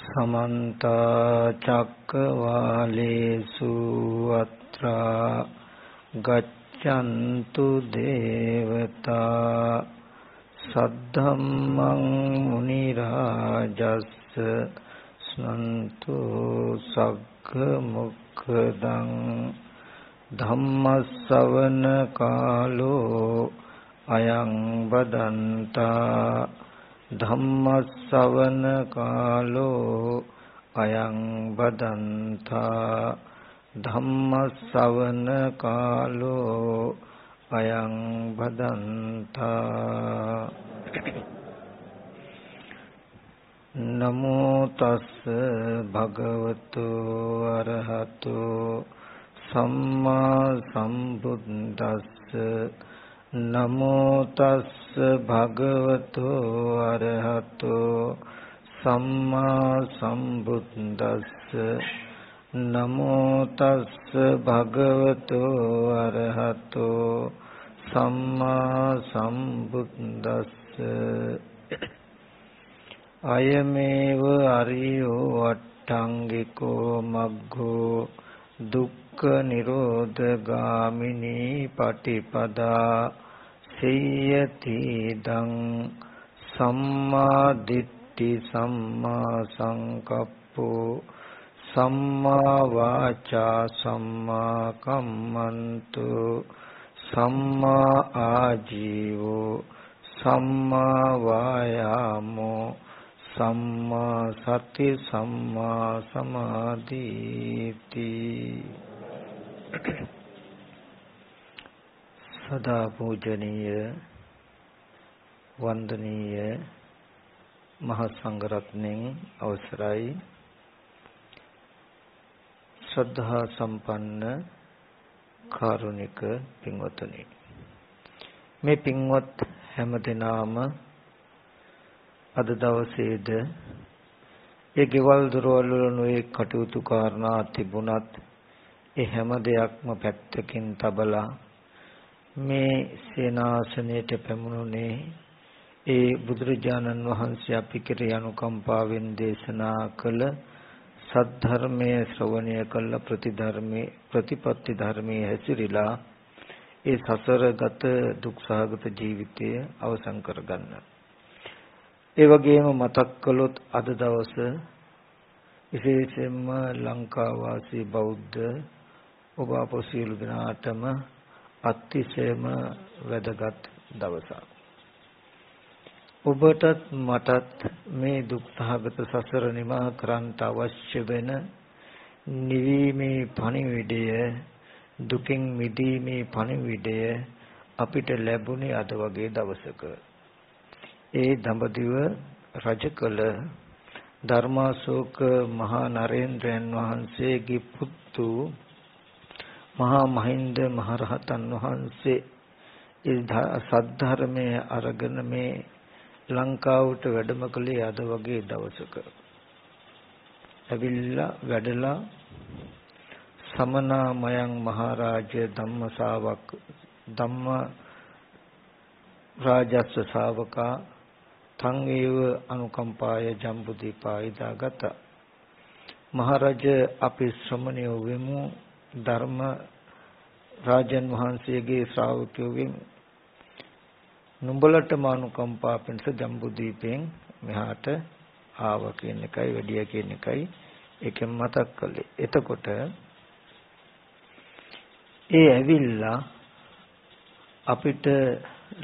समन्त चक्रवालेषु अत्रा गच्छन्तु देवता सद्धम्मं मुनिराजस्य स्नन्तु सग्गमुखदं धम्मश्रवण कालो अयं बदन्ता धम्मश्रवण कालो अयं बदन्ता धम्मश्रवण कालो अयं बदन्ता नमो तस् भगवतो अरहतो सम्मा सम्बुद्दस्स नमो तस् भगवतो अरहतो सम्मा सम्बुद्दस्स नमो तस् भगवतो अरहतो सम्मा सम्बुद्दस्स अयमेव अरियो अट्टांगिको मग्गो दुक्ख निरोध गामिनी पटिपदा सेयतीदं सम्मा दिट्ठि सम्मा संकप्पो सम्मा वाचा सम्मा कम्मन्तु सम्मा आजीवो सम्मा वायामो सम्मा सति सम्मा समाधीति। सदा पूजनीय वंदनीय महासंघरत्ने अवसराई श्रद्धा संपन्न कारुणिक पिंवतुनि මේ පින්වත් හැමදෙනාම අද දවසේද ඒ ගෙවල් දොරවල් වල නොයේ කටයුතු කාරණා තිබුණත් ඒ හැම දෙයක්ම පැත්තකින් තබලා මේ සේනාසනයට පැමුණුනේ ඒ බුදුරජාණන් වහන්සේ අපි කෙරෙහි අනුකම්පාවෙන් දේශනා කළ සද්ධර්මයේ ශ්‍රවණය කළ ප්‍රතිපත්ති ධර්මයේ හැසිරීලා ඒ සසරගත දුක්සහගත ජීවිතය අවසන් කරගන්න. ඒ වගේම මතක් කළොත් අද දවස විශේෂයෙන්ම ලංකා වාසී බෞද්ධ ඔබ අප සියලු දෙනාටම අතිශයම වැදගත් දවසක්. ඔබටත් මටත් මේ දුක්සහගත සසර නිමා කරන්නට අවශ්‍ය වෙන නිවීමේ පණිවිඩය දුකින් මිදීමේ පණිවිඩය අපිට ලැබුණේ අද වගේ දවසක. ඒ දඹදිව රජකල ධර්මාශෝක මහා නරේන්ද්‍රයන් වහන්සේගේ පුතු මහා මහින්ද මහරහතන් වහන්සේ ඒ සද්ධර්මයේ අරගෙන මේ ලංකාවට වැඩම කළේ අද වගේ දවසක. ඇවිල්ලා වැඩලා සමනාමයන් මහරජ ධම්ම රාජස්ව ශාවකා තං ඒව අනුකම්පාය ජම්බුදීපායිදාගත මහරජ අපි ශ්‍රමණයෝ වෙමු ධර්ම රාජන් වහන්සේගේ ශ්‍රාවකයෝ වෙමු නුඹලටම අනුකම්පා පිණිස ජම්බුදීපෙන් මෙහාට ආව කියන එකයි වැඩිය කියන එකයි ඒකෙන් මතක් කළේ. එතකොට ඒ ඇවිල්ලා අපිට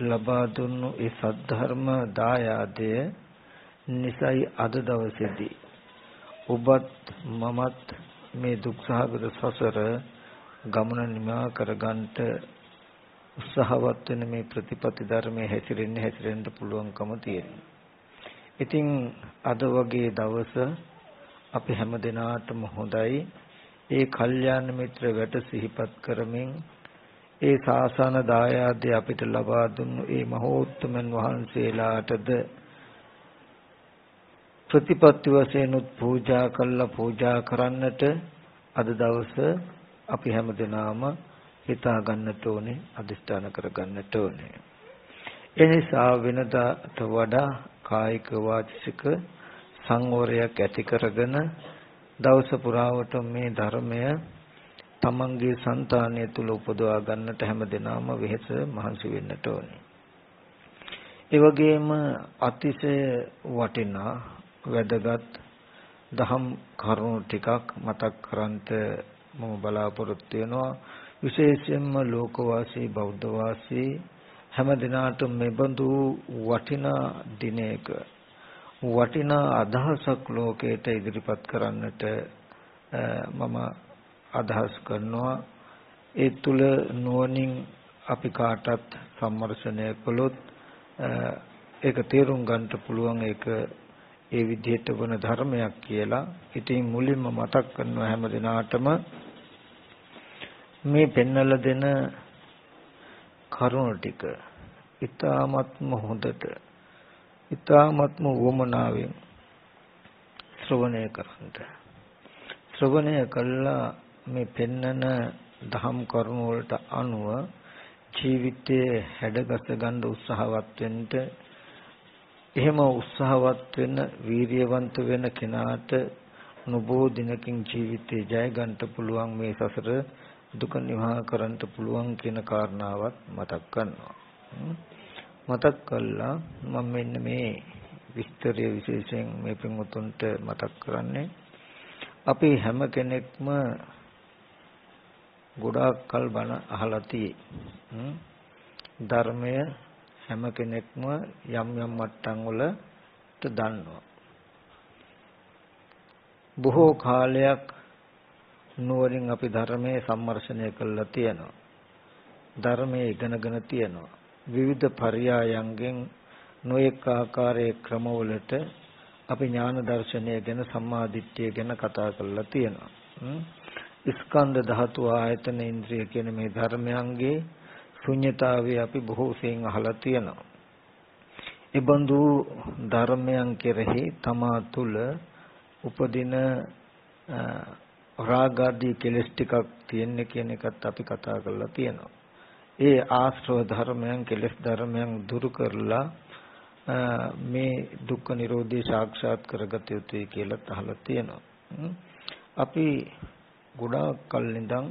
ලබා දුන්නු ඒ සද්ධර්ම දායාදය නිසයි අද දවසේදී ඔබත් මමත් මේ දුක්සහගත සසර ගමන නිමා කරගන්නට උත්සාහවත් වෙන මේ ප්‍රතිපත්ති ධර්මයේ හැසිරෙන්න පුළුවන්කම තියෙනවා. ඉතින් අද වගේ දවස අපි හැම දිනාටම හොඳයි ඒ කල්යාණ මිත්‍ර වැට සිහිපත් කරමින් ඒ සාසන දායාදය අපිට ලබා දුන්නු ඒ මහෝත්තමන් වහන්සේලාටද ප්‍රතිපත්ති වශයෙන් පූජා කළා පූජා කරන්නට අද දවස අපි හැමදෙනාම හිතා ගන්නට ඕනේ අදිෂ්ඨාන කර ගන්නට ඕනේ. ඒ නිසා වෙනදාට වඩා කායික වාචික සංවරයක් ඇති කරගෙන දවස පුරාවට මේ ධර්මය තමන්ගේ సంతානය තුල උපදවා ගන්නට හැමදෙනාම වෙහෙස මහන්සි වෙන්නට ඕනේ. ඒ වගේම අතිශය වටිනා වැදගත් දහම් කරුණු ටිකක් මතක් කරන්ට මම බලාපොරොත්තු වෙනවා. විශේෂයෙන්ම ලෝකවාසී බෞද්ධ වාසී හැමදෙනාටම මෙබඳු වටිනා දිනයක වටිනා අදහසක් ලෝකයට ඉදිරිපත් කරන්නට මම අදහස් කරනවා. ඒ තුල නුවණින් අපි කාටත් සම්මර්ෂණය කළොත් ඒක තේරුම් ගන්නට පුළුවන්. ඒක ඒ විදිහට වන ධර්මයක් කියලා. ඉතින් මුලින්ම මතක් කරනවා හැම දිනාටම මේ පෙන්වලා දෙන කරුණු ටික ඊ타ත්ම හොඳට ඊ타ත්ම වමනාවෙන් ශ්‍රවණය කරන්න. ශ්‍රවණය කළා මේ පෙන්නන දහම් කරුණු වලට අනුව ජීවිතයේ හැඩගස්ස ගන්න උත්සාහවත් වෙන්න. එහෙම උත්සාහවත් වෙන වීරියවන්ත වෙන කෙනාට නොබෝ දිනකින් ජීවිතේ ජය ගන්නට පුළුවන්. මේ සසර දුක නිවා කරන්නට පුළුවන් කියන කාරණාවත් මතක් කරනවා. මතක් කළා මම මෙන්න මේ විස්තරය විශේෂයෙන් මේ පින්වතුන්ට මතක් කරන්නේ. අපි හැම කෙනෙක්ම ගොඩාක් කල් බණ අහලා තියෙයි. ධර්මය හැම කෙනෙක්ම යම් යම් මට්ටම් වලට දන්නවා. බොහෝ කාලයක් නුවරින් අපි ධර්මයේ සම්මර්ෂණය කළා තියෙනවා. ධර්මයේ ඉගෙනගෙන තියෙනවා. විවිධ පර්යායන්ගෙන් නොඑක ආකාරයේ ක්‍රමවලට අපි ඥාන දර්ශනය ගැන සම්මා දිට්ඨිය ගැන කතා කරලා තියෙනවා. ස්කන්ධ ධාතු ආයතන ඉන්ද්‍රිය කියන මේ ධර්මයන්ගේ ශුන්‍යතාවය අපි බොහෝ සෙයින් අහලා තියෙනවා. ඒ බඳු ධර්මයන් කෙරෙහි තමා තුළ උපදින රාගාදී කෙලෙස් ටිකක් තියෙන කියන එකත් අපි කතා කරලා තියෙනවා. ඒ ආශ්‍රව ධර්මයන් කෙලෙස් ධර්මයන් දුරු කරලා මේ දුක්ඛ නිරෝධය සාක්ෂාත් කරගත යුතුයි කියලා අහලා තියෙනවා. අපි ගොඩාක් කල් ඉඳන්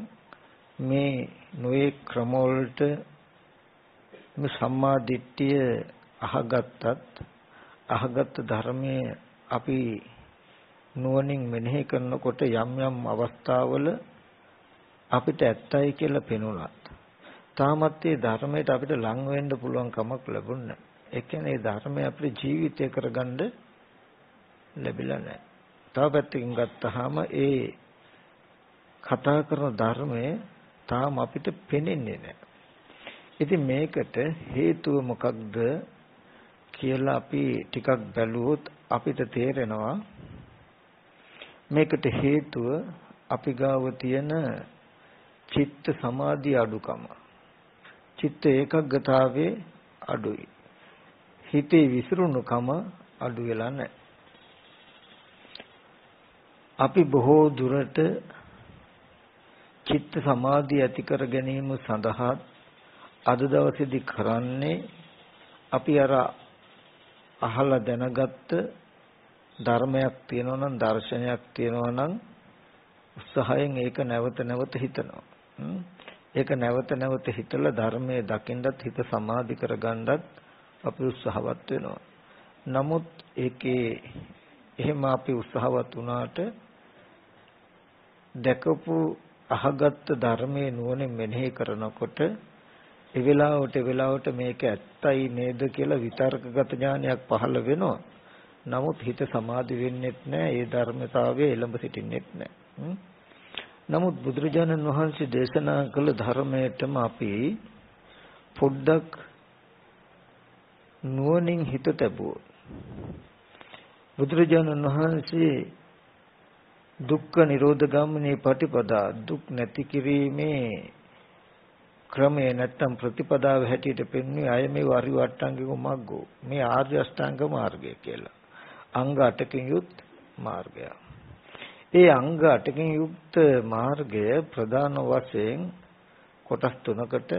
මේ නොයේ ක්‍රම වලට මේ සම්මා දිට්ඨිය අහගත් ධර්මයේ අපි නුවණින් මෙනෙහි කරනකොට යම් යම් අවස්ථාවල අපිට ඇත්තයි කියලා පෙනුණත් තාමත් ඒ ධර්මයට අපිට ලං වෙන්න පුළුවන් කමක් ලැබුණේ. ඒ කියන්නේ ධර්මය අපේ ජීවිතය කරගන්න ලැබිලා නැහැ. තව පැත්තකින් ගත්තාම ඒ කතා කරන ධර්මයේ තාම අපිට පෙනෙන්නේ නැහැ. ඉතින් මේකට හේතුව මොකක්ද කියලා අපි ටිකක් බැලුවොත් අපිට තේරෙනවා මේකට හේතුව අපි ගාව තියෙන චිත්ත සමාධි අඩුකම. චිත්ත ඒකග්ගතාවේ අඩුයි. හිතේ විසිරුණුකම අඩු වෙලා නැහැ. අපි බොහෝ දුරට චිත්ත සමාධිය ඇති කර ගැනීම සඳහා අද දවසේදී කරන්නේ අපි අර අහලා දැනගත්ත ධර්මයක් තියෙනවා නම් දර්ශනයක් තියෙනවා නම් උත්සාහයෙන් ඒක නැවත නැවත හිතනවා. ඒක නැවත නැවත හිතලා ධර්මයේ දකින්නත් හිත සමාධි කරගන්නත් අපි උත්සාහවත් වෙනවා. නමුත් ඒකේ එහෙම අපි උත්සාහවත් වුණාට දැකපු අහගත් ධර්මයේ නුවණින් මෙනෙහි කරනකොට ඒ වෙලාවට මේක ඇත්තයි නේද කියලා විතර්කගත ඥානයක් පහළ වෙනවා. නමුත් හිත සමාධි වෙන්නෙත් නැහැ. ඒ ධර්මතාවයේ එළඹ සිටින්නෙත් නැහැ. නමුත් බුදුරජාණන් වහන්සේ දේශනා කළ ධර්මයටම අපි පොඩ්ඩක් නුවණින් හිත තැබුවොත් බුදුරජාණන් වහන්සේ දුක්ඛ නිරෝධ ගාමිනී පටිපදා දුක් නැති කිරීමේ ක්‍රමය නැත්තම් ප්‍රතිපදාව හැටියට පෙන්වන්නේ අය මේ වරිවට්ටංගික මග්ගෝ මේ ආර්ය අෂ්ටාංග මාර්ගය කියලා. අංග 8කින් යුත් මාර්ගය. ඒ අංග 8කින් යුක්ත මාර්ගය ප්‍රධාන වශයෙන් කොටස් තුනකට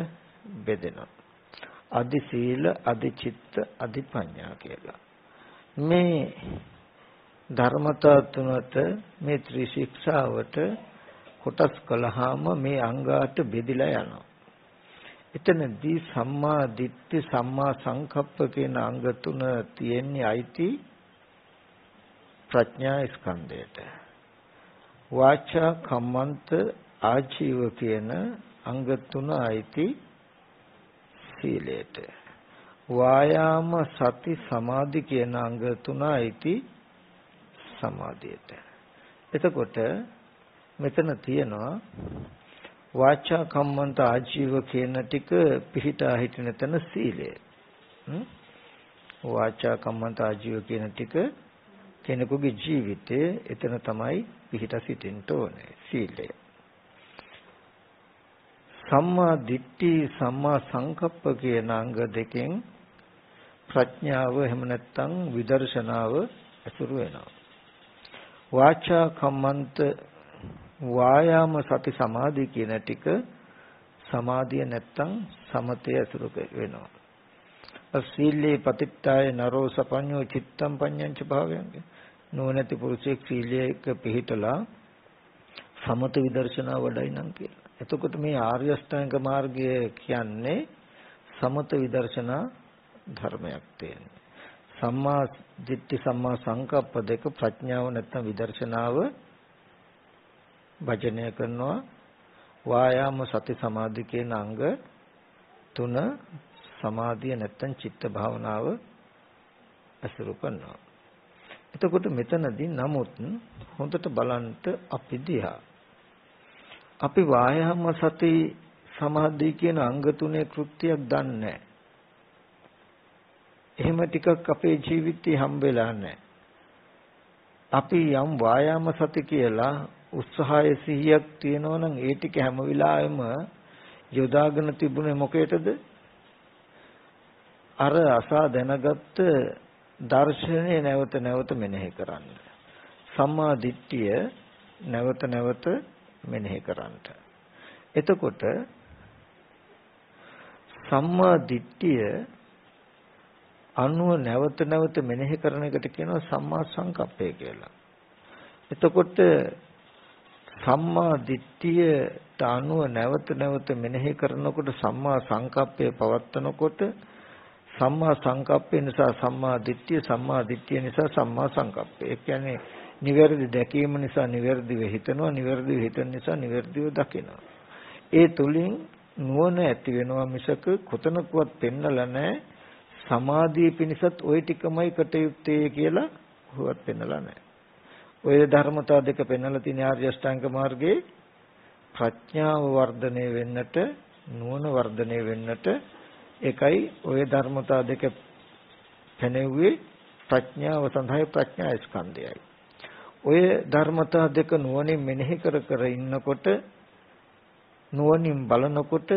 බෙදෙනවා. අදි සීල, අදි චිත්ත, අදි ප්‍රඥා කියලා. ධර්මතා තුනට මේ ත්‍රිශික්ෂාවට කොටස් කළාම මේ අංගාට බෙදිලා යනවා. එතනදී සම්මා දිට්ඨි සම්මා සංකප්ප කියන අංග තුන තියෙන්නේ අයිති ප්‍රඥා ස්කන්ධයට. වාචා කම්මන්ත ආජීව කියන අංග තුන අයිති සීලයට. වායාම සති සමාධි කියන අංග තුන අයිති සමාධියට. එතකොට මෙතන තියෙනවා වාචා කම්මන්ත ආජීව කියන ටික පිහිටා හිටින තැන සීලය. වාචා කම්මන්ත ආජීව කියන ටික කෙනෙකුගේ ජීවිතයේ එතන තමයි පිහිටා සිටින්න ඕනේ සීලය. සම්මා දිට්ඨි සම්මා සංකප්ප කියන අංග දෙකෙන් ප්‍රඥාව එහෙම නැත්නම් විදර්ශනාව අසුරු වෙනවා. වාචා කම්මන්ත වායාම සති සමාධි කියන ටික සමාධිය නැත්තම් සමතය අසුරු වෙනවා. සීලේ පතිත්තාය නරෝ සපඤ්ඤෝ චිත්තම් පඤ්ඤංච භාවයන්. නොනැති පුරුෂයෙක් සීලයක පිළිහිටලා සමත විදර්ශනා වඩයි නම් කියලා. එතකොට මේ ආර්ය අෂ්ටාංග මාර්ගය කියන්නේ සමත විදර්ශනා ධර්මයක් තියෙනවා. සම්මා දිට්ඨි සම්මා සංකප්ප දෙක ප්‍රඥාව නැත්තම් විදර්ශනාව වචනය කරනවා. වායාම සති සමාධි කියන අංග තුන සමාධිය නැත්තම් චිත්ත භාවනාව අසුරු කරනවා. එතකොට මෙතනදී නමුත් හොඳට බලන්න අපි දිහා අපි වායාම සති සමාධි කියන අංග තුනේ කෘත්‍යයක් දන්නේ නැහැ. එහෙම ටිකක් අපේ ජීවිතේ හම්බෙලා නැහැ. අපි යම් වායාම සති කියලා උත්සාහය සිහියක් තියෙනවා නම් ඒ ටික හැම වෙලාවෙම යොදාගෙන තිබුණේ මොකේද? අර අසා දැනගත්ත දර්ශනය නැවත නැවත මෙනෙහි කරන්න. සම්මා දිට්ඨිය නැවත නැවත මෙනෙහි කරන්න. එතකොට සම්මා දිට්ඨිය අනුව නැවත නැවත මෙනෙහි කරන එකට කියනවා සම්මා සංකප්පය කියලා. එතකොට සම්මා දිට්ඨියට අනුව නැවත නැවත මෙනෙහි කරනකොට සම්මා සංකප්පය පවත්නකොට සම්මා සංකප්පය නිසා සම්මා දිට්ඨිය, සම්මා දිට්ඨිය නිසා සම්මා සංකප්පය. ඒ කියන්නේ නිවැරදි දැකීම නිසා නිවැරදිව හිතනවා, නිවැරදිව හිතන නිසා නිවැරදිව දකිනවා. ඒ තුලින් නුවණ ඇති වෙනවා මිසක කොතනකවත් පෙන්නලා නැහැ සමාධිය පිණිසත් ওই ටිකමයි කටයුත්තේ කියලා හුවත් පෙන්නලා නැහැ. ඔය ධර්මතා දෙක පෙන්වලා තියෙන ආර්ය අෂ්ටාංග මාර්ගයේ ප්‍රඥාව වර්ධනය වෙන්නට, නුවණ වර්ධනය වෙන්නට ඒකයි ඔය ධර්මතා දෙක පෙනෙව්වේ ප්‍රඥාව සඳහා ප්‍රඥා ස්කන්ධයයි. ඔය ධර්මතා දෙක නුවණින් මෙනෙහි කර කර ඉන්නකොට නුවණින් බලනකොට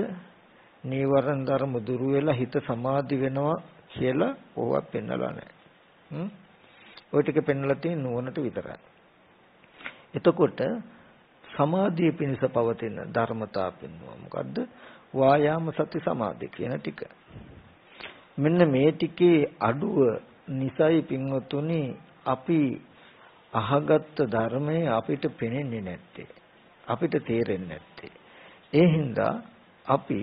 නීවරණ ධර්ම දුරු වෙලා හිත සමාධි වෙනවා කියලා ඕවා පෙන්නලා නැහැ. ඔය ටික පෙන්නලා තියෙන නුවණට විතරයි. එතකොට සමාධිය පිණිස පවතින ධර්මතා පෙන්වුවා. මොකද්ද? වායාම සති සමාධි කියන ටික. මෙන්න මේ ටිකේ අඩුව නිසයි පින්වතුනි අපි අහගත්ත ධර්මයේ අපිට පෙනෙන්නේ නැත්තේ. අපිට තේරෙන්නේ නැත්තේ. ඒ හින්දා අපි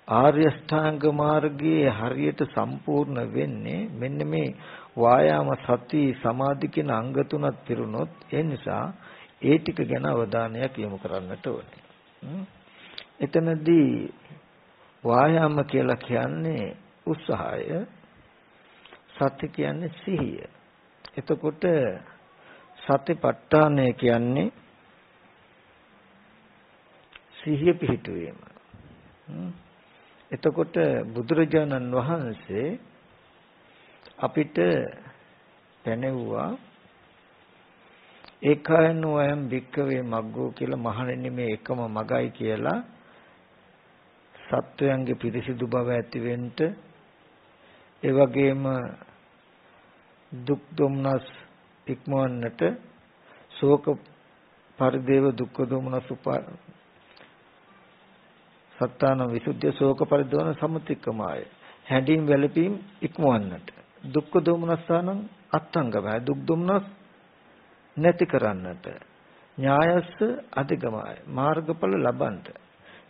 ආර්ය ශ්‍රාංග මාර්ගයේ හරියට සම්පූර්ණ වෙන්නේ මෙන්න මේ වායාම සති සමාධි කියන අංග තුනක් පිරුණොත් ඒ නිසා ඒ ටික ගැන අවධානයක් යොමු කරන්නට ඕනේ. එතනදී වායාම කියලා කියන්නේ උත්සාහය, සති කියන්නේ සිහිය. එතකොට සතිපට්ඨානය කියන්නේ සිහිය පිහිටුවීම. එතකොට බුදුරජාණන් වහන්සේ අපිට පැනෙවුවා ඒකායනෝ අයම් භික්ඛවේ මග්ගෝ කියලා මහණෙනි මේ එකම මගයි කියලා සත්වයන්ගේ පිරිසිදු බව ඇති වෙන්න ඒ වගේම දුක් දුම්නස් ඉක්මවන්නට ශෝක පරිදේව දුක්ඛ දුම්නස් සත්තාන විසුද්ධිය ශෝක පරිදේවන සමුතික්කමාය හැඬීම් වැළපීම් ඉක්මවන්නට දුක්ඛ දුම්නස්සානං අත්ංගමයි දුක් දුම්නස් නැති කරන්නට, ඥායස්ස අධිගමයි මාර්ගඵල ලබන්නට,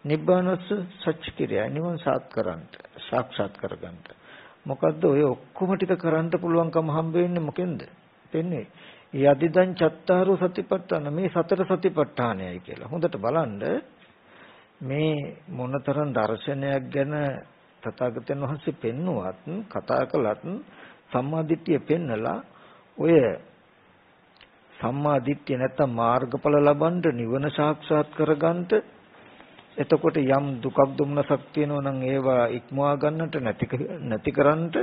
නිබ්බානස්ස සච්චිකිරිය නිවන සාක්ෂාත් කරගන්නට. මොකද්ද ඔය ඔක්කොම ටික කරන්න පුළුවන්කම හම්බ වෙන්නේ මොකෙන්ද? වෙන්නේ යදිදං චත්තාරෝ සතිපට්ඨාන මේ සතර සතිපට්ඨානයයි කියලා. හොඳට බලන්න මේ මොනතරම් දර්ශනයක් ගැන තථාගතයන් වහන්සේ පෙන්නුවත් කතා කළත් සම්මාදිට්ඨිය පෙන්නලා ඔය සම්මාදිට්ඨිය නැත්තම් මාර්ගඵල ලබන්න නිවන සාක්ෂාත් කරගන්නට එතකොට යම් දුකක් දුම්නසක් තියෙනවා නම් ඒවා ඉක්මවා ගන්නට නැති කරන්නට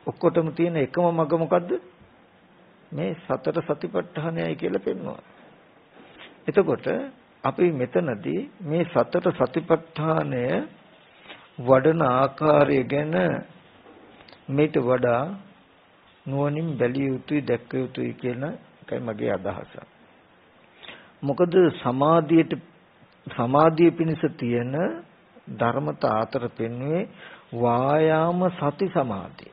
ඔක්කොටම තියෙන එකම මඟ මොකද්ද? මේ සතර සතිපට්ඨානයයි කියලා පෙන්වනවා. එතකොට අපි මෙතනදී මේ සතර සතිපට්ඨානය වඩන ආකාරය ගැන මේට වඩා නුවණින් බැලිය යුතුයි දැක්ක යුතුයි කියන එකයි මගේ අදහස. මොකද සමාධිය පිණිස තියෙන ධර්මතා අතර පෙන්වුවේ වායාම සති සමාධිය.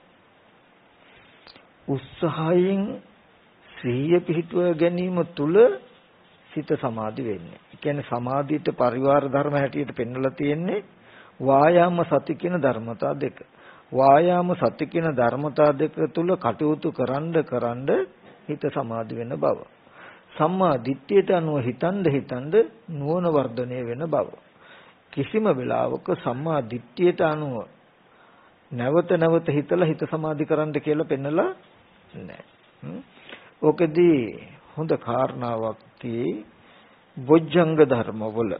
උත්සාහයෙන් සිහිය පිහිටුව ගැනීම තුල සිත සමාධි වෙන්නේ. ඒ කියන්නේ සමාධියට පරිවාර ධර්ම හැටියට පෙන්වලා තියෙන්නේ වායාම සති කියන ධර්මතා දෙක. වායාම සති කියන ධර්මතා දෙක තුල කටයුතු කරන්ඩ හිත සමාධි වෙන බව. සම්මා දිට්ඨියට අනුව හිතන්ඩ නුවණ වර්ධනය වෙන බව. කිසිම වෙලාවක සම්මා දිට්ඨියට අනුව නැවත හිතලා හිත සමාධි කරන්න කියලා පෙන්නලා නැහැ. ඕකෙදී හොඳ කාරණාවක් tie බොජ්ජංග ධර්මවල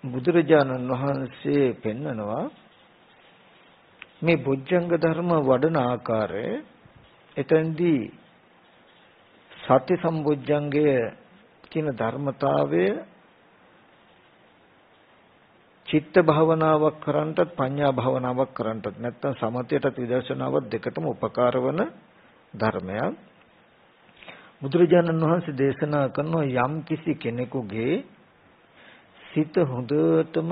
බුදුරජාණන් වහන්සේ පෙන්නනවා මේ බොජ්ජංග ධර්ම වඩන ආකාරය. එතෙන්දී සති සම්බොජ්ජංගය කියන ධර්මතාවය චිත්ත භාවනාවක් කරන්නටත් පඤ්ඤා භාවනාවක් කරන්නටත් නැත්නම් සමතයටත් විදර්ශනාවත් දෙකටම උපකාර වන ධර්මයක්. බුදුරජාණන් වහන්සේ දේශනා කරන යම් කිසි කෙනෙකුගේ සිත හොඳටම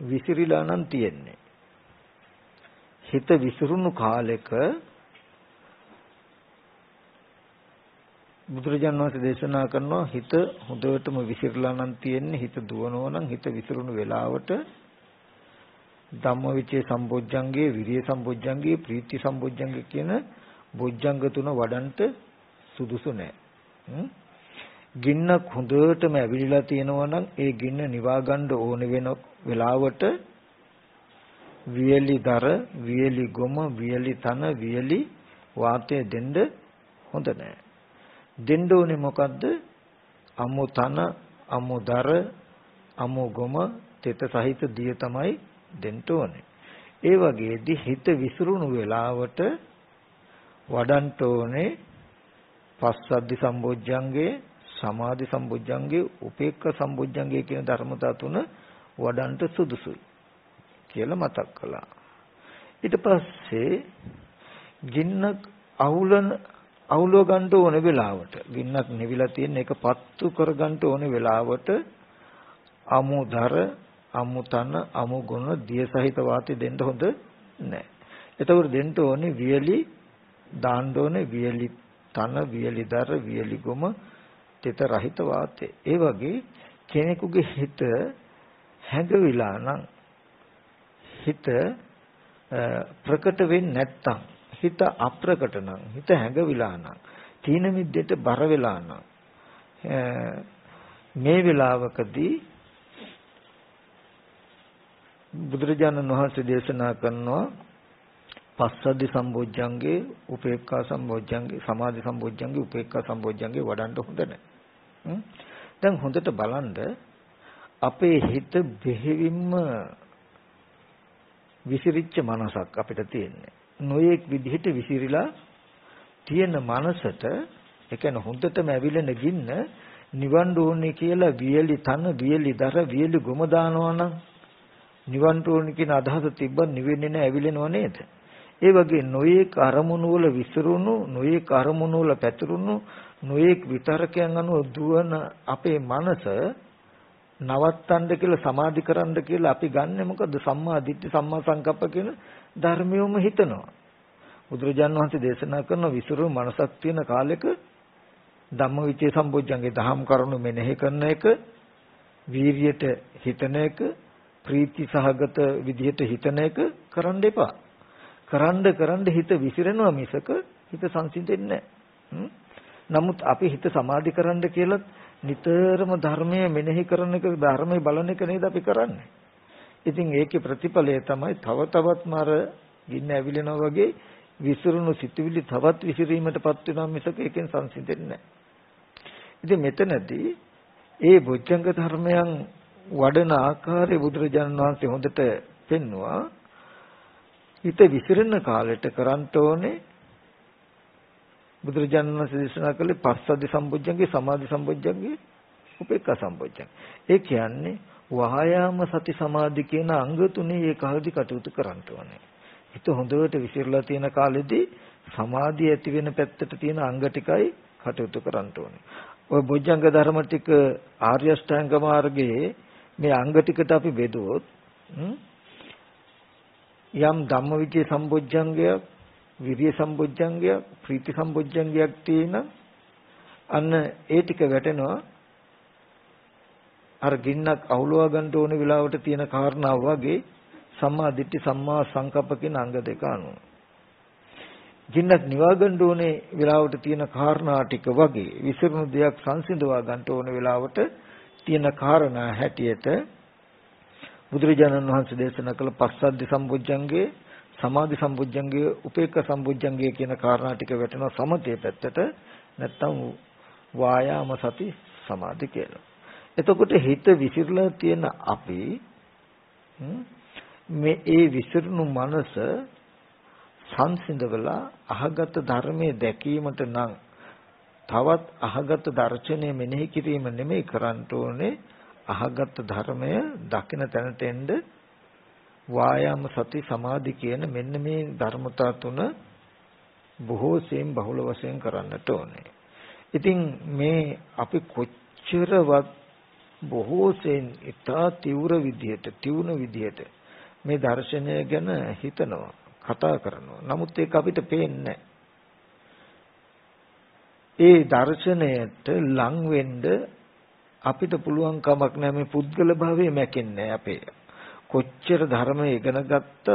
විසිරීලා නම් තියෙන්නේ. හිත විසිරුණු කාලෙක බුදුරජාණන් වහන්සේ දේශනා කරනවා හිත හොඳටම විසිරලා නම් තියෙන්නේ. හිත දුවනවා නම් හිත විසිරුණු වෙලාවට ධම්මවිචේ සම්බොජ්ජංගේ, විරිය සම්බොජ්ජංගේ, ප්‍රීති සම්බොජ්ජංගේ කියන බොජ්ජංග තුන වඩන්ට සුදුසු නැහැ. ගින්නක් හොඳටම ඇවිලිලා තියෙනවා නම් ඒ ගින්න නිවා ගන්න ඕන වෙන වෙලාවට වියලි දර, වියලි ගොම, වියලි තන, වියලි වාතය දෙන්න හොඳ නැහැ. දෙන්න ඕනේ මොකද්ද? අමු තන, අමු දර, අමු ගොම, තෙත සහිත දිය තමයි දෙන්න ඕනේ. ඒ වගේදී හිත විසිරුණු වෙලාවට වඩන්න ඕනේ පස්සද්ධි සම්බොජ්ජංගේ, සමාධි සම්බොජ්ජංගේ, උපේක්ඛ සම්බොජ්ජංගේ කියන ධර්මතා තුන වඩන්ට සුදුසුයි කියලා මතක් කළා. ඊට පස්සේ ගින්නක් අවුලව ගන්න ඕන වෙලාවට, ගින්නක් නිවිලා තියෙන එක පත්තු කර ගන්න ඕන වෙලාවට අමුදර, අමුතන, අමුගුණ, දිය සහිත වාතය දෙන්න හොඳ නැහැ. එතකොට දෙන්න ඕනේ වියලි දාන්න ඕනේ වියලි තන, වියලි දර, වියලි ගොම, තෙත රහිත වාතය. ඒ වගේ කෙනෙකුගේ හිත හැඟවිලා නම්, හිත ප්‍රකට වෙන්නේ නැත්තම්, හිත අප්‍රකට නම්, හිත හැඟවිලා නම්, තීන මිද්දේට බර වෙලා නම්, මේ වෙලාවකදී බුදුරජාණන් වහන්සේ දේශනා කරනවා පස්සද්ධි සම්බොජ්ජංගේ, උපේක්ඛා සම්බොජ්ජංගේ, සමාධි සම්බොජ්ජංගේ, උපේක්ඛා සම්බොජ්ජංගේ වඩන්න හොඳ නැහැ. දැන් හොඳට බලන්න අපේ හිත බෙහෙවින්ම විසිරිච්ච මනසක් අපිට තියෙන්නේ. නොයෙක් විදිහට විසිරිලා තියෙන මනසට, ඒ කියන්නේ හොඳටම ඇවිලෙන ගින්න නිවන් ඕනේ කියලා වියලි තන, වියලි දර, වියලි ගොම දානවා නම් නිවන් ඕනේ කියන අදහස තිබ්බත් නිවෙන්නේ නැහැ, ඇවිලෙනව නේද? ඒ වගේ නොයෙක් අරමුණු වල විසිරුණු, නොයෙක් අරමුණු වල පැතිරුණු, නොයෙක් විතරකයන් අනුව දුවන අපේ මනස නවත්තන්න කියලා, සමාධි කරන්න කියලා අපි ගන්නෙ මොකද? සම්මා දිට්ඨි, සම්මා සංකප්ප කියන ධර්මියොම හිතනවා. බුදුරජාණන් වහන්සේ දේශනා කරන විසිරුණු මනසක් තියෙන කාලෙක ධම්මවිචේ සම්බොජ්ජංගේ දහම් කරුණු මෙනෙහි කරන එක, වීර්යයට හිතන එක, ප්‍රීති සහගත විදිහට හිතන එක කරන්න එපා. කරන්න හිත විසිරෙනවා මිසක හිත සංසිඳෙන්නේ නැහැ. නමුත් අපි හිත සමාධි කරන්න කියලා නිතරම ධර්මයේ මෙනෙහි කරන එක, ධර්මයේ බලන එක නේද අපි කරන්නේ. ඉතින් ඒකේ ප්‍රතිඵලය තමයි තව තවත්ම අර ගින්න ඇවිලෙනවා වගේ විසිරුණු සිතුවිලි තවත් විසිරීමටපත් වෙනවා මිසක ඒකෙන් සංසිඳෙන්නේ නැහැ. ඉතින් මෙතනදී ඒ බොජ්ජංග ධර්මයන් වඩන ආකාරය බුදුරජාණන් වහන්සේ හොඳට පෙන්වුවා. හිත විසිරෙන කාලෙට කරන්න ඕනේ බුදුරජාණන් වහන්සේ දේශනා කළේ පස්සද්ධි සම්බොජ්ජංගේ, සමාධි සම්බොජ්ජංගේ, උපේක්ඛා සම්බොජ්ජංගේ. ඒ කියන්නේ වායාම සති සමාධි කියන අංග තුනේ ඒ කාලෙදි කටයුතු කරන්න ඕනේ. හිත හොඳට විසිරලා තියෙන කාලෙදී සමාධිය ඇති වෙන පැත්තට තියෙන අංග ටිකයි කටයුතු කරන්න ඕනේ. ඔය බොජ්ජංග ධර්ම ටික ආර්ය අෂ්ටාංග මාර්ගයේ මේ අංග ටිකට අපි බෙදුවොත් යම් ධම්මවිචේ සම්බොජ්ජංගයක්, විරිය සම්බොජ්ජංගයක්, ප්‍රීති සම්බොජ්ජංගයක් තියෙන අන්න ඒ ටික වැටෙනවා අර ගින්නක් අවුලවා ගන්න ඕන වෙලාවට තියෙන කාරණාව වගේ සම්මා දිට්ඨි සම්මා සංකප්ප කියන අංග දෙක අනුව. ගින්නක් නිවා ගන්න ඕනේ වෙලාවට තියෙන කාරණා ටික වගේ විසිරුණු දෙයක් සංසිඳවා ගන්න ඕන වෙලාවට තියෙන කාරණා හැටියට බුදුරජාණන් වහන්සේ දේශනා කළ පස්සද්ධි සම්බොජ්ජංගේ, සමාධි සම්බොජ්ජංගේ, උපේක්ඛා සම්බොජ්ජංගේ කියන කාරණා ටික වැටෙනවා සමතේ පැත්තට, නැත්තම් වායාම සති සමාධි කියලා. එතකොට හිත විසිරලා තියෙන අපි මේ ඒ විසිරුණු මනස සංසිඳවලා අහගත ධර්මයේ දැකීමට නම් තවත් අහගත දර්ශනය මෙනෙහි කිරීම නෙමෙයි කරන්න ඕනේ, අහගත ධර්මය දකින තැනට එන්න වායාම සති සමාධි කියන මෙන්න මේ ධර්මතා තුන බොහෝසෙන් බහුල වශයෙන් කරන්නට ඕනේ. ඉතින් මේ අපි කොච්චරවත් බොහෝසෙන් ඉතා තීව්‍ර විදිහට මේ දර්ශනය ගැන හිතනවා, කතා කරනවා. නමුත් ඒක අපිට පේන්නේ ඒ දර්ශනයට ලං වෙන්න අපිට පුළුවන් කමක් නැහැ. මේ පුද්ගල භාවයේ මැකෙන්නේ අපේ. කොච්චර ධර්මය ඉගෙන ගත්තත්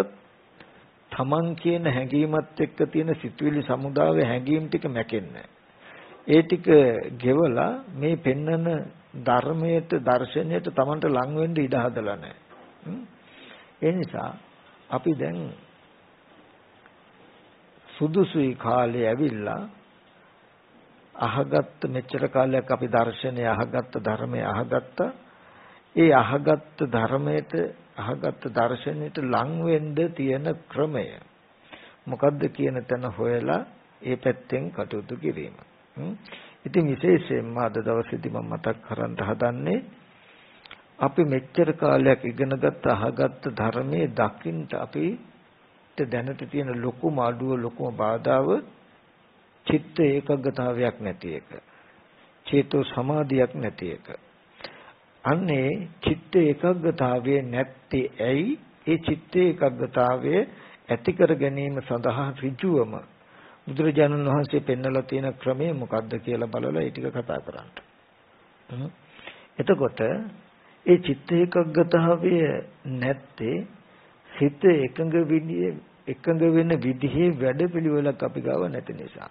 තමන් කියන හැඟීමත් එක්ක තියෙන සිතුවිලි සමුදාවේ හැඟීම් ටික මැකෙන්නේ. ඒ ටික ගෙවලා මේ පෙන්නන ධර්මයට, දර්ශනයට තමන්ට ලං වෙන්න ඉඩ හදලා නැහැ. ඒ නිසා අපි දැන් සුදුසුයි කාලේ ඇවිල්ලා අහගත්ත මෙච්චර කාලයක් අපි දර්ශනය අහගත්ත, ධර්මය අහගත්ත, ඒ අහගත්ත ධර්මයට, අහගත්ත දර්ශනයට ලං වෙන්න තියෙන ක්‍රමය මොකද්ද කියන තැන හොයලා ඒ පැත්තෙන් කටයුතු කිරීම. ඉතින් විශේෂයෙන්ම අද දවසේදී මම මතක් කරන්න හදන්නේ අපි මෙච්චර කාලයක් ඉගෙනගත්ත අහගත්ත ධර්මයේ දකින්න අපිට දැනට තියෙන ලොකුම අඩුව, ලොකුම බාධාව චිත්ත ඒකග්ගතාවයක් නැති එක. චේතෝ සමාධියක් නැති එක. අන්නේ චිත්ත ඒකග්ගතාවයේ නැත්තේ ඇයි? ඒ චිත්ත ඒකග්ගතාවය ඇති කර ගැනීම සඳහා ඍජුවම බුදුරජාණන් වහන්සේ පෙන්වලා තියෙන ක්‍රමය මොකක්ද කියලා බලලා ඒ ටික කතා කරන්න. එතකොට ඒ චිත්ත ඒකග්ගතාවය නැත්තේ සිත එකඟ වෙන විදිහේ වැඩපිළිවෙලක් අපි ගාව නැති නිසා.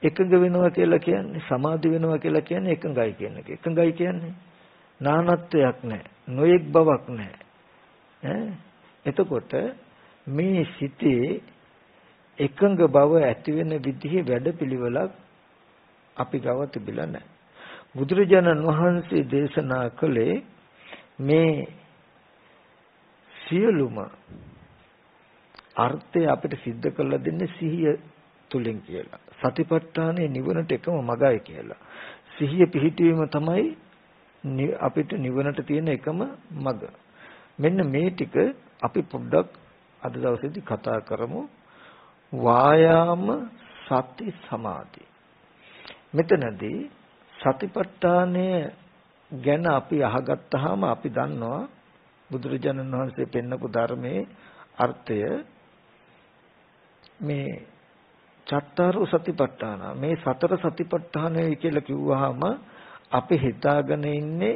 එකඟ වෙනවා කියලා කියන්නේ, සමාධි වෙනවා කියලා කියන්නේ එකඟයි කියන එක. එකඟයි කියන්නේ නානත්වයක් නැහැ, නොයෙක් බවක් නැහැ. එතකොට මේ සිතේ එකඟ බව ඇති වෙන විදිහේ වැඩපිළිවෙලක් අපි ගාව තිබිලා නැහැ. බුදුරජාණන් වහන්සේ දේශනා කළේ මේ සියලුම අර්ථය අපිට सिद्ध කරලා දෙන්නේ සිහිය තුලින් කියලා. සතිපට්ඨානයේ නිවනට එකම මගයි කියලා. සිහිය පිහිටවීම තමයි අපිට නිවනට තියෙන එකම මග. මෙන්න මේ ටික අපි පොඩ්ඩක් අද දවසේදී කතා කරමු. වායාම සති සමාධි. මෙතනදී සතිපට්ඨානය ගැන අපි අහගත්තාම අපි දන්නවා බුදුරජාණන් වහන්සේ පෙන්නපු ධර්මයේ අර්ථය මේ චත්තාරෝ සතිපට්ඨාන මේ සතර සතිපට්ඨානය කියලා කිව්වහම අපි හිතාගෙන ඉන්නේ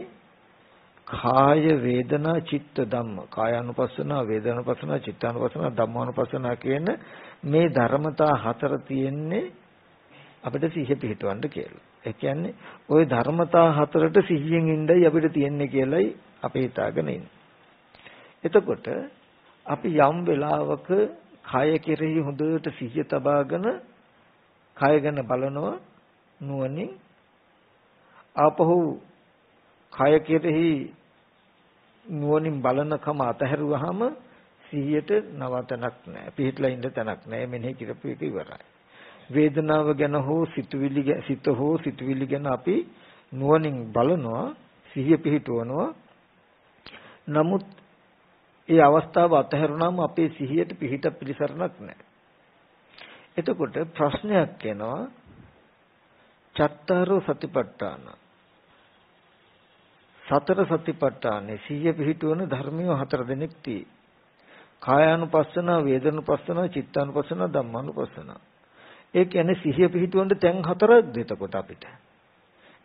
කාය වේදනා චිත්ත ධම්ම කායානුපස්සන වේදනානුපස්සන චිත්තානුපස්සන ධම්මානුපස්සන කියන මේ ධර්මතා හතර තියෙන්නේ අපිට සිහිය පිහිටවන්න කියලා. ඒ කියන්නේ ওই ධර්මතා හතරට සිහියෙන් ඉඳයි අපිට තියෙන්නේ කියලායි අපි හිතාගෙන ඉන්නේ. එතකොට අපි යම් වෙලාවක කය කෙරෙහි හොඳට සිහිය තබාගෙන කය ගැන බලනවා නුවණින් ආපහු කය කෙරෙහි නුවණින් බලනකම අතහැරුවාම සිහියට නවතනක් නැහැ. පිහිටලා ඉන්න තැනක් නැහැ. මෙනෙහි කරපු එක ඉවරයි. වේදනාව ගැන හෝ සිතුවිලි ගැන අපි නුවණින් බලනවා සිහිය පිහිටවනවා. නමුත් ඒ අවස්ථාව අතහැරුණාම අපේ සිහියට පිහිට පිළිසරණක් නැහැ. එතකොට ප්‍රශ්නයක් එනවා චත්තාරෝ සතිපට්ඨාන සතර සතිපට්ඨානේ සිහිය පිහිටවන ධර්මිය හතර දෙනෙක් තියෙයි. කායානුපස්සන, වේදනානුපස්සන, චිත්තානුපස්සන, ධම්මානුපස්සන. ඒ කියන්නේ සිහිය පිහිටවන්න තැන් හතරක්ද එතකොට අපිට?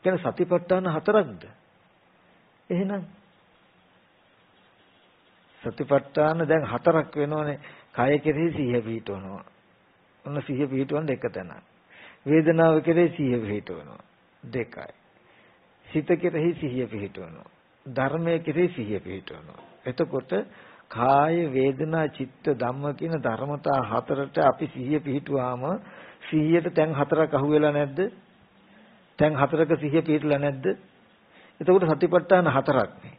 කියන්නේ සතිපට්ඨාන හතරක්ද? එහෙනම් සතිපට්ඨාන දැන් හතරක් වෙනවනේ. කය කෙරෙහි සිහිය පිහිටවනවා. ඔන්න සිහිය පිහිටවන්න එක තැනක්. වේදනාව කෙරෙහි සිහිය පිහිටවනවා. දෙකයි. සිත කෙරෙහි සිහිය පිහිටවනවා. ධර්මයේ කෙරෙහි සිහිය පිහිටවනවා. එතකොට කාය වේදනා චිත්ත ධම්ම කියන ධර්මතා හතරට අපි සිහිය පිහිටුවාම සිහියට තැන් හතරක් අහුවෙලා නැද්ද? තැන් හතරක සිහිය පිහිටලා නැද්ද? එතකොට සතිපට්ඨාන හතරක් නේ.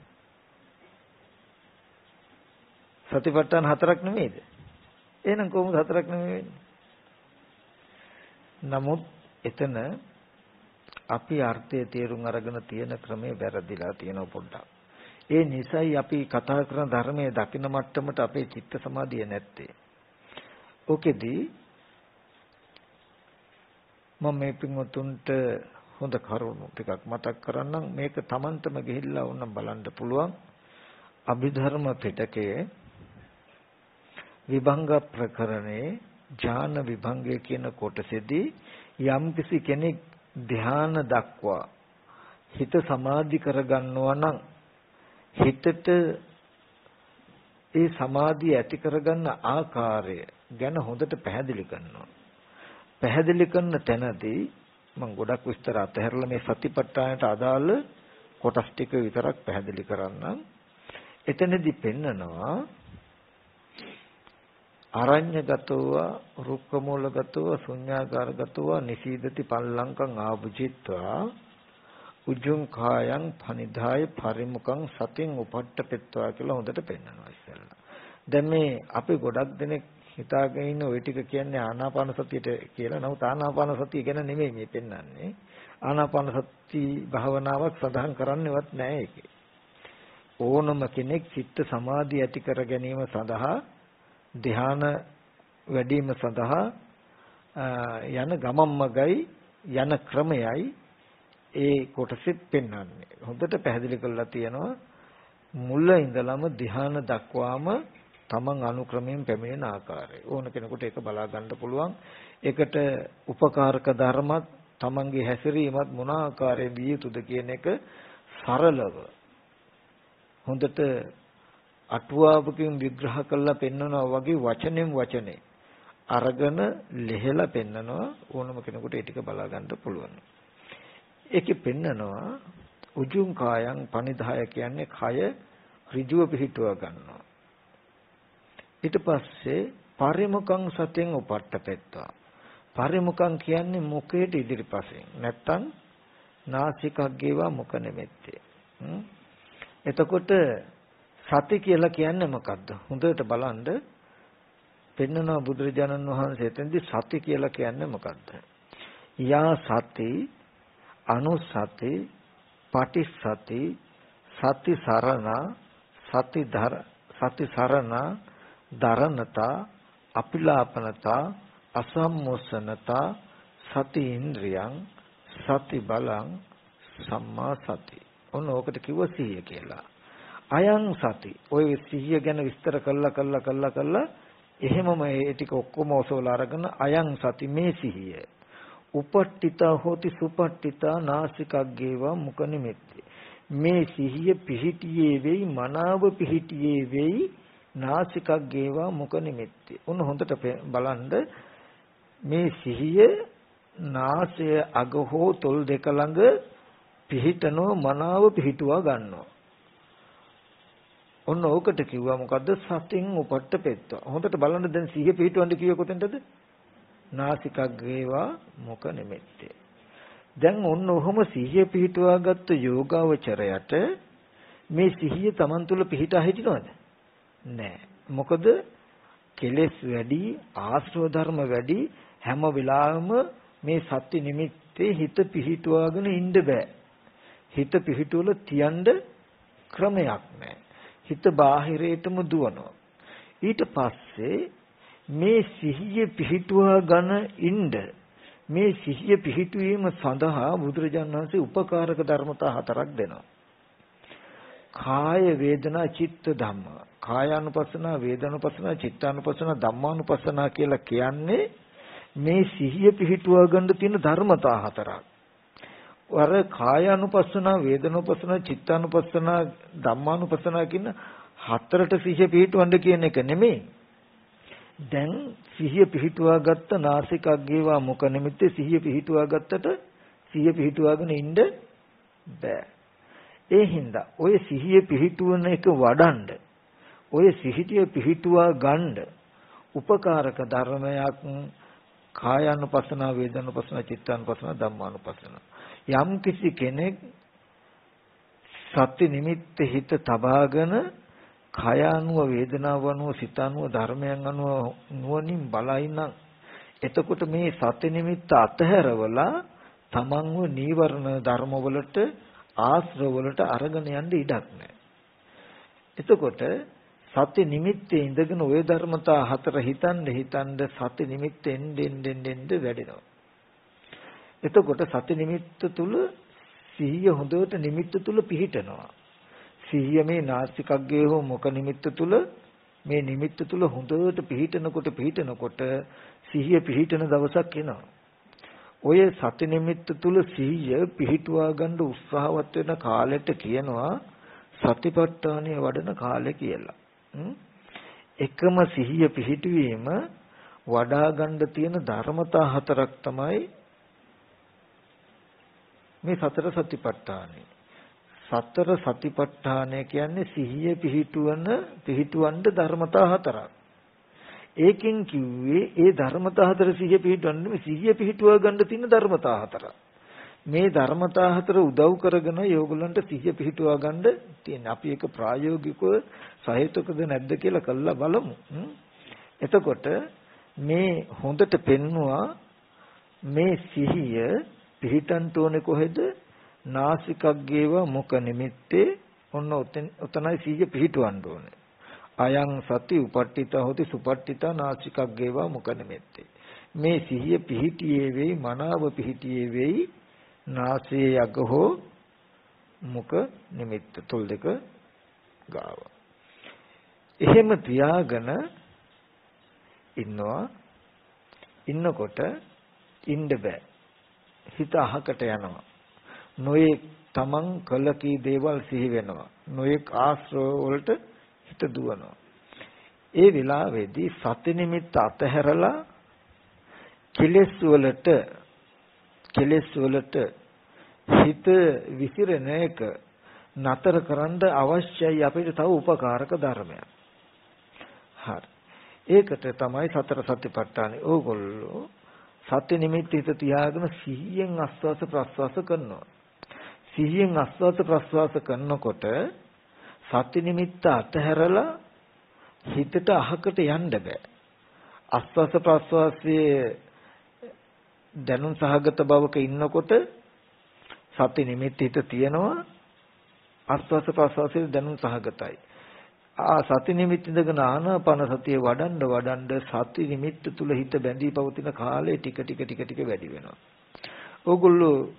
සතිපට්ඨාන හතරක් නෙමෙයිද? එහෙනම් කොහොමද හතරක් නෙමෙයි වෙන්නේ? නමුත් එතන අපි අර්ථය තේරුම් අරගෙන තියෙන ක්‍රමේ වැරදිලා තියෙනවා පොඩ්ඩක්. ඒ නිසයි අපි කතා කරන ධර්මයේ දකින මට්ටමට අපේ චිත්ත සමාධිය නැත්තේ. ඕකෙදී මම මේ පින්වතුන්ට හොඳ කරුණු ටිකක් මතක් කරන්නම්. මේක Tamanටම ගිහිල්ලා වුණා බලන්න පුළුවන්. අභිධර්ම පිටකයේ විභංග ප්‍රකරණේ ඥාන විභංගය කියන කොටසේදී යම්කිසි කෙනෙක් ධ්‍යාන දක්වා හිත සමාධි කරගන්නවා නම් හිතට ඒ සමාධිය ඇති කරගන්න ආකාරය ගැන හොඳට පැහැදිලි කරනවා. පැහැදිලි කරන තැනදී මම ගොඩක් විස්තර අතහැරලා මේ සතිපට්ඨානට අදාළ කොටස් ටික විතරක් පැහැදිලි කරන්නම්. එතනදී පෙන්නනවා අරඤ්‍යගතව රුක්කමූලගතව ශුඤ්ඤාකාරගතව නිසීදති පල්ලංකං ආභුජිත්වා උජුං කායං පනිදාය පරිමුඛං සතින් උපට්ඨපෙත්වා කියලා හොඳට පෙන්නනවා ඉස්සෙල්ලා. දැන් මේ අපි ගොඩක් දෙනෙක් හිතාගෙන ඉන්න ওই ටික කියන්නේ ආනාපාන සතියට කියලා. නමුත් ආනාපාන සතිය ගැන නෙමෙයි මේ පෙන්නන්නේ. ආනාපාන සති භාවනාවක් සඳහන් කරන්නේවත් නැහැ ඒකේ. ඕනම කෙනෙක් චිත්ත සමාධිය ඇති කර ගැනීම සඳහා ධ්‍යාන වැඩිම සඳහා යන ගමම්මගයි යන ක්‍රමයයි ඒ කොටසෙත් පෙන්වන්නේ. හොඳට පැහැදිලි කරලා තියෙනවා මුල ඉඳලම ධ්‍යාන දක්වාම තමන් අනුක්‍රමයෙන් පැමිණෙන ආකාරය. ඕන කෙනෙකුට ඒක බලා ගන්න පුළුවන්. ඒකට උපකාරක ධර්මත් තමන්ගේ හැසිරීමත් මොන ආකාරයෙන් විය යුතුද කියන එක සරලව හොඳට අටුවාවකින් විග්‍රහ කරලා පෙන්වනවා වගේ වචනෙන් වචනේ අරගෙන ලෙහෙලා පෙන්වනවා. ඕනම කෙනෙකුට ඒ ටික බලා ගන්න පුළුවන්. ඒකේ පෙන්නනවා උජුං කායං පනිදාය කියන්නේ කය ඍජුව පිහිටුව ගන්නවා. ඊට පස්සේ පරිමුඛං සතෙන් උපට්ඨපෙත්වා. පරිමුඛං කියන්නේ මුඛයට ඉදිරිපසින්. නැත්තම් නාසිකග්ගේවා මුඛ නෙමෙත්තේ. එතකොට සති කියලා කියන්නේ මොකද්ද? හොඳට බලන්න පෙන්නනවා බුදුරජාණන් වහන්සේ එතෙන්දී සති කියලා කියන්නේ මොකද්ද? යා සති අනුසති පටිසති සති සරණ සති සරණ දරණතා අපිලාපනතා අසම්මෝසනතා සති ඉන්ද්‍රියං සති බලං සම්මා සති. ඔන්න ඕකට කිව්ව සිහිය කියලා. අයං සති. ඔය සිහිය ගැන විස්තර කළා එහෙමම ඒ ටික ඔක්කොම ඔසවලා අරගෙන අයං සති මේ සිහිය. උපට්ඨිතා හෝති සුපට්ඨිතා නාසිකග්ගේවා මුඛ නිමිත්තේ. මේ සිහිය පිහිටියේ වෙයි මනාව පිහිටියේ වෙයි නාසිකග්ගේවා මුඛ නිමිත්තේ. උන් හොඳට බලන්න මේ සිහිය නාසය අග හෝ තොල් දෙක ළඟ පිහිටනෝ මනාව පිහිටුවා ගන්නවා. ඔන්න ඕකට කිව්වා මොකද්ද? සතින් උපට්ඨපෙත්ත. හොඳට බලන්න දැන් සිහිය පිහිටවන්න කිව්වේ කොතෙන්ටද? නාසිකග්ගේවා මුඛ නිමිත්තේ. දැන් ඔන්න ඔහොම සිහිය පිහිටුවාගත්තු යෝගාවචරයට මේ සිහිය Taman තුල පිහිටා හිටිනවද? නෑ. මොකද කෙලෙස් වැඩි, ආශ්‍රව ධර්ම වැඩි, හැම වෙලාවෙම මේ සත්‍ය නිමිත්තේ හිත පිහිටුවාගෙන ඉන්න බෑ. හිත පිහිටුවල තියන්න ක්‍රමයක් නෑ. හිත බාහිරයටම දුවනවා. ඊට පස්සේ මේ සිහිය පිහිටුවා ගන්න ඉන්න මේ සිහිය පිහිටුවීම සඳහා බුදුරජාණන් වහන්සේ උපකාරක ධර්මතා 4ක් දෙනවා. කාය වේදනා චිත්ත ධම්ම. කායානුපස්සනා, වේදනානුපස්සනා, චිත්තානුපස්සනා, ධම්මානුපස්සනා කියලා කියන්නේ මේ සිහිය පිහිටුවා ගන්න තියෙන ධර්මතා 4ක්. අර කායානුපස්සනා, වේදනානුපස්සනා, චිත්තානුපස්සනා, ධම්මානුපස්සනා කියන 4ට සිහිය පිහිටවන්න කියන එක නෙමෙයි. දැන් සිහිය පිහිටුවා ගත්ත නාසිකග්ගේවා මුඛ නිමිත්තේ සිහිය පිහිටුවා ගත්තට සිහිය පිහිටුවාගෙන ඉන්න බෑ. ඒ හින්දා ඔය සිහිය පිහිටුවන එක වඩන්න, ඔය සිහිය පිහිටුවා ගන්න උපකාරක ධර්මයක් කායානුපස්සනා, වේදනානුපස්සනා, චිත්තානුපස්සනා, ධම්මානුපස්සනා. යම් කිසි කෙනෙක් සත්‍ය නිමිත්ත හිත තබාගෙන කය අනුව, වේදනාව අනුව, සිත අනුව, ධර්මයන් අනුව නුවණින් බලයිනම් එතකොට මේ සත්‍ය නිමිත්ත අතහැරවලා තමන්ව නීවරණ ධර්ම වලට, ආශ්‍රව වලට අරගෙන යන්න ඉඩක් නැහැ. එතකොට සත්‍ය නිමිත්තේ ඉඳගෙන ওই ධර්මතා 4 හිතන්න සත්‍ය නිමිත්තෙන් දෙන්න වැඩෙනවා. එතකොට සති නිමිත්ත තුල සිහිය හොඳට නිමිත්ත තුල පිහිටනවා. සිහිය මේ නාසිකග්ගේ හෝ මුඛ නිමිත්ත තුල මේ නිමිත්ත තුල හොඳට පිහිටනකොට සිහිය පිහිටන දවසක් එනවා. ඔය සති නිමිත්ත තුල සිහිය පිහිටුවා ගන්න උත්සාහවත් වෙන කාලෙට කියනවා සතිපට්ඨානය වඩන කාලය කියලා. එකම සිහිය පිහිටුවීම වඩා ගන්න තියෙන ධර්මතා 4ක් තමයි මේ සතර සතිපට්ඨානය. සතර සතිපට්ඨානය කියන්නේ සිහිය පිහිටවන්න ධර්මතා 4ක්. ඒකෙන් කිව්වේ ඒ ධර්මතා 4 සිහිය පිහිටවන්න මේ සිහිය පිහිටුවා ගන්න තියෙන ධර්මතා 4ක්. මේ ධර්මතා 4 උදව් කරගෙන යෝගලන්ට සිහිය පිහිටුවා ගන්න තියෙන. අපි ඒක ප්‍රායෝගිකව සහේතුකද නැද්ද කියලා කළා බලමු. එතකොට මේ හොඳට පෙන්නවා මේ සිහිය පිහිටන්ට ඕනේ කොහෙද? නාසිකග්ගේවා මුඛ නිමිත්තේ. ඔන්න උතනයි සිහිය පිහිටවන්න ඕනේ. අයං සති උපට්ඨිතා හොති සුපට්ඨිතා නාසිකග්ගේවා මුඛ නිමිත්තේ. මේ සිහිය පිහිටියේ වෙයි, මනාව පිහිටියේ වෙයි නාසයේ යග හෝ මුඛ නිමිත්ත තොල් දෙක ගාව. එහෙම තියාගෙන ඉන්නකොට ඉන්න බෑ. හිත අහකට යනවා. නොයේ තමන් කළ කී දේවල් සිහි වෙනවා. නොයේ ආශ්‍රව වලට හිත දුවනවා. ඒ වෙලාවේදී සති නිමිත්ත අතහැරලා කෙලෙස් වලට හිත විසිරෙන එක නතර කරන්න අවශ්‍යයි අපිට තව උපකාරක ධර්මයක්. හරි. ඒකට තමයි සතර සතිපට්ඨානෙ. ඕගොල්ලෝ සත්‍ය නිමිත්ත හිත තියාගෙන සිහියෙන් ආස්වාස ප්‍රස්වාස කරනවා. සිහියෙන් ආස්වාස ප්‍රස්වාස කරනකොට සත්‍ය නිමිත්ත අතහැරලා හිතට අහකට යන්න බෑ. ආස්වාස ප්‍රස්වාසයේ දැනුම් සහගත බවක ඉන්නකොට සත්‍ය නිමිත්ත හිත තියෙනවා. ආස්වාස ප්‍රස්වාසයේ දැනුම් සහගතයි. සති නිමිත්ත ඉඳගෙන ආනාපාන සතිය වඩන්න සති නිමිත්ත තුල හිත බැඳී පවතින කාලය ටික ටික වැඩි වෙනවා. ඕගොල්ලෝ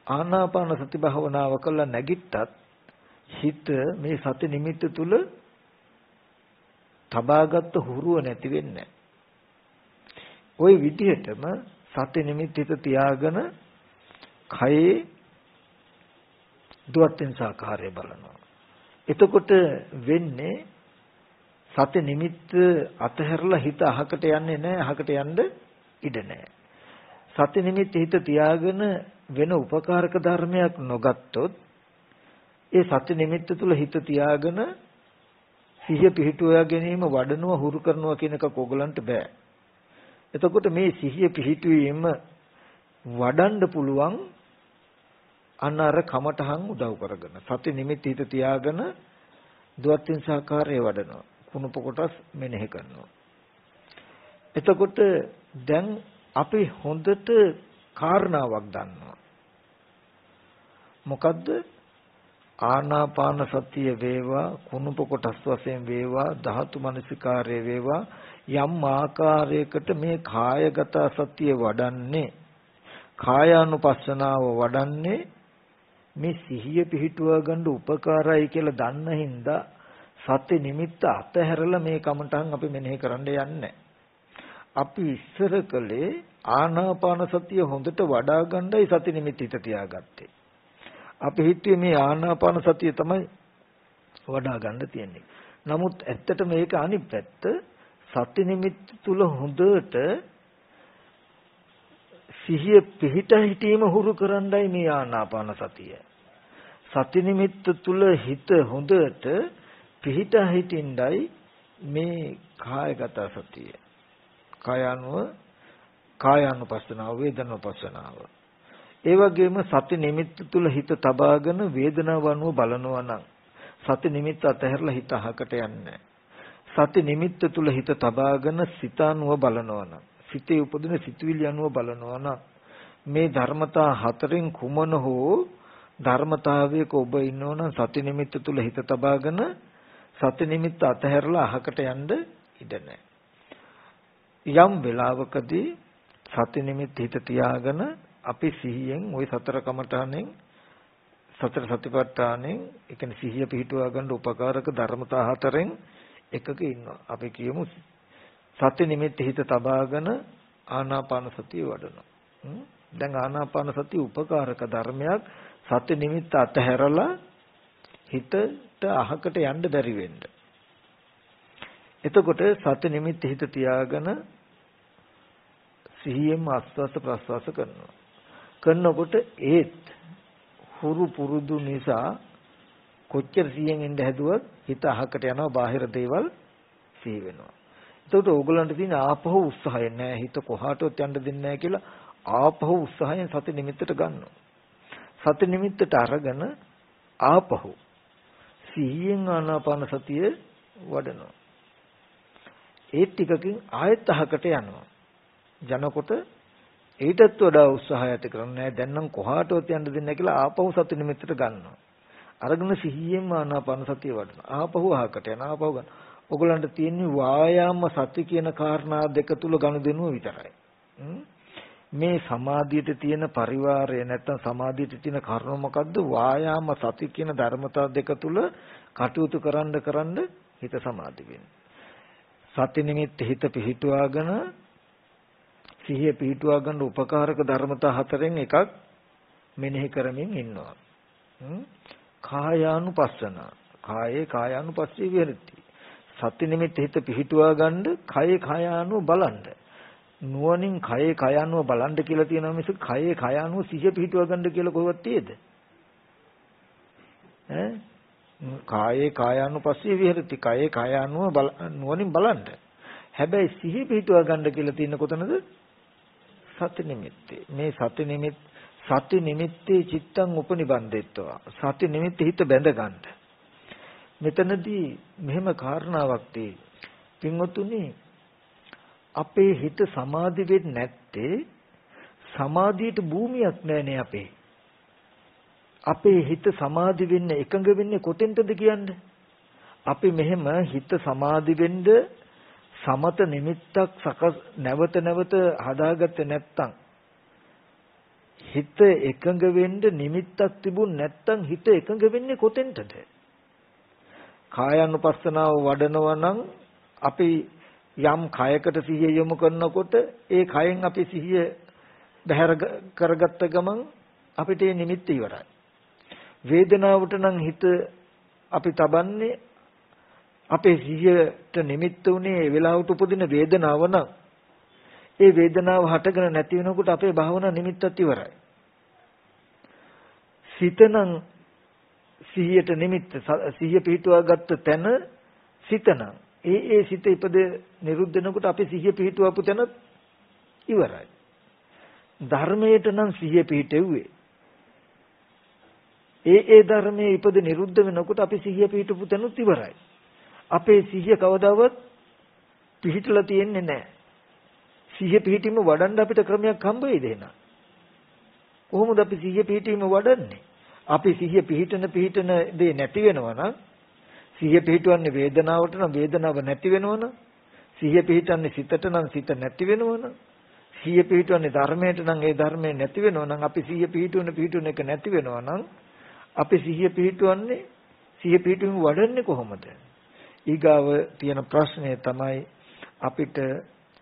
ආනාපාන සති භාවනාව කළා නැගිට්ටත් හිත මේ සති නිමිත්ත තුල තබාගත් හුරුව නැති වෙන්නේ. ওই විදිහටම සති නිමිති හිත තියාගෙන කයේ දුවත්ෙන් සාකාරය බලනවා. එතකොට වෙන්නේ සති නිමිත්ත අතහැරලා හිත අහකට යන්නේ නැහැ, අහකට යන්න ඉඩ නැහැ. සති නිමිත්ත හිත තියාගෙන වෙන උපකාරක ධර්මයක් නොගත්තොත් ඒ සති නිමිත්ත තුල හිත තියාගෙන සිහිය පිහිටුවා ගැනීම වඩනවා හුරු කරනවා කියන එක ඕගලන්ට බෑ. එතකොට මේ සිහිය පිහිටුවීම වඩන්න පුළුවන් අන්න අර කමටහන් උදව් කරගෙන සති නිමිති හිත තියාගෙන දුවත්ින් සාකාරය වඩනවා. කුණප කොටස් මෙනෙහි කරනවා. එතකොට දැන් අපි හොඳට කාරණාවක් දන්නවා. මොකද්ද? ආනාපාන සතිය වේවා කුණප කොටස් වශයෙන් වේවා ධාතු මනසිකාරය වේවා යම් ආකාරයකට මේ කායගත සතිය වඩන්නේ කායානුපස්සනාව වඩන්නේ මේ සිහිය පිහිටුවා ගන්න උපකාරයි කියලා දන්න හින්දා සති නිමිත්ත අතහැරලා මේ කමටහන් අපි මෙනෙහි කරන්න යන්නේ. අපි ඉස්සර කලේ ආනාපාන සතිය හොඳට වඩා ගන්නයි සති නිමිත්ත හිත තියාගත්තේ. අපි හිතුවේ මේ ආනාපාන සතිය තමයි වඩා ගන්න තියෙන්නේ. නමුත් ඇත්තට මේක අනිත් පැත්ත සති නිමිත්ත තුල හොඳට සිහිය පිහිට හිටීම හුරු කරන්නයි මේ ආනාපාන සතිය. සති නිමිත්ත තුල හිත හොඳට පිහිට හිටින්නයි මේ කායගත සතිය. කායානුපස්සනාව වේදනානුපස්සනාව. ඒ වගේම සති නිමිත්ත තුල හිත තබාගෙන වේදනාව අනුව බලනවා නම් සති නිමිත්ත අතහැරලා හිත අහකට යන්නේ. සති නිමිත්ත තුල හිත තබාගෙන සිත අනුව බලනවා නම් සිතේ උපදින සිතුවිලි අනුව බලනවා නම් මේ ධර්මතා හතරෙන් කුමන හෝ ධර්මතාවයක ඔබ ඉන්නවනම් සති නිමිත්ත තුල හිත තබාගෙන සති නිමිත්ත අතහැරලා අහකට යන්න ඉඩ නැහැ. යම් වෙලාවකදී සති නිමිත්ත හිත තියාගෙන අපි සිහියෙන් ওই සතර කමඨාණෙන් සතර සතිපට්ඨානෙන් ඒ කියන්නේ සිහිය පිහිටුවා ගන්න උපකාරක ධර්මතා හතරෙන් එකක ඉන්නවා. අපි කියමු සති නිමිත්ත හිත තබාගෙන ආනාපාන සතිය වඩනවා. දැන් ආනාපාන සතිය උපකාරක ධර්මයක්. සති නිමිත්ත අතහැරලා හිතට අහකට යන්න බැරි වෙන්න. එතකොට සති නිමිත්ත හිත තියාගෙන සිහියෙන් ආස්වාස ප්‍රස්වාස කරනවා. කරනකොට ඒත් හුරු පුරුදු නිසා කොච්චර සිහියෙන් ඉඳ හැදුවත් හිත අහකට යනවා, බාහිර දේවල් සිහි වෙනවා. එතකොට ඕගොල්ලන්ට තියෙන ආපහු උත්සාහය නැහැ, හිත කොහාටවත් යන්න දෙන්නේ නැහැ කියලා ආපහු උත්සාහයෙන් සති නිමිත්තට ගන්නවා. සති නිමිත්තට අරගෙන ආපහු සිහියෙන් ආනාපාන සතිය වඩනවා. ඒ ටිකකින් ආයෙත් අහකට යනවා. යනකොට ඊටත් වඩා උත්සාහය ඇති කරන්නේ දැන් නම් කොහාටවත් යන්න දෙන්නේ නැහැ කියලා ආපහු සති නිමිත්තට ගන්නවා. අරගෙන සිහියෙන් ආනාපාන සතිය වඩනවා. ආපහු අහකට යනවා. ආපහු ගන්න. ඔයගලන්ට තියෙන්නේ වායාම සති කියන කාරණා දෙක තුල ගනුදෙනුව විතරයි. මේ සමාධියට තියෙන පරිවාරය නැත්තම් සමාධියට තියෙන කර්ම මොකද්ද? වායාම සති කියන ධර්මතා දෙක තුල කටයුතු කරන්න හිත සමාධි වෙන්නේ. සති නිමිත්ත හිත පිහිටුවාගෙන සිහිය පිහිටුවා ගන්න උපකාරක ධර්මතා හතරෙන් එකක් මෙනෙහි කරමින් ඉන්නවා. කායානුපස්සන. කායේ කායානුපස්සී විහෙරති. සති නිමිත්ත හිත පිහිටුවා ගන්න කයේ කායානුව බලන්න. නුවණින් කයේ කායානුව බලන්න කියලා තියෙනවා මිස කයේ කායානුව සිහිය පිහිටුවා ගන්න කියලා කොහොමද තියෙද? කායේ කායානුපස්සී විහෙරති. කයේ කායානුව නුවණින් බලන්න. හැබැයි සිහිය පිහිටුවා ගන්න කියලා තියෙන කොතනද? සති නිමිත්තේ. මේ සති නිමිත්තේ චිත්තං උපනිබන්දෙත්වා. සති නිමිත්තේ හිත බැඳ ගන්න. මෙතනදී මෙහෙම කාරණාවක් තියෙනවා. පින්වතුනි අපේ හිත සමාධි වෙන්නේ නැත්තේ සමාධියට භූමියක් නැනේ අපේ. අපේ හිත සමාධි වෙන්න එකඟ වෙන්නේ කොතෙන්ද කියන්නේ? අපි මෙහෙම හිත සමාධි වෙන්න සමත නිමිත්තක් සකස් නැවත හදාගත්තේ නැත්තම් හිත එකඟ වෙන්න නිමිත්තක් තිබුණ නැත්තම් හිත එකඟ වෙන්නේ කොතෙන්ද? කායානුපස්සනාව වඩනවා නම් අපි යම් කයකට සිහිය යොමු කරනකොට ඒ කයෙන් අපි සිහිය බැහැර කරගත්ත ගමන් අපිට මේ නිමිත්ත ඉවරයි. වේදනාවට නම් හිත අපි තබන්නේ අපේ සිහියට නිමිත්ත උනේ ඒ වෙලාවට උපදින වේදනාව නම් ඒ වේදනාව හටගෙන නැති වෙනකොට අපේ භාවනා නිමිත්තත් ඉවරයි. සිතනම් සිහියට නිමිත්ත සිහිය පිහිටුවා ගත්ත තැන සිතනම් ඒ සිත ඉපද නිරුද්ධ වෙනකොට අපි සිහිය පිහිටුවපු තැනත් ඉවරයි. ධර්මයට නම් සිහිය පිහිටෙව්වේ ඒ ධර්මයේ ඉපද නිරුද්ධ වෙනකොට අපි සිහිය පිහිටපු තැනුත් ඉවරයි. අපේ සිහිය කවදාවත් පිහිටලා තියෙන්නේ නැහැ. සිහිය පිහිටීම වඩන්න අපිට ක්‍රමයක් හම්බ වෙයිද එහෙනම්? කොහොමද අපි සිහිය පිහිටීම වඩන්නේ? අපි සිහිය පිහිටන දේ නැති වෙනවා නම් සිහිය පිහිටවන්නේ වේදනාවට නම් වේදනාව නැති වෙනවා නම් සිහිය පිහිටන්නේ සිතට නම් සිත නැති වෙනවා නම් සිහිය පිහිටවන්නේ ධර්මයට නම් ඒ ධර්මය නැති වෙනවා නම් අපි සිහිය පිහිටුවන එක නැති වෙනවා නම් අපි සිහිය පිහිටුවීම වඩන්නේ කොහොමද? ඊගාව තියෙන ප්‍රශ්නය තමයි අපිට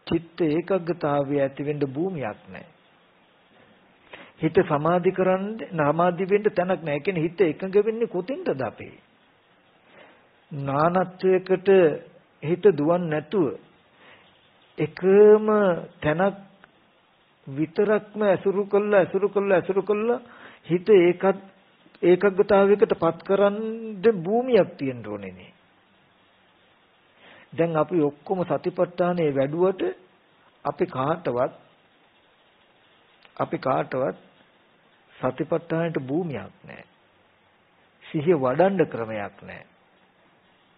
චිත්ත ඒකාග්‍රතාවය ඇති වෙන්න භූමියක් නැහැ. හිත සමාධි වෙන්න තැනක් නැහැ. ඒ කියන්නේ හිත එකඟ වෙන්නේ කොතෙන්ද අපේ? නානත්වයකට හිත දුවන්නේ නැතුව එකම තැනක් විතරක්ම ඇසුරු කළා හිත ඒකාග්‍රතාවයකට පත් කරන්න භූමියක් තියෙන්න ඕනේ නේ. දැන් අපි ඔක්කොම සතිපට්ඨානේ වැඩුවට අපි කාටවත් සතිපට්ඨානට භූමියක් නැහැ. සිහිය වඩන්න ක්‍රමයක් නැහැ.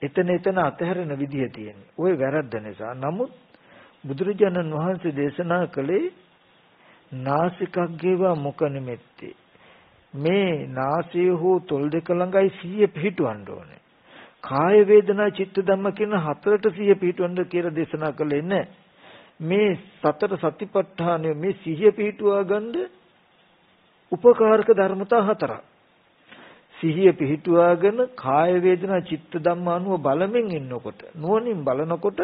එතන අතහැරෙන විදිය තියෙන්නේ. ওই වැරද්ද නිසා. නමුත් බුදුරජාණන් වහන්සේ දේශනා කළේ නාසිකග්ගේවා මුඛ නිමෙත්තේ. මේ නාසය හෝ තොල් දෙක ළඟයි සිහිය පිහිටවන්න ඕනේ. කාය වේදනා චිත්ත ධම්ම කියන හතරට සිහිය පිහිටවන්න කියලා දේශනා කළේ නැහැ. මේ සතර සතිපට්ඨානය මේ සිහිය පිහිටුවා ගන්න උපකාරක ධර්මතා හතරක්. සිහිය පිහිටුවාගෙන කාය වේදනා චිත්ත ධම්ම අනුව බලමින් ඉන්නකොට නුවණින් බලනකොට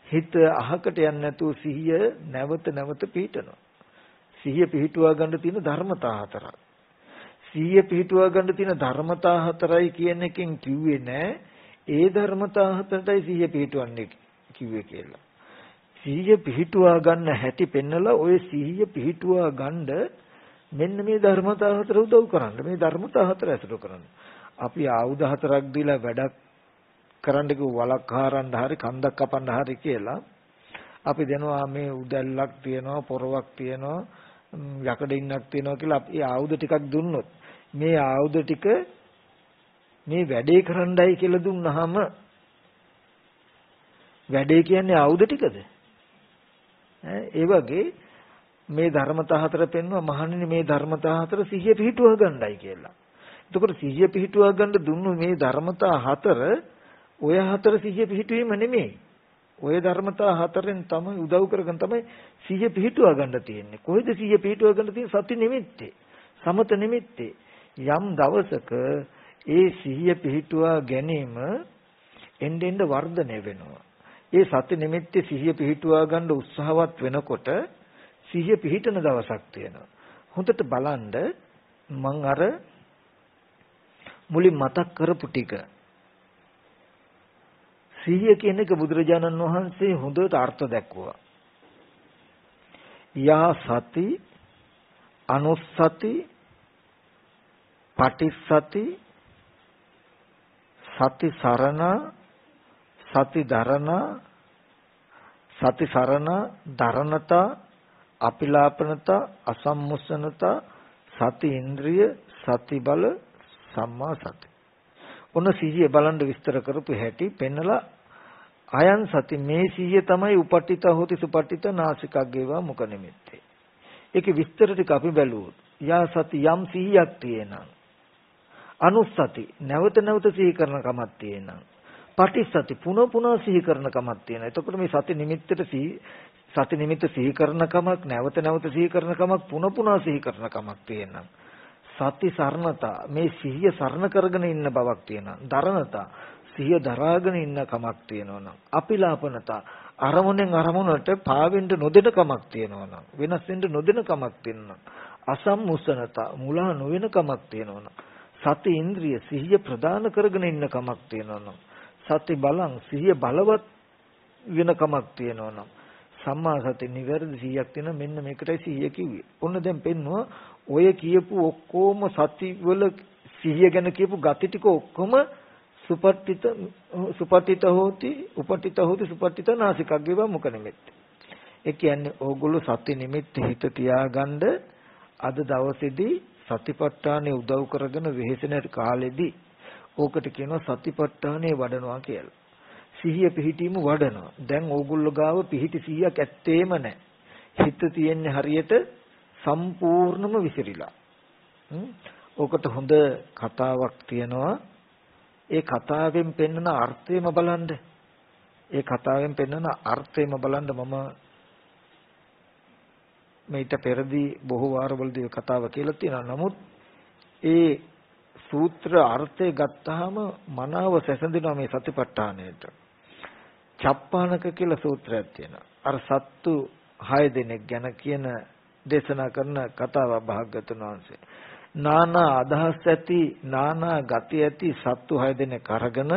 හිත අහකට යන්නේ නැතුව සිහිය නැවත පිහිටනවා. සිහිය පිහිටුවා ගන්න තියෙන ධර්මතා හතරක්. සිහිය පිහිටුවා ගන්න තියෙන ධර්මතා හතරයි කියන එකෙන් කිව්වේ නෑ ඒ ධර්මතා හතරටයි සිහිය පිහිටවන්නේ කිව්වේ කියලා. සිහිය පිහිටුවා ගන්න හැටි පෙන්නලා ඔය සිහිය පිහිටුවා ගන්න මෙන්න මේ ධර්මතා හතර උදව් කරන්න. මේ ධර්මතා හතර ඇසුරු කරන්න. අපි ආයුධ හතරක් දීලා වැඩක් කරන්න කිව්ව වලක් හරන්න හරි කන්දක් කපන්න හරි කියලා අපි දෙනවා මේ උදැල්ලක් තියනවා පොරවක් තියනවා යකඩින්නක් තියනවා කියලා අපි ආයුධ ටිකක් දුන්නොත් මේ ආයුධ ටික මේ වැඩේ කරන්නයි කියලා දුන්නාම වැඩේ කියන්නේ ආයුධ ටිකද? ඒ වගේ මේ ධර්මතා හතර පෙන්වුවා මහණෙනි මේ ධර්මතා හතර සිහිය පිහිටුවා ගන්නයි කියලා. එතකොට සිහිය පිහිටුවා ගන්න දුන්නු මේ ධර්මතා හතර ඔය හතර සිහිය පිහිටුවීම නෙමෙයි. ඔය ධර්මතා හතරෙන් තමයි උදව් කරගෙන තමයි සිහිය පිහිටුවා ගන්න තියෙන්නේ. කොහෙද සිහිය පිහිටුවා ගන්න තියෙන්නේ? සති නිමිත්තේ. සමත නිමිත්තේ. යම් දවසක ඒ සිහිය පිහිටුවා ගැනීම එන්න වර්ධනය වෙනවා. ඒ සති නිමිත්තේ සිහිය පිහිටුවා ගන්න උත්සාහවත් වෙනකොට සිහිය පිහිටන දවසක් තියෙනවා. හොඳට බලන්න මම අර මුලින් මතක් කරපු ටික සිහිය කියන එක බුදුරජාණන් වහන්සේ හොඳට අර්ථ දැක්වුවා. යා සති අනුස්සති පටිසති සති සරණ සති දරණ සති සරණ දරණතා අපිලාපනතා අසම්මුස්සනතා සති ඉන්ද්‍රිය සති බල සම්මා සති. ඔන්න සිහිය බලන්න විස්තර කරපු හැටි පෙන්නලා අයන් සති මේ සිහිය තමයි උපට්ඨිත හොති සුපට්ඨිත නාසිකග්ගේවා මුඛ නිමිත්තේ. ඒකේ විස්තර ටික අපි බැලුවොත් යා සති යම් සිහියක් තියෙනවා. අනුස්සති නැවත සිහි කරන කමක් තියෙනවා. පටිසති පුන සිහි කරන කමක් තියෙනවා. එතකොට මේ සති නිමිත්ත සිහි කරන කමක් නැවත සිහි කරන කමක් පුන සිහි කරන කමක් තියෙනවා. සති සරණතා මේ සිහිය සරණ කරගෙන ඉන්න බවක් තියෙනවා. දරණතා සිහිය දරාගෙන ඉන්න කමක් තියෙනවා නම් අපිලාපනතා අරමුණෙන් අරමුණට පාවෙන්න නොදෙන කමක් තියෙනවා නම් වෙනස් වෙන්න නොදෙන කමක් තියෙනවා අසම්මුසනතා මුලා නොවන කමක් තියෙනවා නම් සති ඉන්ද්‍රිය සිහිය ප්‍රදාන කරගෙන ඉන්න කමක් තියෙනවා නම් සති බලං සිහිය බලවත් වෙන කමක් තියෙනවා නම් සම්මා සති නිවැරදි 100ක් තියෙන මෙන්න මේකටයි 100 කිව්වේ. ඔන්න දැන් පෙන්නවා ඔය කියපු ඔක්කොම සති වල 100 ගැන කියපු gati ටික ඔක්කොම සුපටිත හෝති උපටිත හෝති සුපටිත නාසිකග්ගේව මුඛ නිමිත්ත. ඒ කියන්නේ ඕගොල්ලෝ සති නිමිත්ත හිත තියාගන්න අද දවසේදී සතිපට්ඨානෙ උදව් කරගෙන වෙහෙසෙන කාලෙදී ඕකට කියනවා සතිපට්ඨානෙ වඩනවා කියලා. සිහිය පිහිටීම වඩනවා. දැන් ඕගොල්ලෝ ගාව පිහිටි 100ක් ඇත්තේම නැහැ. හිත තියෙන්නේ හරියට සම්පූර්ණම විසිරිලා. ඕකට හොඳ කතාවක් තියෙනවා. ඒ කතාවෙන් පෙන්වන අර්ථයම බලන්න. ඒ කතාවෙන් පෙන්වන අර්ථයම බලන්න මම මේිට පෙරදී බොහෝ වාරවලදී කතාව කියලා තියෙනවා. නමුත් ඒ සූත්‍ර අර්ථය ගත්තාම මනාව සැසඳෙනවා මේ සතිපට්ඨානයට. චප්පානක කියලා සූත්‍රයක් තියෙනවා. අර සත්තු 6 දෙනෙක් ගැන කියන දේශනා කරන කතාවක් භාග්‍යවතුන් වහන්සේ. නානා අදහස් ඇති නානා ගති ඇති සත්තු 6 දෙනෙක් අරගෙන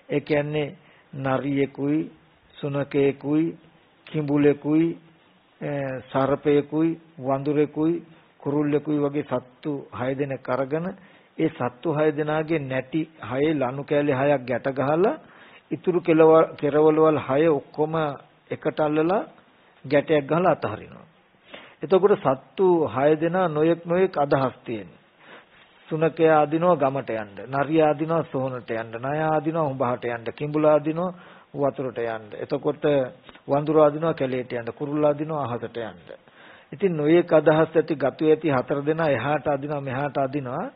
ඒ කියන්නේ නරියෙකුයි සුනකයෙකුයි කිඹුලෙකුයි සර්පයෙකුයි වඳුරෙකුයි කුරුල්ලෙකුයි වගේ සත්තු 6 දෙනෙක් අරගෙන ඒ සත්තු 6 දෙනාගේ නැටි 6 ලනු කැලේ 6ක් ගැට ගහලා ඉතුරු කෙරවලවල් 6 ඔක්කොම එකට අල්ලලා ගැටයක් ගහලා අතහරිනවා. එතකොට සත්තු 6 දෙනා නොයෙක් අදහස් තියෙනවා. සුනකයා අදිනවා ගමට යන්න, නරියා අදිනවා සොහනට යන්න, නයා අදිනවා උඹහට යන්න, කිඹුලා අදිනවා වතුරට යන්න. එතකොට වඳුරා අදිනවා කැලේට යන්න, කුරුල්ලා අදිනවා අහසට යන්න. ඉතින් නොයෙක් අදහස් ඇති ගතු ඇති 4 දෙනා එහාට අදිනවා මෙහාට අදිනවා.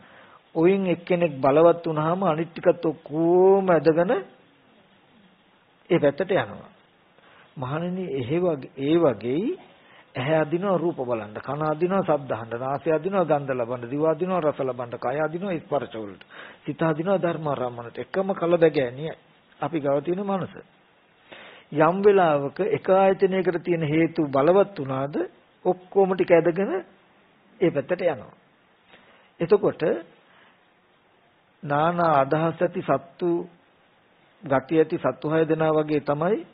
ඔයින් එක්කෙනෙක් බලවත් වුණාම අනිත් ටිකත් ඔක්කොම ඇදගෙන ඒ පැත්තට යනවා. මහණෙනි ඒ වගේ ඇහැ අදිනවා රූප බලන්න, කන අදිනවා ශබ්ද අහන්න, නාසය අදිනවා ගන්ධ ලබන්න, දිව අදිනවා රස ලබන්න, කය අදිනවා ස්පර්ශ වලට, සිත අදිනවා ධර්ම ආරම්මණයට. එකම කලබගෑනිය අපි ගාව තියෙන මනස. යම් වෙලාවක එක ආයතනයකට තියෙන හේතු බලවත් වුණාද ඔක්කොම ටික ඇදගෙන ඒ පැත්තට යනවා. එතකොට නානා අදහස් ඇති සත්තු ගති ඇති සත්තු 6 දෙනා වගේ තමයි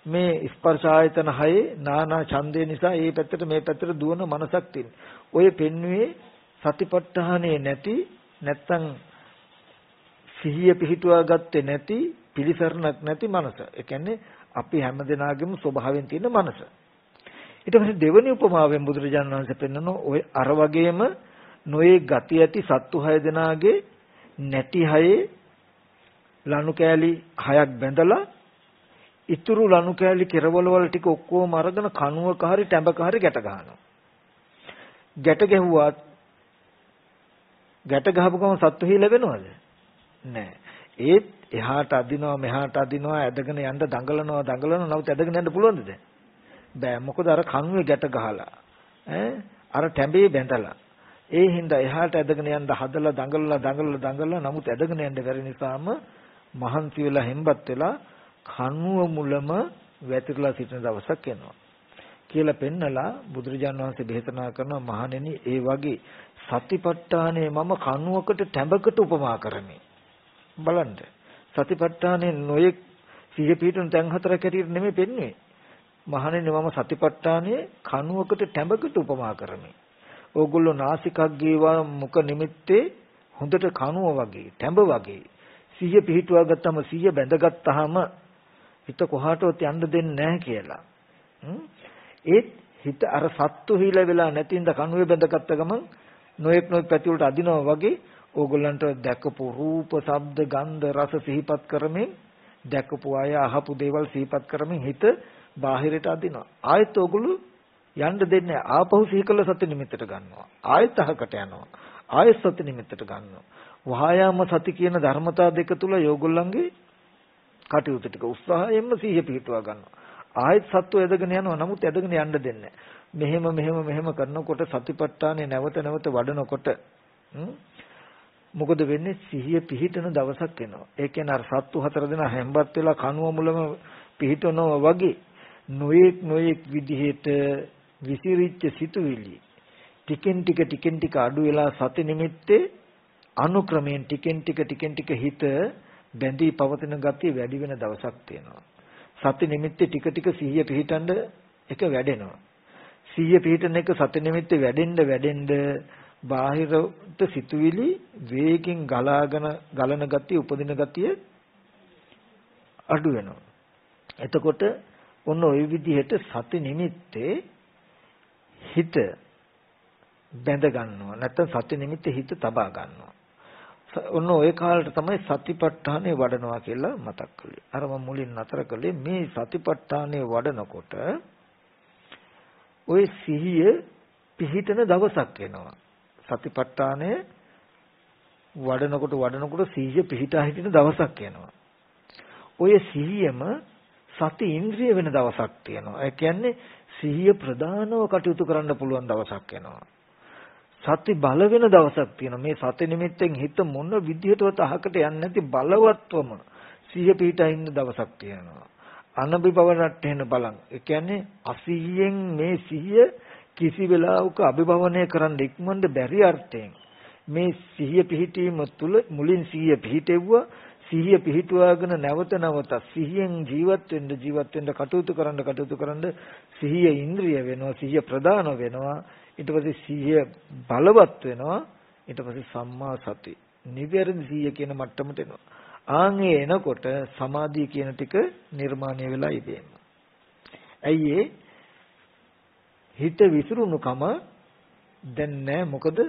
මේ ස්පර්ශ ආයතන 6 නානා ඡන්දේ නිසා මේ පැත්තට මේ පැත්තට දුවන මනසක් තියෙනවා. ඔය පෙන්වුවේ සතිපට්ඨානේ නැති නැත්තම් සිහිය පිහිටුවා ගත්තේ නැති පිළිසරණක් නැති මනස. ඒ කියන්නේ අපි හැමදෙනාගේම ස්වභාවයෙන් තියෙන මනස. ඊට පස්සේ දෙවෙනි උපමාවෙන් බුදුරජාණන් වහන්සේ පෙන්වන ඔය අර වගේම නොයේ ගති ඇති සත්තු 6 දෙනාගේ නැටි 6 ලනු කෑලි 6ක් බැඳලා ඉතුරු ලනු කෑලි කෙරවලවල ටික ඔක්කොම අරගෙන කණුවක හරි ටැඹක හරි ගැට ගන්නවා. ගැට ගැහුවා ගැට ගහපු ගමන් සත්තු හීල වෙනවද? නෑ. ඒත් එහාට අදිනවා මෙහාට අදිනවා ඇදගෙන යන්න දඟලනවා නමුත් ඇදගෙන යන්න පුළුවන්ද? බෑ. මොකද අර කණුවේ ගැට ගහලා අර ටැඹේ බැඳලා ඒ හින්දා එහාට ඇදගෙන යන්න හදලා දඟලලා නමුත් ඇදගෙන යන්න බැරි නිසාම මහන්සි වෙලා හෙම්බත් වෙලා කණුව මුලම වැතිරලා සිටින දවසක් එනවා කියලා පෙන්නලා බුදුරජාණන් වහන්සේ දේශනා කරනවා මහණෙනි ඒ වගේ සතිපට්ඨානේ මම කණුවකට ටැඹකට උපමා කරමි බලන්න සතිපට්ඨානේ නොයෙක් සිහිය පිටුන් තැන් හතරක් හැටියට නෙමෙයි පෙන්වන්නේ මහණෙනි මම සතිපට්ඨානේ කණුවකට ටැඹකට උපමා කරමි ඕගොල්ලෝ නාසිකග්ගේවා මුඛ නිමිත්තේ හොඳට කණුව වගේ ටැඹ වගේ සිහිය පිහිටුවා ගත්තම සිහිය බැඳගත්තාම හිත කොහාටවත් යන්න දෙන්නේ නැහැ කියලා. ඒත් හිත අර සත්තු හිල වෙලා නැතිඳ කණුවේ බැඳගත්ත ගමන් නොඑක් පැති වලට අදිනවා වගේ ඕගොල්ලන්ට දැකපු රූප, ශබ්ද, ගන්ධ, රස සිහිපත් කරමින් දැකපු අය අහපු දේවල් සිහිපත් කරමින් හිත බාහිරට අදිනවා. ආයෙත් ඕගොල්ලෝ යන්න දෙන්නේ ආපහු සිහි කළ සති නිමිත්තට ගන්නවා. ආයෙත් අහකට යනවා. ආයෙත් සති නිමිත්තට ගන්නවා. වහායාම සති කියන ධර්මතා දෙක තුල යෝගොල්ලන්ගේ කටයුතු ටික උත්සාහයෙන්ම සිහිය පිහිටුවා ගන්නවා. ආයෙත් සත්ව ඇදගෙන යනවා. නමුත් ඇදගෙන යන්න දෙන්නේ මෙහෙම කරනකොට සතිපට්ඨානේ නැවත වඩනකොට මොකද වෙන්නේ? සිහිය පිහිටන දවසක් එනවා. ඒ කියන්නේ අර සත්තු 4 දෙනා හැම්බත් වෙලා කනුව මුලම පිහිටනවා වගේ නොයෙක් විදිහට විසිරිච්ච සිතුවිලි ටිකෙන් ටික අඩු වෙලා සති නිමිත්තේ අනුක්‍රමයෙන් ටිකෙන් ටික හිත බැඳී පවතින ගතිය වැඩි වෙන දවසක් තියෙනවා. සති නිමිත්තේ ටික සිහිය පිහිටන්න එක වැඩෙනවා. සිහිය පිහිටන එක සති නිමිත්තේ වැඩෙන්න බාහිරට සිතුවිලි වේගෙන් ගලන ගතිය උපදින ගතිය අඩු වෙනවා. එතකොට ඔන්න ওই විදිහට සති නිමිත්තේ හිත බැඳ ගන්නවා. නැත්නම් සති නිමිත්තේ හිත තබා ගන්නවා. ඔන්න ওই කාලේට තමයි සතිපට්ඨානෙ වඩනවා කියලා මතක් කළේ. අර මම මුලින් නතර කළේ මේ සතිපට්ඨානෙ වඩනකොට ওই සිහිය පිහිටන දවසක් එනවා. සතිපට්ඨානය වඩනකොට සිහිය පිහිටා හිටින දවසක් එනවා. ඔය සිහියම සති ඉන්ද්‍රිය වෙන දවසක් තියෙනවා. ඒ කියන්නේ සිහිය ප්‍රධානව කටයුතු කරන්න පුළුවන් දවසක් එනවා. සති බල වෙන දවසක් තියෙනවා. මේ සති නිමිත්තෙන් හිත මොන විදිහටවත් අහකට යන්නේ නැති බලවත්වම සිහිය පිහිටා ඉන්න දවසක් තියෙනවා. අනබිභවනට එන බලන්. ඒ කියන්නේ අසිහියෙන් මේ සිහිය කිසි වෙලාවක අභිභවනය කරන්න ඉක්මනට බැරි අර්ථයෙන් මේ සිහිය පිහිටීම තුළ මුලින් සිහිය පිහිටෙව්වා. සිහිය පිහිටුවාගෙන නැවත සිහියෙන් ජීවත් වෙන්න කටයුතු කරන්න සිහිය ඉන්ද්‍රිය වෙනවා. සිහිය ප්‍රදාන වෙනවා. ඊට පස්සේ සිහිය බලවත් වෙනවා. ඊට පස්සේ සම්මා සති නිවැරදි සිහිය කියන මට්ටමට එනවා. ආන්ගේ එනකොට සමාධිය කියන ටික නිර්මාණය වෙලා ඉදීම. ඇයි ඒ හිත විසිරුණුකම දැන් නැහැ. මොකද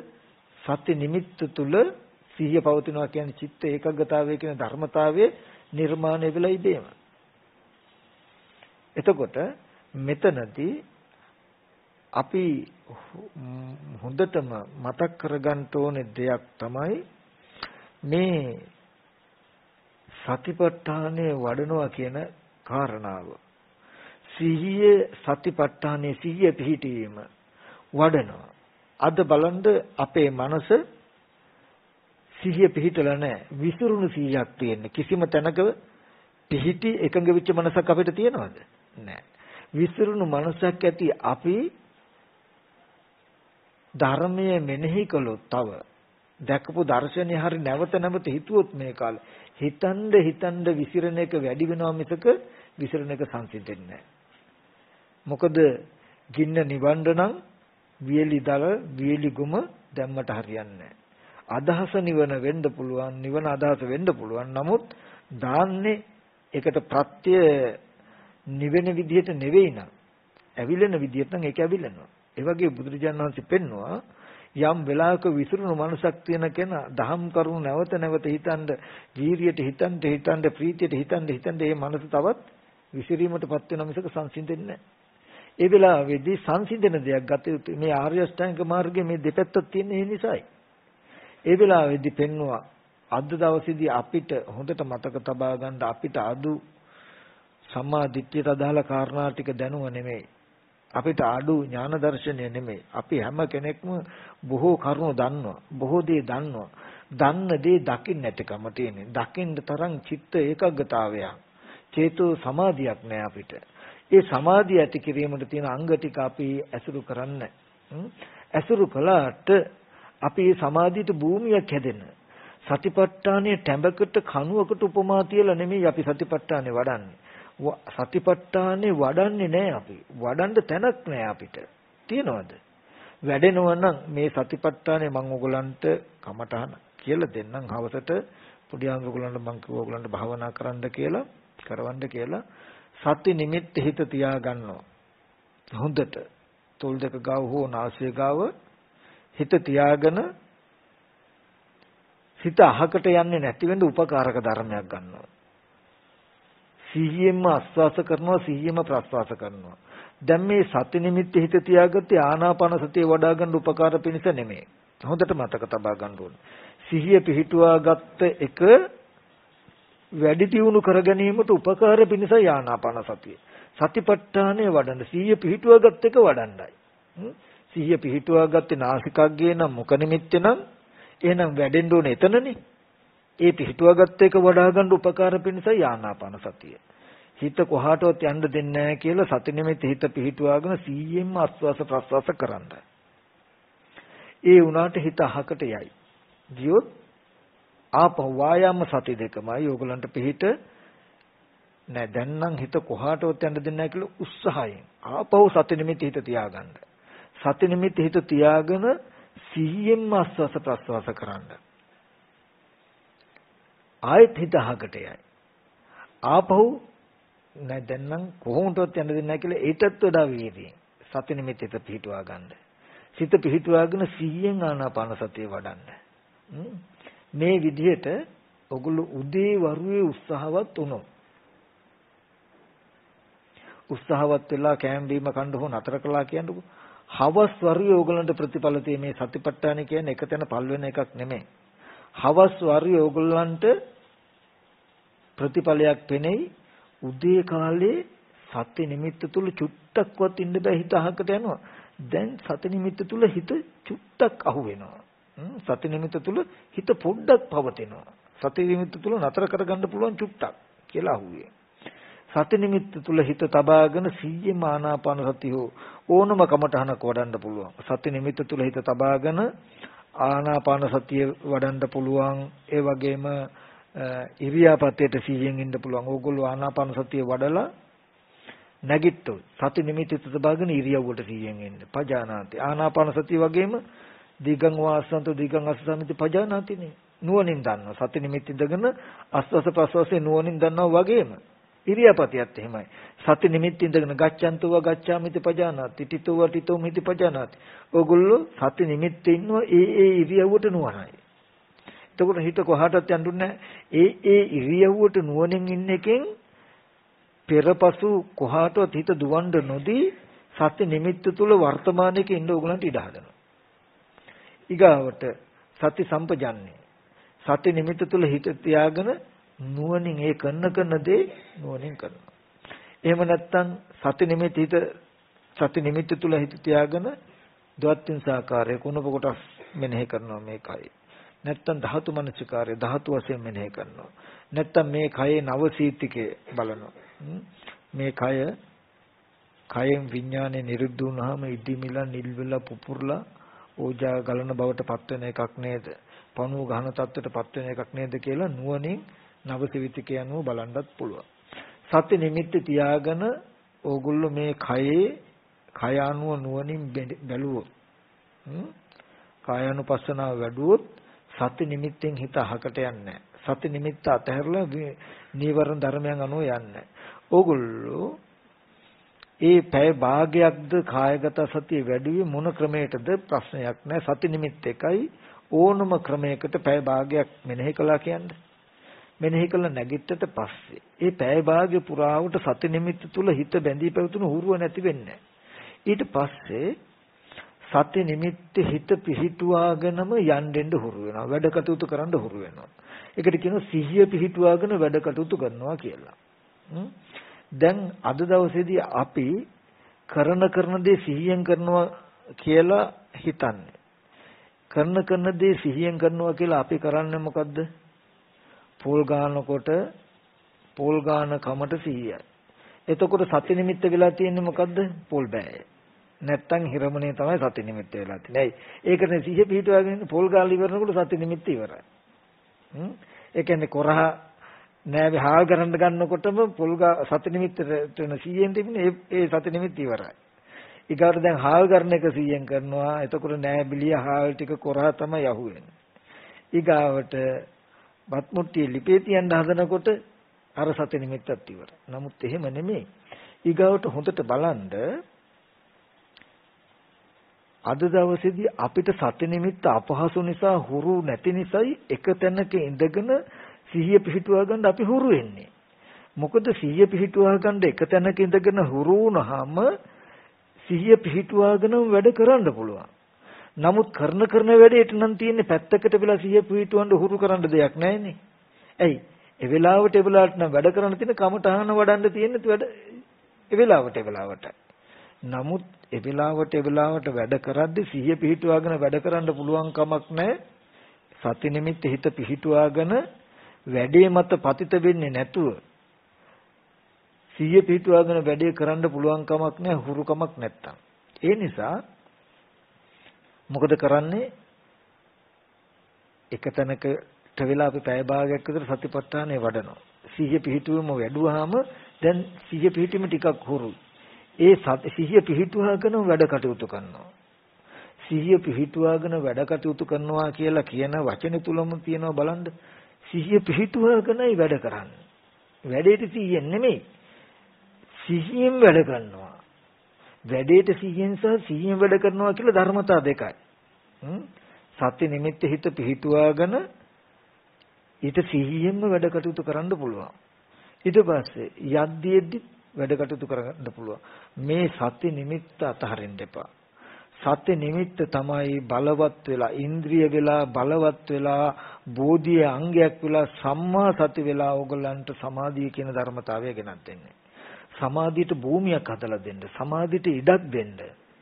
සති නිමිත්ත තුල සිහිය පවතිනවා කියන්නේ චිත්ත ඒකග්ගතාවය කියන ධර්මතාවයේ නිර්මාණය වෙලා ඉදීම. එතකොට මෙතනදී අපි හොඳටම මතක් කරගන්න ඕනේ දෙයක් තමයි මේ සතිපට්ඨානය වඩනවා කියන කාරණාව. සිහිය සතිපට්ඨානයේ සිහිය පිහිටීම වඩනවා. අද බලන්න අපේ මනස සිහිය පිහිටලා නැහැ. විසිරුණු සිහියක් තියෙන. කිසිම තැනක පිහිටි එකඟ වෙච්ච මනසක් අපිට තියෙනවද? නැහැ. විසිරුණු මනසක් ඇති අපි ධර්මයේ මෙනෙහි කළොත් තව දැකපු දර්ශනය හරි නැවත හිතුවොත් මේ කාලේ හිතන්න විසිරෙන එක වැඩි වෙනවා මිසක විසිරෙන එක සංසිඳෙන්නේ නැහැ. මොකද ගින්න නිවන්න නම් වියලි ගුම දැම්මට හරියන්නේ නැහැ. අදහස නිවන අදහස වෙන්න පුළුවන්. නමුත් දාන්නේ ඒකට ප්‍රත්‍ය නිවෙන විදිහට නෙවෙයි නම් ඇවිලෙන විදිහට නම් ඒක ඇවිලෙනවා. ඒ වගේ බුදුරජාණන් වහන්සේ පෙන්නවා යම් වෙලාවක විසිරුණු මනසක් තියෙන කෙනා දහම් කරුණු නැවත හිතන්න, වීරියට හිතන්න, ප්‍රීතියට හිතන්න මේ මනස තවත් විසිරීමටපත් වෙන මිසක සංසිඳෙන්නේ නැහැ. ඒ වෙලාවේදී සංසිඳන දෙයක් ගත යුතු මේ ආර්ය අෂ්ටාංග මාර්ගයේ මේ දෙපැත්තක් තියෙන නිසායි. ඒ වෙලාවේදී පෙන්නවා අද දවසේදී අපිට හොඳට මතක තබා ගන්න අපිට අඩු සම්මා දිට්ඨියට අදාළ කාරණා ටික දැනුව නෙමෙයි. අපිට අඩු ඥාන දර්ශනය නෙමෙයි. අපි හැම කෙනෙක්ම බොහෝ කරුණු දන්නවා. බොහෝ දේ දන්නවා. දන්න දේ දකින්න නැතිකම තියෙන්නේ. දකින්න තරම් චිත්ත ඒකග්ගතාවයක්. චේතෝ සමාධියක් නෑ අපිට. ඒ සමාධිය ඇති කිරීමට තියෙන අංග ටික අපි ඇසුරු කරන්න. ඇසුරු කළාට අපි මේ සමාධියට භූමියක් හැදෙන. සතිපට්ඨානයේ ටැඹකට කණුවකට උපමා තියලා නෙමෙයි අපි සතිපට්ඨානේ වඩන්නේ. සතිපට්ඨානේ වඩන්නේ නැහැ අපි. වඩන්න තැනක් නැහැ අපිට. තියනවද? වැඩෙනවා නම් මේ සතිපට්ඨානේ මම ඕගලන්ට කමටහන කියලා දෙන්නම් හවසට පොඩි අංගුලන්ට මම කිව්වා ඕගලන්ට භාවනා කරන්න කියලා කරවන්න කියලා සති නිමිත්ත හිත තියා ගන්නවා. හොඳට තොල් දෙක ගාව හෝ නාසය ගාව හිත තියාගෙන හිත අහකට යන්නේ නැති වෙන්න උපකාරක ධර්මයක් ගන්නවා. සිහියෙන්ම ආස්වාස කරනවා, සිහියෙන්ම ප්‍රස්වාස කරනවා. දැන් මේ සති නිමිත්ත හිත තියාගත්තේ ආනාපාන සතිය වඩා ගන්න උපකාර පිණිස නෙමෙයි. හොඳට මතක තබා ගන්න ඕනේ. සිහිය පිහිටුවා ගත්ත එක වැඩි දියුණු කර ගැනීමට උපකාර පිණිස ආනාපාන සතිය. සතිපට්ඨානය වඩන්න සිහිය පිහිටුවා ගත්ත එක වඩන්නයි. සිහිය පිහිටුවා ගත්තේ නාසිකාග්ගේ නම් මුඛ නිමිත්තේ නම් එහෙනම් වැඩෙන්න ඕනේ එතනනේ. ඒ පිහිටුවාගත්ත එක වඩා ගන්න උපකාර පිණිසයි ආනාපාන සතිය. හිත කොහාටවත් යන්න දෙන්නේ නැහැ කියලා සති නිමිති හිත පිහිටුවාගෙන 100ෙන්ම ආස්වාස ප්‍රස්වාස කරන්න. ඒ වුණාට හිත අහකට යයි. ගියොත් ආපහු වායාම සති දෙකමයි ඕගලන්ට පිහිට නෑ. දැන් නම් හිත කොහාටවත් යන්න දෙන්නේ නැහැ කියලා උත්සාහයෙන් ආපහු සති නිමිති හිත තියාගන්න. සති නිමිති හිත තියාගෙන 100ෙන්ම ආස්වාස ප්‍රස්වාස කරන්න. ආයෙත් හිත අහකට යයි. ආපහු නෑ දැන් නම් කොහොමදවත් යන්න දෙන්නේ නැහැ කියලා ඊටත් වඩා වීර්යයෙන් සති නිමිති හිත පිහිටුවා ගන්න. සිත පිහිටුවාගෙන 100ෙන් ආනාපාන සතිය වඩන්න. මේ විදිහට ඔගොල්ලෝ උදේ වරුවේ උත්සාහවත් වුණොත් උත්සාහවත් වෙලා කෑම බීම කන්න හෝ නතර කළා කියන්නකෝ. හවස් වරුවේ ඕගලන්ට ප්‍රතිඵල තියෙන මේ සතිපට්ඨාන කියන්නේ එක තැන පල් වෙන එකක් නෙමෙයි. හවස් වරුවේ ඕගලන්ට ප්‍රතිඵලයක් වෙන්නේ උදේ කාලේ සති නිමිත්ත තුල චුට්ටක්වත් ඉන්න බෑ හිත අහකට යනවා. දැන් සති නිමිත්ත තුල හිත චුට්ටක් අහු වෙනවා. සති නිමිත්ත තුල හිත පොඩ්ඩක් පවතිනවා. සති නිමිත්ත තුල නතර කරගන්න පුළුවන් චුට්ටක් කියලා අහුවේ. සති නිමිත්ත තුල හිත තබාගෙන 100 ආනාපාන සතිය ඕනම කමටහනක් වඩන්න පුළුවන්. සති නිමිත්ත තුල හිත තබාගෙන ආනාපාන සතිය වඩන්න පුළුවන්. ඒ වගේම ඉරියාපතේට 100න් ඉන්න පුළුවන්. ඕගොල්ලෝ ආනාපාන සතිය වඩලා නැගිට්ටොත් සති නිමිති තබාගෙන ඉරියව්වට 100න් ඉන්න. පජානාති. ආනාපාන සතිය වගේම දීගං වාසන්ත දීගං අස්සමිති පජානාතිනේ. නුවණින් දන්නවා. සති නිමිති ඉඳගෙන ආස්වාස ප්‍රස්වාසයේ නුවණින් දන්නවා වගේම ඉරියාපතියත් එහෙමයි. සති නිමිති ඉඳගෙන ගච්ඡන්තව ගච්ඡාමිති පජානාති. තිතව තිතෝ මිති පජානාති. ඕගොල්ලෝ සති නිමිති ඉන්නවා ඒ ඉරියව්වට නුවණයි. එතකොට හිත කොහාටවත් යන්නේ ඒ ඉරියව්වට නුවණින් ඉන්න එකෙන් පෙරපසු කොහාටවත් හිත දුවන්න නොදී සති නිමිත්ත තුල වර්තමානයේ ඉන්න ඕගලන්ට ඉඩ හදනවා. ඊගාවට සති සම්පජන්නේ සති නිමිත්ත තුල හිත තියාගෙන නුවණින් ඒ කරන දේ නුවණින් කරනවා. එහෙම නැත්නම් සති නිමිත්ත තුල හිත තියාගෙන දවත්ින් සාකාරය කුණප කොටස් මෙනෙහි කරනවා මේකයි. නැත්තම් ධාතු මනසිකාරය ධාතු වශයෙන් මෙනෙහි කරනවා. නැත්තම් මේ කයේ නවසීතිකේ බලනවා. මේ කයෙන් විඥානේ නිරුද්ධ වුණාම ඉදිමිලා නිල්වෙලා පුපුරලා ඕජා ගලන බවට පත් වෙන එකක් නේද? පණුව ගහන තත්ත්වයට පත් වෙන එකක් නේද කියලා නුවණින් නවසීතිකේ යනුව බලන්නත් පුළුවන්. සති නිමිත්ත තියාගෙන ඕගොල්ලෝ මේ කය අනුව නුවණින් බැලුවොත් කායानुපස්සනාව වැඩුවොත් සති නිමිත්තෙන් හිත අහකට යන්නේ සති නිමිත්ත අතහැරලා නීවරණ ධර්මයන් අනුව යන්නේ. ඕගොල්ලෝ ඒ පැය භාගයක්ද කායගත සතිය වැඩිවේ මොන ක්‍රමයකටද ප්‍රශ්නයක් නැහැ. සති නිමිත්ත එකයි ඕනම ක්‍රමයකට පැය භාගයක් මෙනෙහි කළා කියන්නේ. මෙනෙහි කළ නැගිට්ටට පස්සේ ඒ පැය භාගය පුරාවට සති නිමිත්ත තුල හිත බැඳී පැවතුණු හුරුව නැති වෙන්නේ. ඊට පස්සේ සති නිමිත්ත හිත පිහිටුවාගෙනම යන්නෙන්න හුරු වෙනවා. වැඩ කටයුතු කරන්න හුරු වෙනවා. ඒකට කියනවා සිහිය පිහිටුවාගෙන වැඩ කටයුතු කරනවා කියලා. දැන් අද දවසේදී අපි කරන දේ සිහියෙන් කරනවා කියලා හිතන්නේ. කරන දේ සිහියෙන් කරනවා කියලා අපි කරන්නේ මොකද්ද? පොල් ගන්නකොට පොල් ගන්න කමට සිහියයි. එතකොට සති නිමිත්ත වෙලා තියෙන්නේ මොකද්ද? පොල් බෑය. නැත්තම් හිරමනේ තමයි සති නිමිත්ත වෙලා තියෙන්නේ. ඒකනේ සිහිය පිහිටුවාගෙන පොල් ගාලා ඉවරනකොට සති නිමිත්ත ඉවරයි. ඒ කියන්නේ කොරහ නෑවේ හාල් කරන්න ගන්නකොටම පොල් සති නිමිත්තට වෙන 100ෙන් තිබුණේ ඒ සති නිමිත්ත ඉවරයි. ඊගාට දැන් හාල් කරන එක 100ෙන් කරනවා. එතකොට නෑ බිලිය හාල් ටික කොරහ තමයි යහුවෙන්නේ. ඊගාවට බත් මුට්ටිය ලිපේ තියන්න හදනකොට අර සති නිමිත්තත් ඉවරයි. නමුත් එහෙම නෙමෙයි. ඊගාවට හොඳට බලන්න අද දවසේදී අපිට සති නිමිත්ත අපහසු නිසා හුරු නැති නිසායි එක තැනක ඉඳගෙන සිහිය පිහිටුවා ගන්න අපි හුරු වෙන්නේ. මොකද සිහිය පිහිටුවා ගන්න එක තැනක ඉඳගෙන හුරු වුණාම සිහිය පිහිටුවාගෙනම වැඩ කරන්න පුළුවන්. නමුත් කරන වැඩේට නම් තියෙන්නේ පැත්තකට වෙලා සිහිය පිහිටුවන්න හුරු කරන්න දෙයක් නැහැනේ. ඇයි? ඒ වෙලාවට නම් වැඩ කරන්න තියෙන කමටහන වඩන්න තියෙන්නේ වැඩ ඒ වෙලාවට. නමුත් ඒ වෙලාවට වැඩ කරද්දී සිහිය පිහිටුවාගෙන වැඩ කරන්න පුළුවන් කමක් නැහැ. සති නිමිත්ත හිත පිහිටුවාගෙන වැඩේ මත පතිත වෙන්නේ නැතුව සිහිය පිහිටුවාගෙන වැඩේ කරන්න පුළුවන් කමක් නැහැ හුරු කමක් නැත්තම්. ඒ නිසා මොකද කරන්නේ? එක තැනකට වෙලා අපි පැය භාගයක් විතර සතිපට්ඨානය වඩනවා. සිහිය පිහිටුවම වැඩුවාම දැන් සිහිය පිහිටීම ටිකක් හුරුයි. ඒ සිහිය පිහිටුවාගෙන වැඩ කටයුතු කරනවා. සිහිය පිහිටුවාගෙන වැඩ කටයුතු කරනවා කියලා කියන වචන තුලම තියෙනවා බලන්න. සිහිය පිහිටුවාගෙනයි වැඩ කරන්නේ. වැඩේට සිහියෙන් නෙමෙයි. සිහියෙන් වැඩ කරනවා. වැඩේට සිහියෙන් සහ සිහියෙන් වැඩ කරනවා කියලා ධර්මතා දෙකයි. සති නිමිත්ත හිත පිහිටුවාගෙන ඊට සිහියෙන්ම වැඩ කටයුතු කරන්න පුළුවන්. ඊට පස්සේ යද්දීෙද්දි වැඩ කටයුතු කරන්න පුළුවන්. මේ සති නිමිත්ත අතහරින්න එපා. සති නිමිත්ත තමයි බලවත් වෙලා ඉන්ද්‍රිය වෙලා බලවත් වෙලා බෝධියේ අංගයක් වෙලා සම්මා සති වෙලා ඕගලන්ට සමාධිය කියන ධර්මතාවය ගෙනත් දෙන්නේ. සමාධියට භූමියක් හදලා දෙන්න. සමාධියට ඉඩක් දෙන්න.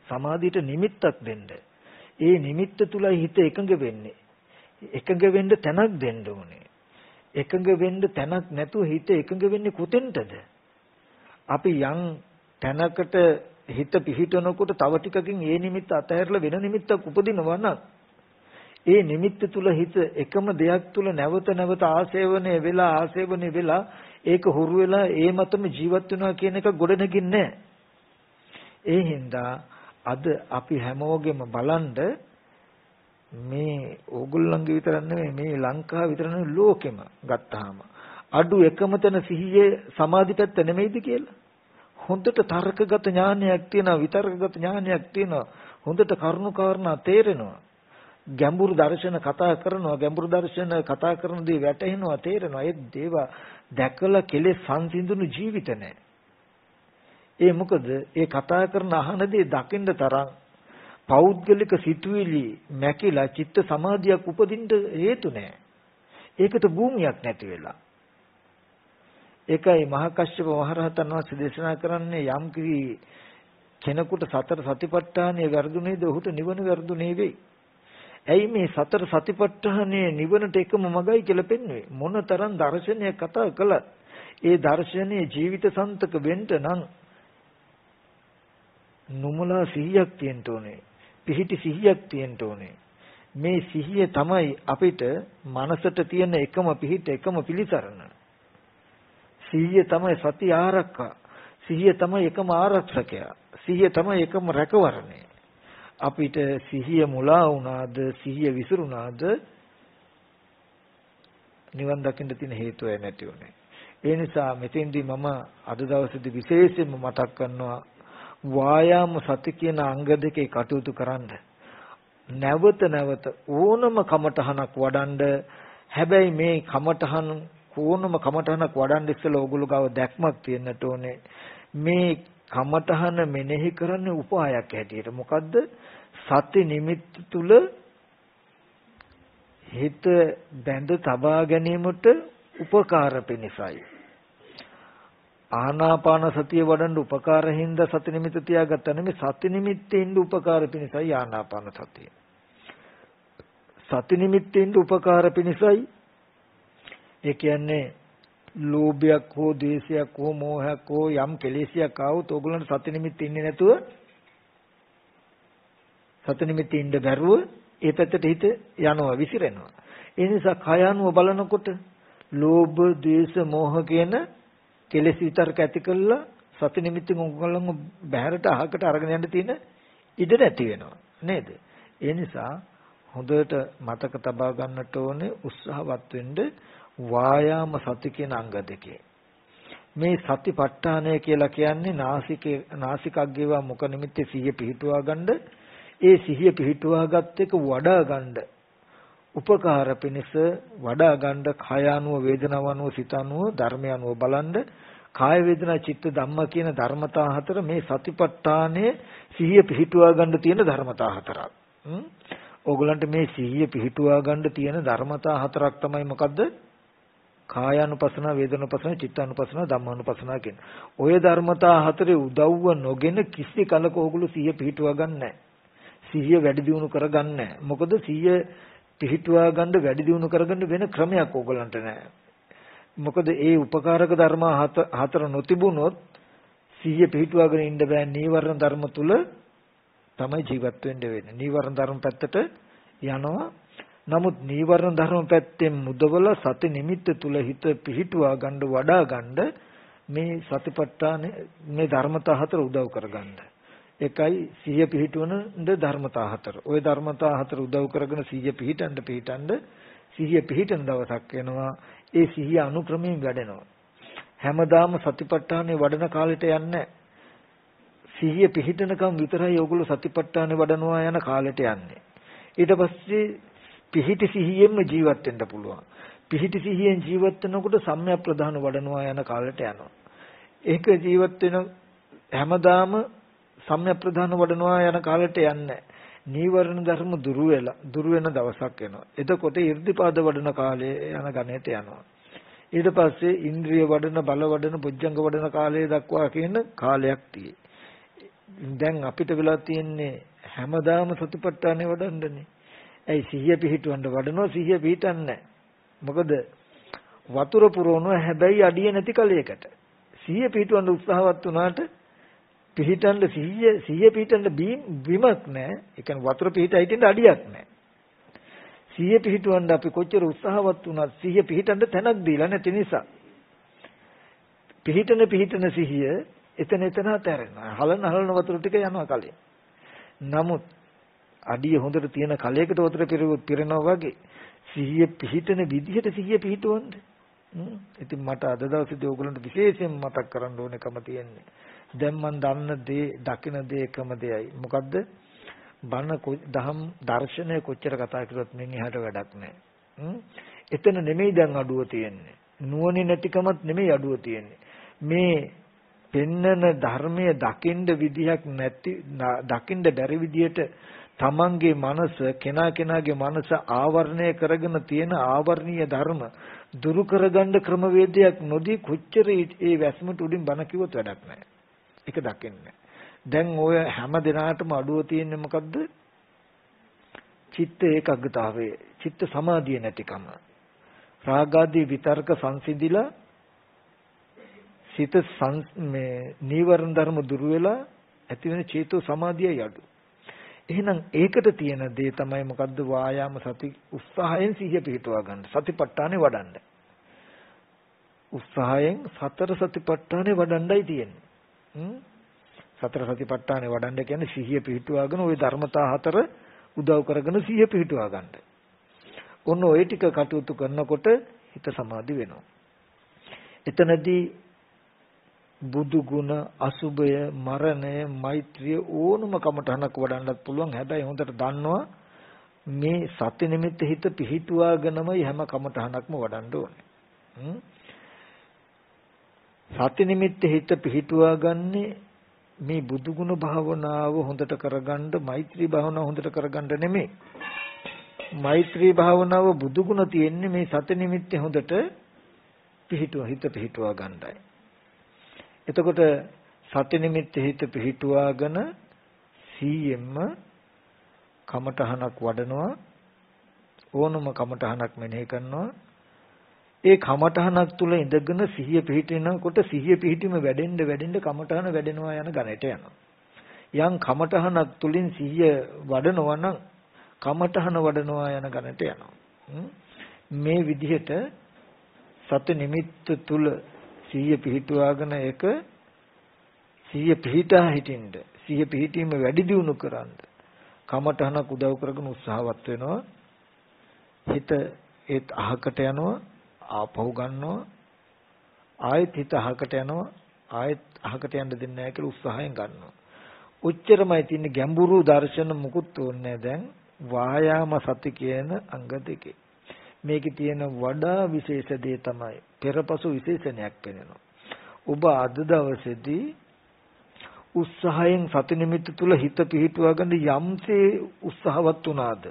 සමාධියට නිමිත්තක් දෙන්න. ඒ නිමිත්ත තුලයි හිත එකඟ වෙන්නේ. එකඟ වෙන්න තැනක් දෙන්න ඕනේ. එකඟ වෙන්න තැනක් නැතුව හිත එකඟ වෙන්නේ කොතෙන්ටද? අපි යම් තැනකට හිත පිහිටනකොට තව ටිකකින් ඒ නිමිත්ත අතහැරලා වෙන නිමිත්තක් උපදිනවා නම් ඒ නිමිත්ත තුල හිත එකම දෙයක් තුල නැවත නැවත ආසේවනය වෙලා ඒක හුරු වෙලා ඒ මතම ජීවත් වෙනවා කියන එක ගොඩනගින්නේ නැහැ. ඒ හින්දා අද අපි හැමෝගෙම බලන්ද මේ ඕගොල්ලන්ගේ විතර නෙමෙයි මේ ලංකාව විතර නෙමෙයි ලෝකෙම ගත්තාම අඩු එකම තැන සිහියේ සමාධි පැත්ත නෙමෙයිද කියලා. හොඳට තර්කගත ඥානයක් තියෙනවා විතර්කගත ඥානයක් තියෙනවා හොඳට කරුණු කාරණා තේරෙනවා ගැඹුරු දර්ශන කතා කරනවා ගැඹුරු දර්ශන කතා කරන දේ වැටහෙනවා තේරෙනවා ඒ දේව දැකලා කෙලෙස් සංසිඳුණු ජීවිත නැහැ. ඒ මොකද ඒ කතා කරන අහන දේ දකින්න තරම් පෞද්ගලික සිතුවිලි මැකිලා චිත්ත සමාධියක් උපදින්න හේතු නැහැ. ඒකට භූමියක් නැති වෙලා. ඒකයි මහා කශ්‍යප මහරහතන් වහන්සේ දේශනා කරන්නේ යම් කෙනෙකුට සතර සතිපට්ඨානය වැරදුනේද ඔහුට නිවන වැරදුනේ වෙයි. ඇයි මේ සතර සතිපට්ඨානයේ නිවනට එකම මගයි කියලා පෙන්වන්නේ? මොනතරම් දර්ශනයක් කතා කළත් ඒ දර්ශනයේ ජීවිත සන්තක වෙන්න නම් නුමුලා 100ක් තියෙන්න ඕනේ. පිහිටි 100ක් තියෙන්න ඕනේ. මේ සිහිය තමයි අපිට මනසට තියෙන එකම පිහිට එකම පිළිසරණ. සිහිය තමයි සති ආරක්ෂා. සිහිය තමයි එකම ආරක්ෂකයා. සිහිය තමයි එකම රැකවරණය. අපිට සිහිය මුලා වුණාද සිහිය විසිරුණාද නිවන් දකින්න තියෙන හේතුව නැති උනේ. ඒ නිසා මෙතෙන්දී මම අද දවසේදී විශේෂයෙන්ම මතක් කරනවා වායාම සති කියන අංග දෙකේ කටයුතු කරන්න. නැවත නැවත ඕනම කමඨහනක් වඩන්න. හැබැයි මේ කමඨහන ඕනම කමඨහනක් වඩන්න ඉස්සෙල්ලා ඕගොල්ලෝ ගාව දැක්මක් තියෙන්නට ඕනේ. මේ කමඨහන මෙනෙහි කරන්නේ උපායක් හැටියට. මොකද්ද? සති නිමිත්ත තුල හිත බැඳ තබා ගැනීමට උපකාර පිණිසයි. ආනාපාන සතිය වඩන්න උපකාර හින්දා සති නිමිත්ත තියාගත්තා නෙමෙයි සති නිමිත්තේ ඉන්න උපකාර පිණිසයි ආනාපාන සතිය. සති නිමිත්තේ ඉන්න උපකාර පිණිසයි ඒ කියන්නේ ලෝභයක් හෝ ද්වේෂයක් හෝ මෝහයක් හෝ යම් කෙලෙසයක් ආවොත් ඕගොල්ලන්ට සති නිමිත්ත ඉන්නේ නැතුව සති නිමිත්ත ඉන්න බැරුව ඒ පැත්තට හිත යනවා විසිරෙනවා. ඒ නිසා කය අනුව බලනකොට ලෝභ ද්වේෂ මෝහ කියන කෙලෙස් විතරක ඇති කළා සති නිමිත්තෙන් ඕගොල්ලන්ව බහැරට අහකට අරගෙන යන්න තියෙන ඉඩ නැති වෙනවා නේද? ඒ නිසා හොඳට මතක තබා ගන්නට ඕනේ උත්සාහවත් වෙන්න වායාම සති කියන අංග දෙකේ. මේ සතිපට්ඨානය කියලා කියන්නේ නාසිකග්ගේවා මුඛ නිමිත්තේ සිහිය පිහිටුවා ගන්න. ඒ සිහිය පිහිටුවාගත් එක වඩා ගන්න. උපකාර පිණිස වඩා ගන්න කය අනුව වේදනාව අනුව සිත අනුව ධර්මය අනුව බලන්න. කාය වේදනා චිත්ත ධම්ම කියන ධර්මතා හතර මේ සතිපට්ඨානයේ සිහිය පිහිටුවා ගන්න තියෙන ධර්මතා හතරක්. ඕගලන්ට මේ සිහිය පිහිටුවා ගන්න තියෙන ධර්මතා හතරක් තමයි මොකද්ද? කායानुපසන, වේදනානුපසන, චිත්තානුපසන, ධම්මානුපසන කියන. ඔය ධර්මතා හතරේ උදව්ව නොගෙන කිසි කලක ඕගොල්ලෝ සිහිය පිහිටුවා ගන්න නැහැ. සිහිය වැඩි දියුණු කරගන්නේ නැහැ. මොකද සිහිය පිහිටුවා ගන්න වැඩි දියුණු කරගන්න වෙන ක්‍රමයක් ඕගලන්ට නැහැ. මොකද ඒ උපකාරක ධර්ම හතර නොතිබුණොත් සිහිය පිහිටුවාගෙන ඉන්න බෑ. නීවරණ ධර්ම තුල තමයි ජීවත් වෙන්න වෙන්නේ. නීවරණ ධර්ම පැත්තට යනවා. නමුත් නීවරණ ධර්ම පැත්තෙන් මුදවල සති නිමිත්ත තුල හිත පිහිටුවා ගන්න වඩා ගන්න මේ සතිපට්ඨාන මේ ධර්මතා හතර උදව් කරගන්න. එකයි සිහිය පිහිටවන ධර්මතා හතර. ওই ධර්මතා හතර උදව් කරගෙන සිහිය පිහිටන්න සිහිය පිහිටන දවසක් එනවා. ඒ සිහිය අනුක්‍රමයෙන් වැඩෙනවා. හැමදාම සතිපට්ඨානේ වඩන කාලෙට යන්නේ සිහිය පිහිටනකම් විතරයි ඔයගොල්ලෝ සතිපට්ඨානේ වඩනවා යන කාලෙට යන්නේ. ඊට පස්සේ පිහිටි සිහියෙන්ම ජීවත් වෙන්න පුළුවන්. පිහිටි සිහියෙන් ජීවත් වෙනකොට සම්‍යක් ප්‍රධාන වඩනවා යන කාලෙට යනවා. ඒක ජීවත් වෙන හැමදාම සම්‍යක් ප්‍රධාන වඩනවා යන කාලෙට යන්නේ. නීවරණ ධර්ම දුරු වෙන දවසක් එනවා. එතකොට irdipaada වඩන කාලේ යන ගණයට යනවා. ඊට පස්සේ ඉන්ද්‍රිය වඩන බල වඩන බොජ්ජංග වඩන කාලය දක්වා කියන කාලයක් තියෙයි. දැන් අපිට වෙලා තියෙන්නේ හැමදාම සතිපට්ඨානේ වඩන්නනේ. ඇයි සිහිය පිහිටවන්න වඩනවා සිහිය පිහිටන්නේ මොකද වතුර පුරවනවා හැබැයි අඩිය නැති කලයකට. සිහිය පිහිටවන්න උත්සාහවත් වුණාට පිහිටන්න සිහිය පිහිටන්න බිමක් නැහැ. ඒ කියන්නේ වතුර පිහිටා හිටින්න අඩියක් නැහැ. සිහිය පිහිටවන්න අපි කොච්චර උත්සාහවත් වුණත් සිහිය පිහිටන්න තැනක් දීලා නැති නිසා පිහිටන සිහිය එතන අතහැරෙනවා. හලන වතුර ටික යනවා කලින්. නමුත් අඩිය හොඳට තියෙන කලයකට වතුර පිරෙනවා වගේ සිහිය පිහිටන විදිහට සිහිය පිහිටවන්න. ඉතින් මට අද දවසේදී ඕගලන්ට විශේෂයෙන් මතක් කරන්න ඕනකම තියෙන්නේ. දැන් මම දන්න දේ දකින දේ එකම දෙයයි. මොකද්ද? බණ දහම් දර්ශනය කොච්චර කතා කරුවත් මෙන් එහාට වැඩක් නැහැ. එතන නෙමෙයි දැන් අඩුව තියෙන්නේ. නුවණේ නැතිකමත් නෙමෙයි අඩුව තියෙන්නේ. මේ පෙන්නන ධර්මයේ දකින්න විදිහක් නැති දකින්න බැරි විදිහට තමන්ගේ මනස කෙනාගේ මනස ආවරණය කරගෙන තියෙන ආවර්ණීය ධර්ම දුරු කරගන්න ක්‍රමවේදයක් නොදී කොච්චර ඒ වැස්මට උඩින් බණ කිව්වොත් වැඩක් නැහැ. ඒක දකින්නේ. දැන් ඔය හැම දිනාටම අඩුව තියෙන්නේ මොකද්ද? චිත්ත ඒකාග්‍රතාවයේ චිත්ත සමාධිය නැතිකම. රාගාදී විතර්ක සංසිඳිලා සිත මේ නීවරණ ධර්ම දුරු වෙලා ඇති වෙන චේතෝ සමාධියයි අඩු. එහෙනම් ඒකට තියෙන දේ තමයි මොකද්ද? වායාම සති උත්සාහයෙන් සිහිය පිහිටුවා ගන්න. සතිපට්ඨානේ වඩන්න. උත්සාහයෙන් සතර සතිපට්ඨානේ වඩන්නයි තියෙන්නේ. සතර සතිපට්ඨානේ වඩන්න කියන්නේ සිහිය පිහිටුවාගෙන ওই ධර්මතා හතර උදව් කරගෙන සිහිය පිහිටුවා ගන්න. ඔන්න ওই ටික කටයුතු කරනකොට හිත සමාධි වෙනවා. එතනදී බුදු ගුණ, අසුභය, මරණය, මෛත්‍රිය ඕනම කමටහනක් වඩන්නත් පුළුවන්. හැබැයි හොඳට දන්නවා මේ සති නිමිත්ත හිත පිහිටුවාගෙනමයි හැම කමටහනක්ම වඩන්න ඕනේ. සති නිමිත්ත හිත පිහිටුවාගන්නේ මේ බුදු ගුණ භාවනාව හොඳට කරගන්න, මෛත්‍රී භාවනාව හොඳට කරගන්න නෙමෙයි. මෛත්‍රී භාවනාව බුදු ගුණ තියෙන්නේ මේ සති නිමිත්තේ හොඳට හිත පිහිටුවා ගන්නයි. එතකොට සති නිමිත්ත හිත පිහිටුවාගෙන සීයෙන්ම කමඨහනක් වඩනවා. ඕනම කමඨහනක් මෙනෙහි කරනවා. ඒ කමඨහනක් තුල ඉඳගෙන සිහිය පිහිටිනකොට සිහිය පිහිටීම වැඩෙන්න කමඨහන වැඩෙනවා යන ගණයට යනවා. යම් කමඨහනක් තුලින් සිහිය වඩනවා නම් කමඨහන වඩනවා යන ගණයට යනවා. මේ විදිහට සති නිමිත්ත තුල සිහිය පිහිටුවාගෙන ඒක සිහිය පිහිටා හිටින්න සිහිය පිහිටීම වැඩි දියුණු කරන්න කමඨහනක් උදව් කරගෙන උත්සාහවත් වෙනවා. හිත ඒත් අහකට යනවා, ආපහු ගන්නවා, ආයෙත් හිත අහකට යනවා, ආයෙත් අහකට යන්න දෙන්නේ නැහැ කියලා උත්සාහයෙන් ගන්නවා. උච්චරමයි තියෙන ගැඹුරු දර්ශන මුකුත් ඕනේ දැන් වායාම සති කියන අංග දෙකේ. මේකේ තියෙන වඩා විශේෂ දේ තමයි පෙරපසු විශේෂණයක් වෙනවා. ඔබ අද දවසේදී උත්සාහයෙන් සති නිමිත්ත තුල හිත පිහිටුවා ගන්න යම්සේ උත්සාහවත් වුණාද?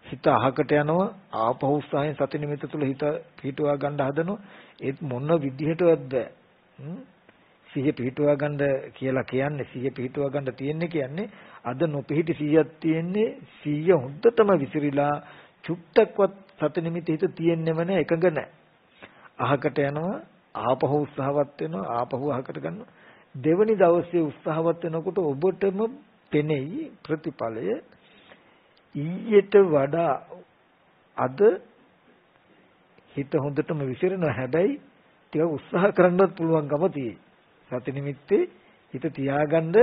හිත අහකට යනවා, ආපහු උත්සාහයෙන් සති නිමිත්ත තුල හිත පිහිටුවා ගන්න හදනවා. ඒත් මොන විදිහටවත් බෑ. සිහිය පිහිටුවා ගන්න කියලා කියන්නේ සිහිය පිහිටුවා ගන්න තියෙන්නේ කියන්නේ අද නොපිහිටි සිහියක් තියෙන්නේ. සිහිය හොද්දටම විසිරීලා චුට්ටක්වත් සති නිමිති හිත තියෙන්නේම නැහැ, එකඟ නැහැ. අහකට යනවා, ආපහු උත්සාහවත් වෙනවා, ආපහු අහකට ගන්නවා. දෙවනි දවසේ උත්සාහවත් වෙනකොට ඔබටම පෙනෙයි ප්‍රතිඵලය ඊට වඩා අද හිත හොඳටම විසිරෙනවා. හැබැයි ටික උත්සාහ කරන්නත් පුළුවන්කම තියෙයි. සති නිමිත්තේ හිත තියාගන්න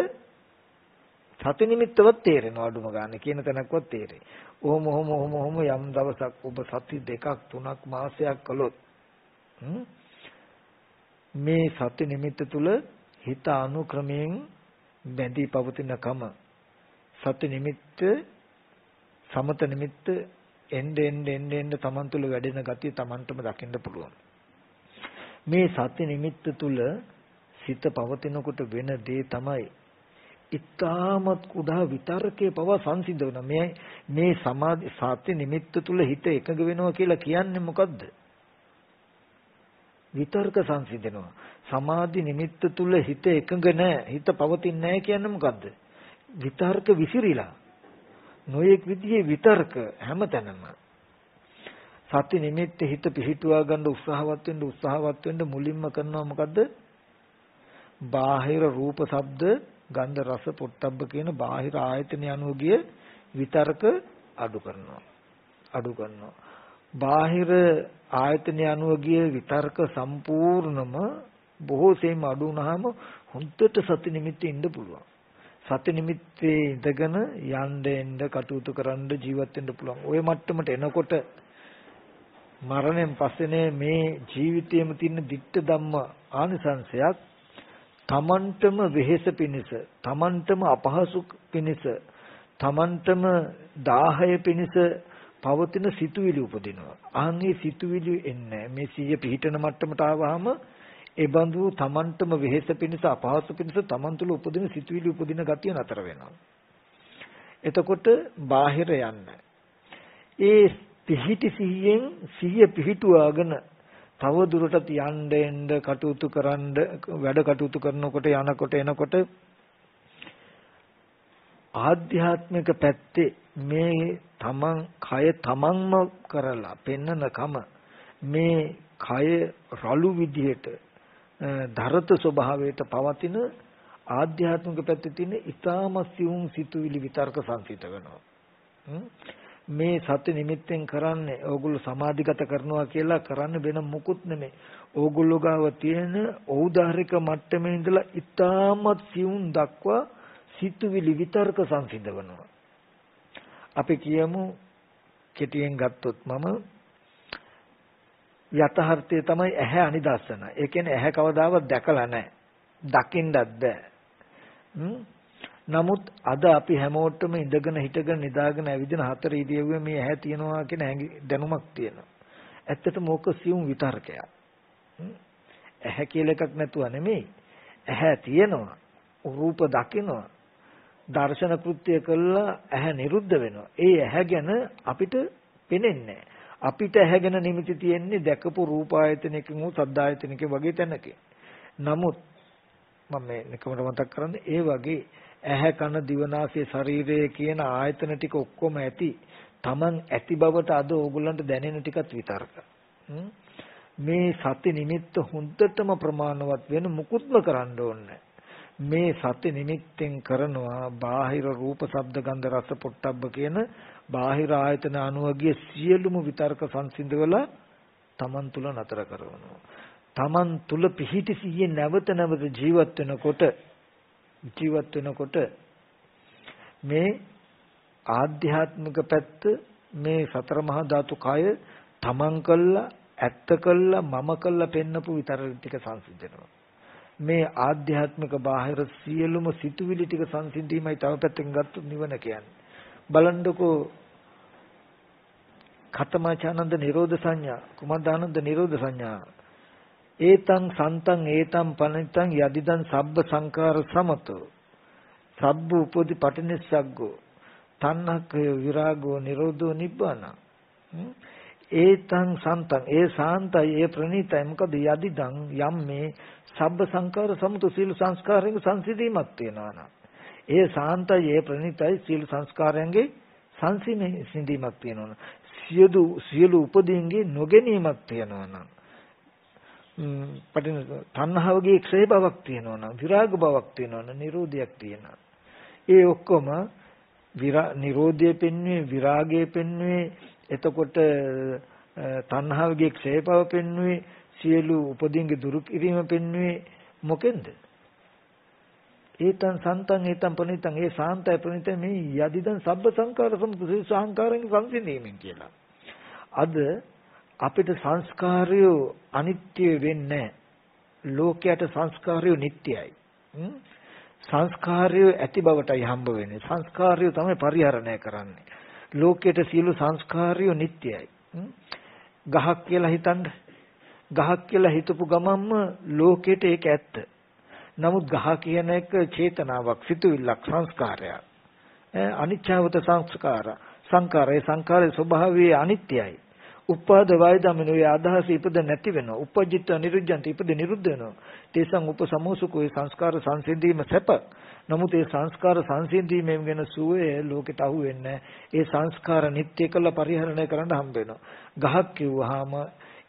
සති නිමිත්තවත් තේරෙනවා අඩුම ගන්න කියන තැනක්වත් තේරෙයි. ඔහොම යම් දවසක් ඔබ සති 2ක් 3ක් මාසයක් කළොත් මේ සති නිමිත්ත තුල හිත අනුක්‍රමයෙන් බැඳී පවතිනකම සති නිමිත්ත සමත නිමිත්ත එන්න තමන් තුල වැඩෙන ගතිය තමන්ටම දකින්න පුළුවන්. මේ සති නිමිත්ත තුල සිත පවතිනකොට වෙන දේ තමයි ඉතාමත් කුඩා විතර්කයේ පව සංසිඳවන. මේ සමාධි සති නිමිත්ත තුල හිත එකඟ වෙනවා කියලා කියන්නේ මොකද්ද? විතර්ක සංසිඳනවා. සමාධි නිමිත්ත තුල හිත එකඟ නැහැ, හිත පවතින්නේ නැහැ කියන්නේ මොකද්ද? විතර්ක විසිරිලා. නොයෙක් විදිහේ විතර්ක හැමතැනම. සති නිමිත්තේ හිත පිහිටුවා ගන්න උත්සාහවත් වෙන්න මුලින්ම කරනවා මොකද්ද? බාහිර රූප, ශබ්ද, ගන්ධ, රස, පොට්ටබ්බ කියන බාහිර ආයතන අනුව ගිය විතර්ක අඩු කරනවා. බාහිර ආයතන අනුව ගිය විතර්ක සම්පූර්ණම බොහෝසෙයින් අඩු වුණාම හොඳට සති නිමිත්තේ ඉන්න පුළුවන්. සති නිමිත්තේ ඉඳගෙන යන්න කටයුතු කරන්න ජීවත් වෙන්න පුළුවන්. ওই මට්ටමට එනකොට මරණයෙන් පස්සේ මේ ජීවිතයේම තියෙන ditta ධම්ම ආනිසංශයක් තමන්ටම වෙහෙස පිණිස, තමන්ටම අපහසු පිණිස, තමන්ටම දාහය පිණිස පවතින සිතුවිලි උපදිනවා. ආන්ගේ සිතුවිලි එන්නේ මේ සිය පිහිටන මට්ටමට ආවහම ඒ බඳු තමන්ටම වෙහෙස පිණිස, අපහසු පිණිස තමන් තුළ උපදින සිතුවිලි උපදින ගතිය නතර වෙනවා. එතකොට බාහිර යන්න. ඒ පිහිටි සිහියෙන් සිහිය පිහිටුවාගෙන තව දුරටත් යන්න කටයුතු කරන්න වැඩ කටයුතු කරනකොට යනකොට එනකොට ආධ්‍යාත්මික පැත්තේ මේ තමන් කය තමන්ම කරලා පෙන්නනකම මේ කය රළු විදියට ධරත ස්වභාවයට පවතින ආධ්‍යාත්මික පැත්තේ තියෙන ඊටාම සියුම් සිතුවිලි විතර්ක සංසිත වෙනවා. මේ සති නිමිත්තෙන් කරන්නේ ඕගොල්ලෝ සමාධිගත කරනවා කියලා කරන්න වෙන මොකුත් නෙමෙයි. ඕගොල්ලෝ ගාව තියෙන ඖදාරික මට්ටමේ ඉඳලා ඊටාමත් සියුම් දක්වා සිතුවිලි විතර්ක සංසිඳවනවා. අපි කියමු කෙටියෙන් ගත්තොත් මම යථාර්ථය තමයි ඇහැ අනිදස්සන. ඒ කියන්නේ ඇහැ කවදාවත් දැකලා නැහැ. දකින්නත් බෑ. නමුත් අද අපි හැමෝටම ඉඳගෙන හිටගෙන නිදාගෙන ඇවිදින හතර ඉරියව්වේ මේ ඇහැ තියනවා කියන දැනුමක් තියෙනවා. ඇත්තටම ඕක සියුම් විතර්කයක්. ඇහැ කියලා එකක් නැතුව නෙමෙයි. ඇහැ තියෙනවා. රූප දකිනවා. දර්ශන කෘත්‍ය කළා ඇහැ නිරුද්ධ වෙනවා. ඒ ඇහැ ගැන අපිට පෙනෙන්නේ අපිට ඇහැ ගැන නිමිති තියෙන්නේ දැකපු රූප ආයතනයකින් හෝ සද්ද ආයතනයකින් වගේ තැනක. නමුත් මම මේ නිකමට මතක් කරන්නේ ඒ වගේ ඇහැ කන දිවනාසය ශරීරය කියන ආයතන ටික ඔක්කොම ඇති Taman ඇති බවට අද ඕගොල්ලන්ට දැනෙන ටිකත් විතර්ක. මේ සති නිමිත්ත හොඳටම ප්‍රමාණවත් වෙන මුකුත්ම කරන්න ඕනේ. මේ සති නිමිත්තෙන් කරනවා බාහිර රූප ශබ්ද ගන්ධ රස පොට්ටබ්බ කියන බාහිර ආයතන අනුවගේ සියලුම විතර්ක සංසිඳවලා Taman තුල නතර කරනවා. Taman තුල පිහිටි සිහිය නැවත ජීවත් වෙනකොට මේ ආධ්‍යාත්මික පැත්ත මේ සතර මහා ධාතු කය තමන් කළා ඇත්ත කළා මම කළා පෙන්නපු විතර ටික සංසිඳනවා. මේ ආධ්‍යාත්මික බාහිර සියලුම සිතුවිලි ටික සංසිඳීමයි තව පැත්තකින් ගත්තොත් නිවන කියන්නේ. බලන්නකෝ ඛතමාචානන්ද නිරෝධ සංඥා කුමද්දානන්ද නිරෝධ සංඥා ඒතං සන්තං ඒතං පනිතං යදිදං සබ්බ සංඛාර සමතෝ සබ්බ උපදි පටිනිස්සග්ගෝ තණ්හක්ඛය විරාගෝ නිරෝධෝ නිබ්බාන ඒතං සන්තං ඒ සාන්තයි ඒ ප්‍රණීතයි මොකද යදිදං යම් මේ සබ්බ සංඛාර සමතෝ සීල සංස්කාරයෙන් සංසිඳීමක් තියෙනවා නම් ඒ සාන්තයි ඒ ප්‍රණීතයි සීල සංස්කාරයන්ගේ සංසිඳීමක් තියෙනවා. සියලු උපදීන්ගේ නොගැනීමක් තියෙනවා නම් පටින තණ්හාවගේ ක්ෂය බවක් තියෙනවා නම් විරාග බවක් තියෙනවා නම් නිරෝධයක් තියෙනවා. ඒ ඔක්කොම නිරෝධය පෙන්වුවේ විරාගය පෙන්වුවේ එතකොට තණ්හාවගේ ක්ෂය බව පෙන්වුවේ සියලු උපදීන්ගේ දුරු කිරීම පෙන්වුවේ මොකෙන්ද? ඒතං සන්තං ඒතං ප්‍රණීතං ඒ සාන්තය ප්‍රණීතය මේ යදිදං සබ්බ සංකාර සමුදය සංකාරයෙන් සංසිඳීමෙන් කියලා. අද අපිට සංස්කාරය අනිත්‍ය වෙන්නේ ලෝකයට සංස්කාරය නිට්ටයයි. සංස්කාරය ඇති බවටයි හම්බ වෙන්නේ. සංස්කාරය තමයි පරිහරණය කරන්නේ. ලෝකයට සියලු සංස්කාරය නිට්ටයයි. ගහක් කියලා හිතන්න. ගහක් කියලා හිතපු ගමන්ම ලෝකයට ඒක ඇත්ත. නමුත් ගහ කියන එක චේතනාවක්, සිතුවිල්ලක්, සංස්කාරයක්. අනිච්චවත සංස්කාර. සංකාරයේ ස්වභාවය අනිත්‍යයි. උපාද වයදමිනෝ අදහස ඉපද නැති වෙනවා. උපජිත නිරුද්ධන්ති ඉපද නිරුද්ධ වෙනවා. තේසං උපසමෝසුකෝ සංස්කාර සංසිඳීම සැප. නමුත් ඒ සංස්කාර සංසිඳීමෙන් වෙන සුවය ලෝකෙට අහු වෙන්නේ. ඒ සංස්කාර නිට්ටය කළ පරිහරණය කරන්න හම්බ වෙනවා. ගහක් කිව්වහම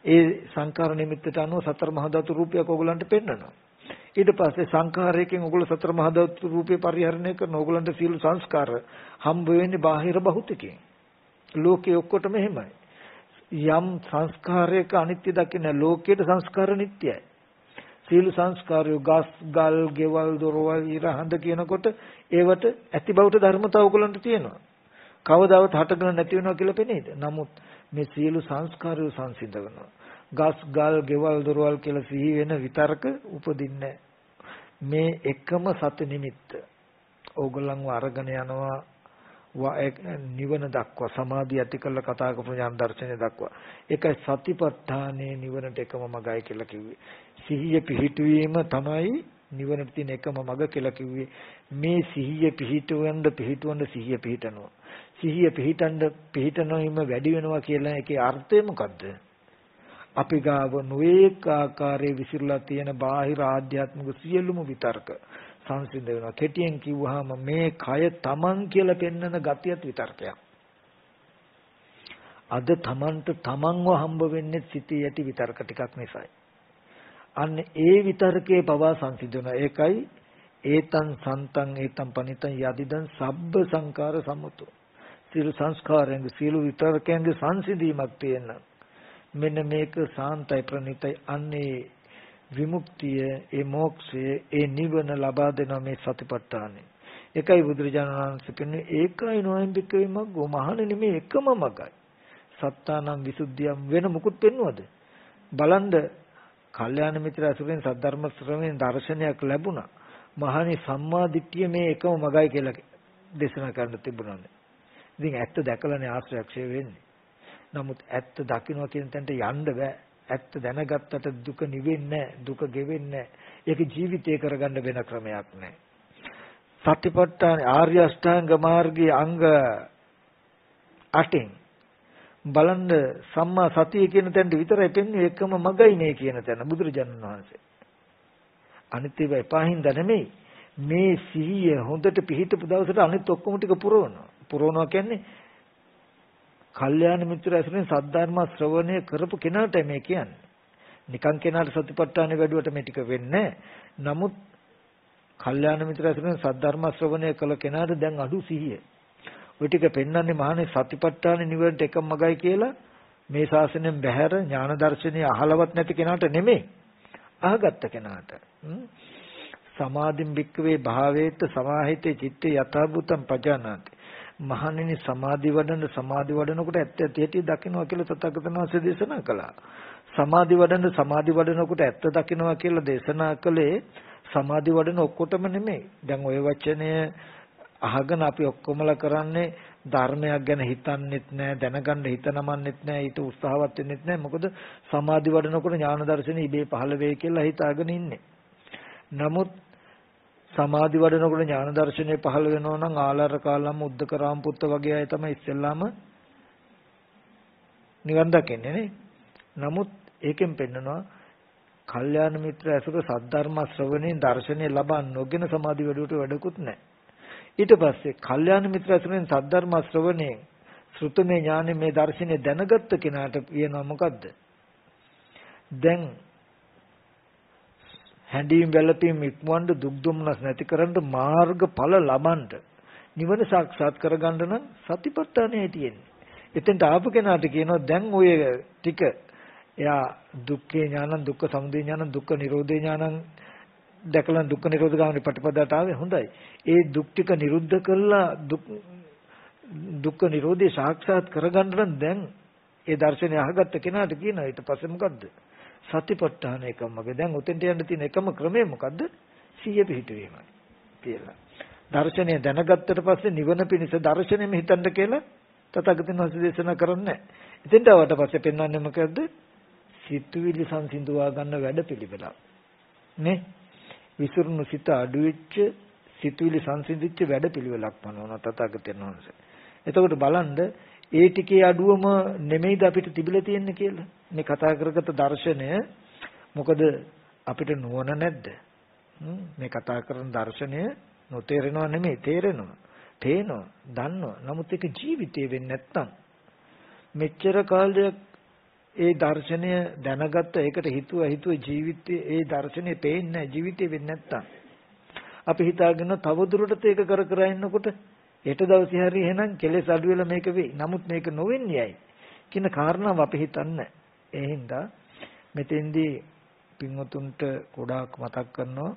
ඒ සංකාර නිමිත්තට අනුව සතර මහා ධාතු රූපයක් ඕගලන්ට පෙන්වනවා. ඊට පස්සේ සංඛාරයෙන් ඔයගොල්ලෝ සතර මහා ධාතු රූපේ පරිහරණය කරන ඕගලන්ට සියලු සංස්කාර හම්බ වෙන්නේ බාහිර භෞතිකයෙන්. ලෝකේ ඔක්කොටම එහෙමයි. යම් සංස්කාරයක අනිත්‍ය දකින්න ලෝකයේ සංස්කාර නිට්ටයයි. සියලු සංස්කාරය ගස්, ගල්, ගෙවල්, දොරවල්, ඉර හඳ කියනකොට ඒවට ඇති බවට ධර්මතාව ඕගලන්ට තියෙනවා. කවදාවත් හටගෙන නැති වෙනවා කියලා පෙනේද? නමුත් මේ සියලු සංස්කාරය සංසිඳනවා. ගස්, ගල්, ගෙවල්, දොරවල් කියලා සිහි වෙන විතරක උපදින්නේ මේ එකම සති නිමිත්ත ඕගොල්ලන්ව අරගෙන යනවා නිවන දක්වා සමාධිය ඇති කරලා කතා කරපු ඥාන දර්ශනය දක්වා. ඒකයි සතිපට්ඨානේ නිවනට එකම මගයි කියලා කිව්වේ. සිහිය පිහිටුවීම තමයි නිවනට තියෙන එකම මග කියලා කිව්වේ. මේ සිහිය පිහිටවන්න සිහිය පිහිටනවා. සිහිය පිහිටනොයිම වැඩි වෙනවා කියලා ඒකේ අර්ථය මොකද්ද? අපි ගාව නොඑක ආකාරයේ විසිරලා තියෙන බාහිර ආධ්‍යාත්මික සියලුම විතර්ක සංසිඳ වෙනවා. කෙටියෙන් කිව්වහම මේ කය තමන් කියලා පෙන්වන ගතියත් විතර්කයක්. අද තමන්ට තමන්ව හම්බ වෙන්නේ සිටී යටි විතර්ක ටිකක් නිසායි. අන්න ඒ විතර්කයේ පවා සංසිඳ වෙනවා. ඒකයි ඒතං සන්තං ඒතං පනිතං යදිදං සබ්බ සංකාර සමුතෝ. සියලු සංස්කාරයන්ගේ සියලු විතර්කයන්ගේ සංසිඳීමක් තියෙනවා. මෙන්න මේක සාන්තයි ප්‍රණීතයි. අන්නේ විමුක්තිය, ඒ මොක්ෂය, ඒ නිවන ලබා දෙන මේ සතිපට්ඨානෙ. ඒකයි බුදුරජාණන් වහන්සේ කියන්නේ ඒකයි නොයම්බිකේ මග්ගෝ මහණෙනි මේ එකම මගයි. සත්තානම් විසුද්ධියම් වෙන මුකුත් පෙන්වද? බලන්න කල්යාණ මිත්‍ර අසුරෙන් සද්ධර්ම ශ්‍රවණයෙන් දර්ශනයක් ලැබුණා. මහණනි සම්මා දිට්ඨිය මේ එකම මගයි කියලා දේශනා කරන්න තිබුණානේ. ඉතින් ඇත්ත දැකලානේ ආශ්‍රයක්ෂය වෙන්නේ. නමුත් ඇත්ත දකින්න කියන තැනට යන්න බෑ. ඇත්ත දැනගත්තට දුක නිවෙන්නේ නැහැ. දුක ගෙවෙන්නේ නැහැ. ඒක ජීවිතේ කරගන්න වෙන ක්‍රමයක් නැහැ. සතිපට්ඨාන ආර්ය අෂ්ටාංග මාර්ගයේ අංග 8න් බලන්න සම්මා සතිය කියන තැනට විතරයි පෙන්වන්නේ එකම මගයි නේ කියන තැන බුදුරජාණන් වහන්සේ. අනිත් ඒවා එපාහින්ද නෙමෙයි. මේ සිහිය හොඳට පිහිටපු දවසට අනිත් ඔක්කොම ටික පුරවනවා. පුරවනවා කියන්නේ කල්යාණ මිත්‍ර ඇසුරෙන් සද්ධර්ම ශ්‍රවණය කරපු කෙනාට මේ කියන්නේ. නිකන් කෙනාට සතිපට්ඨානෙ වැඩුවට මේ ටික වෙන්නේ නමුත් කල්යාණ මිත්‍ර ඇසුරෙන් සද්ධර්ම ශ්‍රවණය කළ කෙනාට දැන් අඩු සිහිය. ඔය ටික පෙන්වන්නේ මහානේ සතිපට්ඨානෙ නිවනට එකම මගයි කියලා මේ ශාසනයෙන් බැහැර ඥාන දර්ශනය අහලවත් නැති කෙනාට නෙමෙයි. අහගත්ත කෙනාට. සමාධින් භික්කවේ භාවේත සමාහිතේ චිත්තේ යථාභූතං පජානාති. මහණෙනි සමාධි වඩනකොට ඇත්ත ඇති දකින්නවා කියලා තථාගතයන් වහන්සේ දේශනා කළා. සමාධි වඩනකොට ඇත්ත දකින්නවා කියලා දේශනා කළේ සමාධි වඩන ඔක්කොටම නෙමෙයි. දැන් ওই වචනය අහගෙන අපි ඔක්කොමලා කරන්නේ ධර්මයක් ගැන හිතන්නෙත් නැහැ, දැනගන්න හිතනමන්නෙත් නැහැ, ඊට උත්සාහවත් වෙන්නෙත් නැහැ. මොකද සමාධි වඩනකොට ඥාන දර්ශනේ ඉබේ පහළ වෙයි කියලා හිතාගෙන ඉන්නේ. නමුත් සමාධි වඩනකොට ඥාන දර්ශනේ පහළ වෙනවා නම් ආලාර කාලම් උද්දක රාම පුත්ත වගේ අය තමයි ඉස්සෙල්ලාම නිවන් දකින්නේ නේ. නමුත් ඒකෙන් පෙන්නනවා කල්යාණ මිත්‍ර ඇසුර සද්ධර්ම ශ්‍රවණේ දර්ශනේ ලබා නොගෙන සමාධි වැඩුවට වැඩකුත් නැහැ. ඊට පස්සේ කල්යාණ මිත්‍ර ඇසුරෙන් සද්ධර්ම ශ්‍රවණේ ශ්‍රුතමේ ඥානෙ මේ දර්ශනේ දැනගත්ත කෙනාට කියනවා මොකද්ද? දැන් හැඬීම් වැළපීම් ඉක්මවන්න දුක් දුම්නස් නැති කරන්න මාර්ගඵල ලබන්න නිවන සාක්ෂාත් කරගන්න නම් සතිපට්ඨානය තියෙන්නේ. එතෙන්ට ආපු කෙනාට කියනවා දැන් ඔය ටික එයා දුක්ඛේ ඥානං දුක්ඛ සමුදය ඥානං දුක්ඛ නිරෝධේ ඥානං දැකලා දුක්ඛ නිරෝධ ගාමිනී ප්‍රතිපදාවට ආවේ හොඳයි. ඒ දුක් ටික නිරුද්ධ කරලා දුක්ඛ නිරෝධේ සාක්ෂාත් කරගන්න නම් දැන් ඒ දර්ශනය අහගත්ත කෙනාට කියනවා ඊට පස්සේ මොකද්ද? සතිපට්ඨාන එකමගේ. දැන් උතෙන්ට යන්න තියෙන එකම ක්‍රමය මොකද්ද? සිහිය පිහිටුවීමයි කියලා. දර්ශනය දැනගත්තට පස්සේ නිවන පිණිස දර්ශනෙම හිතන්න කියලා තථාගතයන් වහන්සේ දේශනා කරන්නේ. එතෙන්ට ආවට පස්සේ පෙන්වන්නේ මොකද්ද? සිතුවිලි සංසිඳුවා ගන්න වැඩපිළිවෙල. නේ? විසුරුණු සිත අඩු වෙච්ච සිතුවිලි සංසිඳිච්ච වැඩපිළිවෙලක් පනවන තථාගතයන් වහන්සේ. එතකොට බලන්න ඒ ටිකේ අඩුවම නෙමෙයිද අපිට තිබිලා තියෙන්නේ කියලා. මේ කතා කරගත්ත දර්ශනය මොකද අපිට නුවණ නැද්ද? මේ කතා කරන දර්ශනය නොතේරෙනව නෙමෙයි තේරෙනවා. තේනවා, දන්නවා. නමුත් ඒක ජීවිතේ වෙන්නේ නැත්තම් මෙච්චර කාලයක් ඒ දර්ශනය දැනගත්ත ඒකට හිතුව ජීවිතේ ඒ දර්ශනේ පේන්නේ නැහැ ජීවිතේ වෙන්නේ නැත්තම් අපි හිතාගෙන තවදුරටත් ඒක කර ඉන්නකොට හෙට දවසේ හරි එහෙනම් කෙලෙස් අඩු වෙලා මේක වෙයි. නමුත් මේක නොවෙන්නේ ඇයි කියන කාරණාව අපි හිතන්නේ. ඒ හින්දා මෙතෙන්දී පින්වතුන්ට ගොඩාක් මතක් කරනවා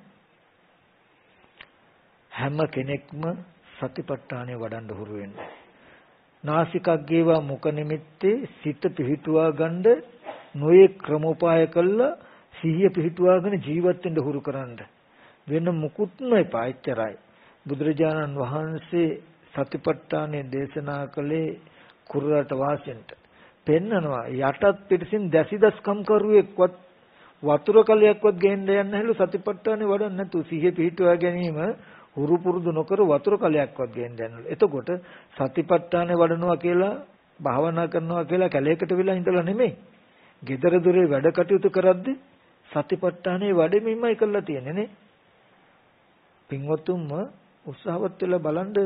හැම කෙනෙක්ම සතිපට්ඨානය වඩන්න හුරු වෙන්න. නාසිකග්ගේවා මුඛ නිමිත්තේ සිත පිහිටුවා ගන්න නොයේ ක්‍රමෝපාය කළා සිහිය පිහිටුවාගෙන ජීවත් වෙන්න හුරු කරන්න. වෙන මුකුත්ම එපා එච්චරයි. බුදුරජාණන් වහන්සේ සතිපට්ඨානය දේශනා කළේ කුරුරට වාසෙන්ට. පෙන්නනවා යටත් පිටින් දැසිදස්කම් කරුවෙක්වත් වතුර කලයක්වත් ගේන්න යන්නේ නැහැලු සතිපට්ඨානය වඩන්න නැතු සිහිය පිහිටුවා ගැනීම හුරු පුරුදු නොකර වතුර කලයක්වත් ගේන්න යනවා. එතකොට සතිපට්ඨානය වඩනවා කියලා භාවනා කරනවා කියලා කැලේකට වෙලා ඉඳලා නෙමෙයි. gedara dore වැඩ කටයුතු කරද්දී සතිපට්ඨානය වැඩෙමින්මයි කරලා තියෙන්නේ නේ. පින්වතුන්ම උත්සාහවත් වෙලා බලන්න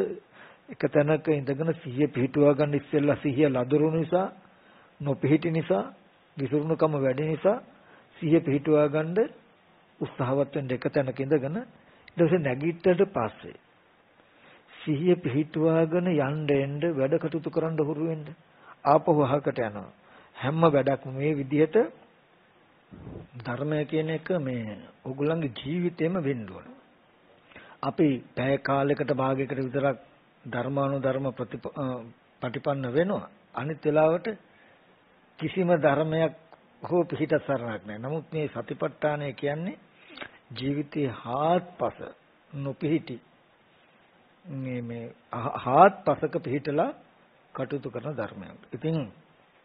එක තැනක ඉඳගෙන සිහිය පිහිටුවා ගන්න ඉස්සෙල්ලා සිහිය ලදරු නිසා නොපිහිටි නිසා විසුරුණුකම වැඩි නිසා සිහිය පිහිටුවා ගන්න උත්සාහවත් වෙන්න එක තැනක ඉඳගෙන ඊට පස්සේ නැගිට්ටට පස්සේ සිහිය පිහිටුවාගෙන යන්න එන්න වැඩ කටයුතු කරන්න හුරු වෙන්න ආපහු අහකට යනවා හැම වැඩක්ම මේ විදිහට ධර්මය කියන එක මේ ඕගොල්ලන්ගේ ජීවිතේම වෙන්න ඕන. අපි පැය කාලයකට භාගයකට විතරක් ධර්මානුධර්ම ප්‍රතිපන්න වෙනවා. අනිත් වෙලාවට කිසිම ධර්මයක් හෝ පිහිට සරණක් නැහැ. නමුත් මේ සතිපට්ඨානය කියන්නේ ජීවිතේ හාත්පස නොපිහිටි මේ හාත්පසක පිහිටලා කටයුතු කරන ධර්මයක්. ඉතින්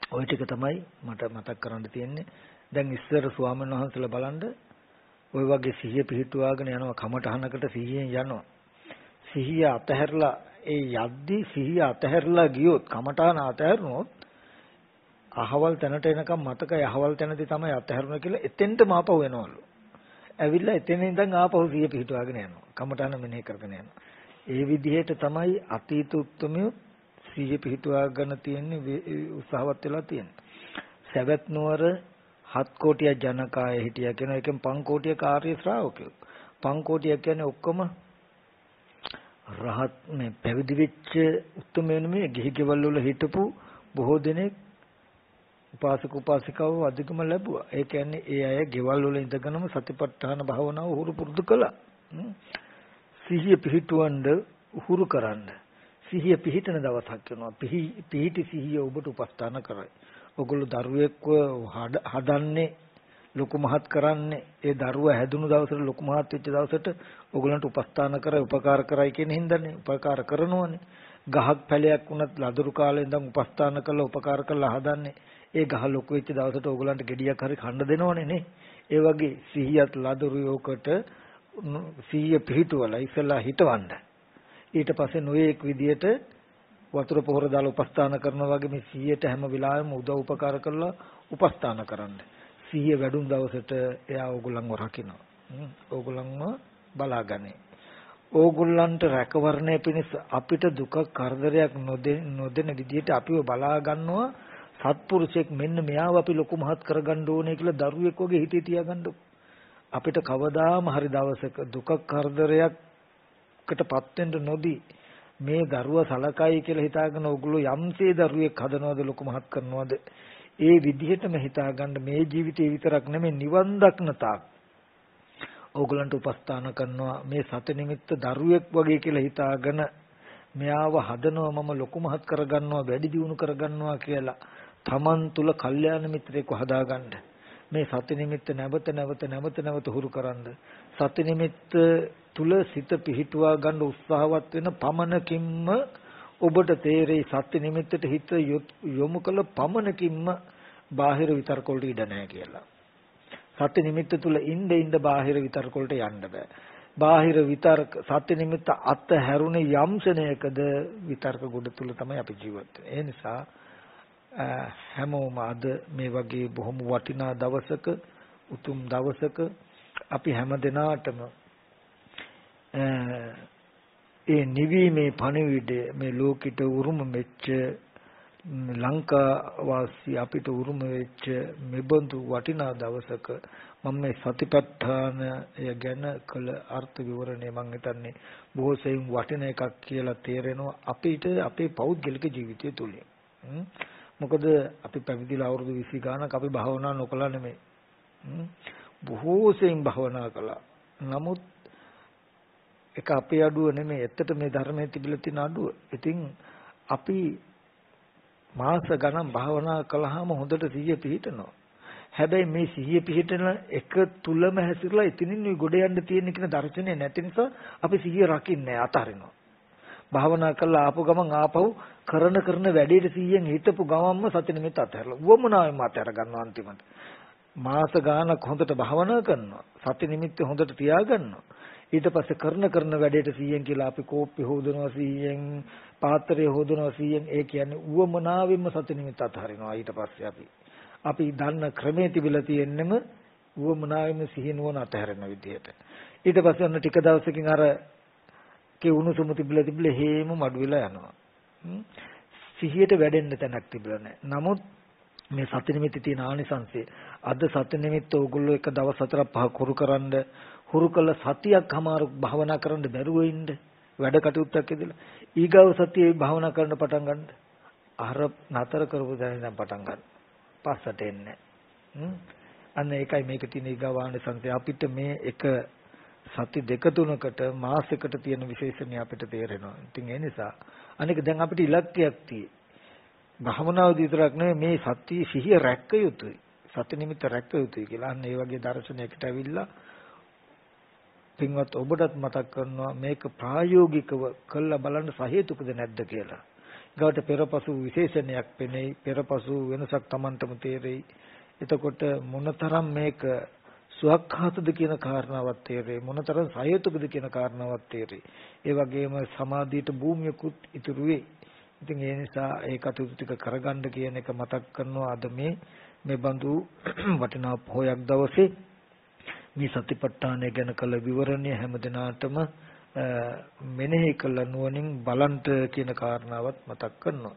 ওই ටික තමයි මට මතක් කරන්න තියෙන්නේ. දැන් ඉස්සර ස්වාමීන් වහන්සේලා බලන්න ওই වගේ සිහිය පිහිටුවාගෙන යනවා කමටහනකට සිහියෙන් යනවා. සිහිය අතහැරලා ඒ යද්දී සිහිය අතහැරලා ගියොත් කමටහන අතහැරුණොත් අහවල් තැනට එනකම් මතකයි අහවල් තැනදී තමයි අතහැරුණා කියලා එතෙන්ටම ආපහු එනවලු. ඇවිල්ලා එතන ඉඳන් ආපහු සිහිය පිහිටුවාගෙන යනවා. කමටහන මෙනෙහි කරගෙන යනවා. ඒ විදිහට තමයි අතීත උත්මයෝ සිහිය පිහිටුවාගෙන තියෙන්නේ උත්සාහවත් වෙලා තියෙන්නේ. සවැත් නුවර 7 කෝටිය ජනකාය හිටියා කියන එකෙන් 5 කෝටිය කාර්ය ශ්‍රාවකයෝ. 5 කෝටිය කියන්නේ ඔක්කොම රහත් මේ පැවිදි වෙච්ච උත්මයන් මේ ගිහි ගෙවල් වල හිටපු බොහෝ දෙනෙක් උපාසක උපාසිකාව අධිකම ලැබුවා. ඒ කියන්නේ ඒ අය ගෙවල් වල ඉඳගෙනම සතිපට්ඨාන භාවනාව උහුරු පුරුදු කළා. සිහිය පිහිටවන්න උහුරු කරන්න. සිහිය පිහිටන දවසක් වෙනවා. පිහිටි සිහිය ඔබට උපස්ථාන කරයි. ඔගොල්ලෝ දරුවෙක්ව හදන්නේ ලොකු මහත් කරන්නේ ඒ දරුවා හැදුණු දවසට ලොකු මහත් වෙච්ච දවසට ඔයගලන්ට උපස්ථාන කරයි උපකාර කරයි කියන හින්දානේ උපකාර කරනවනේ. ගහක් පැලයක් වුණත් ලදරු කාලේ ඉඳන් උපස්ථාන කරලා උපකාර කරලා හදන්නේ ඒ ගහ ලොකු වෙච්ච දවසට ඔයගලන්ට ගෙඩියක් හරි කන්න දෙනවනේ නේ. ඒ වගේ සිහියත් ලදරු යෝකට සිහිය පිහිටුවලා ඉස්සලා හිටවන්න. ඊට පස්සේ නොයේක් විදියට වතුර පොහොර දාලා උපස්ථාන කරනවා වගේ මේ සිහියට හැම වෙලාවෙම උදව් උපකාර කරලා උපස්ථාන කරන්න. සිහිය වැඩුණු දවසට එයා ඕගොල්ලන්ව රකින්න. ඕගොල්ලන්ව බලාගන්නේ. ඕගොල්ලන්ට රැකවරණය පිණිස අපිට දුක කරදරයක් නොදෙන විදිහට අපිව බලා ගන්නවා සත්පුරුෂයෙක් මෙන්න මෙයාව අපි ලොකු මහත් කරගන්න ඕනේ කියලා දරුවෙක් වගේ හිතේ තියාගන්න. අපිට කවදාම හරි දවසක දුක කරදරයක්කටපත් වෙන්න නොදී මේ දරුවා සලකයි කියලා හිතාගෙන ඕගොල්ලෝ යම්සේ දරුවෙක් හදනවද ලොකු මහත් කරනවද ඒ විදිහටම හිතාගන්න මේ ජීවිතේ විතරක් නෙමෙයි නිවන් දක්න තාක් ඕගොල්ලන්ට උපස්ථාන කරනවා මේ සත නිමිත්ත දරුවෙක් වගේ කියලා හිතාගෙන මෙයාව හදනවා මම ලොකු මහත් කරගන්නවා වැඩි දියුණු කරගන්නවා කියලා තමන් තුල කල්යාණ මිත්‍රයෙක්ව හදාගන්න මේ සති නිමිත්ත නැවත හුරු කරන්න සති නිමිත්ත තුල සිත පිහිටුවා ගන්න උත්සාහවත් වෙන පමණකින්ම ඔබට තේරෙයි සති නිමිත්තට හිත යොමු කළ පමණකින්ම බාහිර විතර්ක වලට ඉඩ නැහැ කියලා. සති නිමිත්ත තුල ඉන්න බාහිර විතර්ක වලට යන්න බෑ. බාහිර විතර්ක සති නිමිත්ත අත හැරුණේ යම් ශරණයකද විතර්ක ගොඩ තුල තමයි අපි ජීවත් වෙන්නේ. ඒ නිසා හැමෝම අද මේ වගේ බොහොම වටිනා දවසක උතුම් දවසක අපි හැම දිනාටම ඒ නිවීමේ පණිවිඩය මේ ලෝකෙට උරුම වෙච්ච ලංකා වාසී අපිට උරුම වෙච්ච මෙබඳු වටිනා දවසක මම මේ සතිපට්ඨානය ගැන කළ අර්ථ විවරණය මම හිතන්නේ බොහෝ සෙයින් වටින එකක් කියලා තේරෙනවා අපිට අපේ පෞද්ගලික ජීවිතය තුලින්. මොකද අපි පැවිදිලා අවුරුදු 20 ගානක් අපි භාවනා නොකළා නෙමෙයි. බොහෝ සෙයින් භාවනා කළා. නමුත් ඒක අපේ අඩුව නෙමෙයි. ඇත්තට මේ ධර්මයේ තිබිලා තියෙන අඩුව. ඉතින් අපි මාස ගණන් භාවනා කළාම හොඳට සිහිය පිහිටනවා. හැබැයි මේ සිහිය පිහිටන එක තුලම හැසිරලා ඉතින් ගොඩ යන්න තියෙන කියන දර්ශනය නැති නිසා අපි සිහිය රකින්නේ අතහරිනවා. භාවනා කළා ආපු ගමන් ආපහු කරන වැඩේට සිහියෙන් හිටපු ගමන්ම සති නිමිත්ත අතහැරලා වොමනාවෙම අතහැර ගන්නවා අන්තිමට. මාස ගානක් හොඳට භාවනා කරනවා. සති නිමිත්ත හොඳට තියාගන්නවා. ඊට පස්සේ කරන වැඩේට සිහියෙන් කියලා අපි කෝප්පේ හොදනවා සිහියෙන්, පාත්‍රය හොදනවා සිහියෙන්. ඒ කියන්නේ වොමනාවෙම සති නිමිත්ත අතහරිනවා. ඊට පස්සේ අපි දන්න ක්‍රමයේ තිබිලා තියෙන්නෙම වොමනාවෙම සිහිය නුවණ අතහැරෙන විදිහට. ඊට පස්සේ ඔන්න ටික දවසකින් අර කේ උණුසුම තිබිලා හේම මඩු වෙලා යනවා. සිහියට වැඩෙන්න තැනක් තිබුණා නැහැ. නමුත් මේ සති නිමිති තියෙන ආනිසංසය අද සති නිමිත්ත ඕගොල්ලෝ එක දවස් 4-5 හුරු කළ සතියක් හමාරු භාවනා කරන්න බැරුව ඉන්න වැඩ කටයුත්තක් ඉදලා ඊගාව සතියේ භාවනා කරන්න පටන් ගන්න. අර නතර කරපු දැන ඉඳන් පටන් ගන්න. පස්සට එන්නේ. අන්න ඒකයි මේක තියෙන ඊගාව ආනිසංසය අපිට මේ එක සති 2-3කට මාසයකට තියෙන විශේෂණය අපිට තේරෙනවා. ඉතින් ඒ නිසා අනික දැන් අපිට ඉලක්කයක් තියෙයි. භවනාව විතරක් නෙවෙයි මේ සත්‍ය සිහිය රැක්ක යුතුයි. සති නිමිත්ත රැක්ක යුතුයි කියලා. අන්න ඒ වගේ දර්ශනයකට ඇවිල්ලා පින්වත් ඔබටත් මතක් කරනවා මේක ප්‍රායෝගිකව කළා බලන්න සහේතුකද නැද්ද කියලා. ඊගොට පෙරපසු විශේෂණයක් පෙනෙයි. පෙරපසු වෙනසක් Tamanටම තේරෙයි. එතකොට මොනතරම් මේක සුවක්ඛාතද කියන කාරණාවක් තේරෙයි. මොනතරම් සහේතුකද කියන කාරණාවක් තේරෙයි. ඒ වගේම සමාධියට භූමියකුත් ඉතුරු වෙයි. ඉතින් ඒ නිසා ඒ කටයුතු ටික කරගන්න කියන එක මතක් කරනවා අද මේ බඳු වටිනා පොහොයක් දවසේ මේ සතිපට්ඨානය ගැන කළ විවරණය හැමදිනාටම මෙනෙහි කළ නුවණින් බලන්ට කියන කාරණාවත් මතක් කරනවා.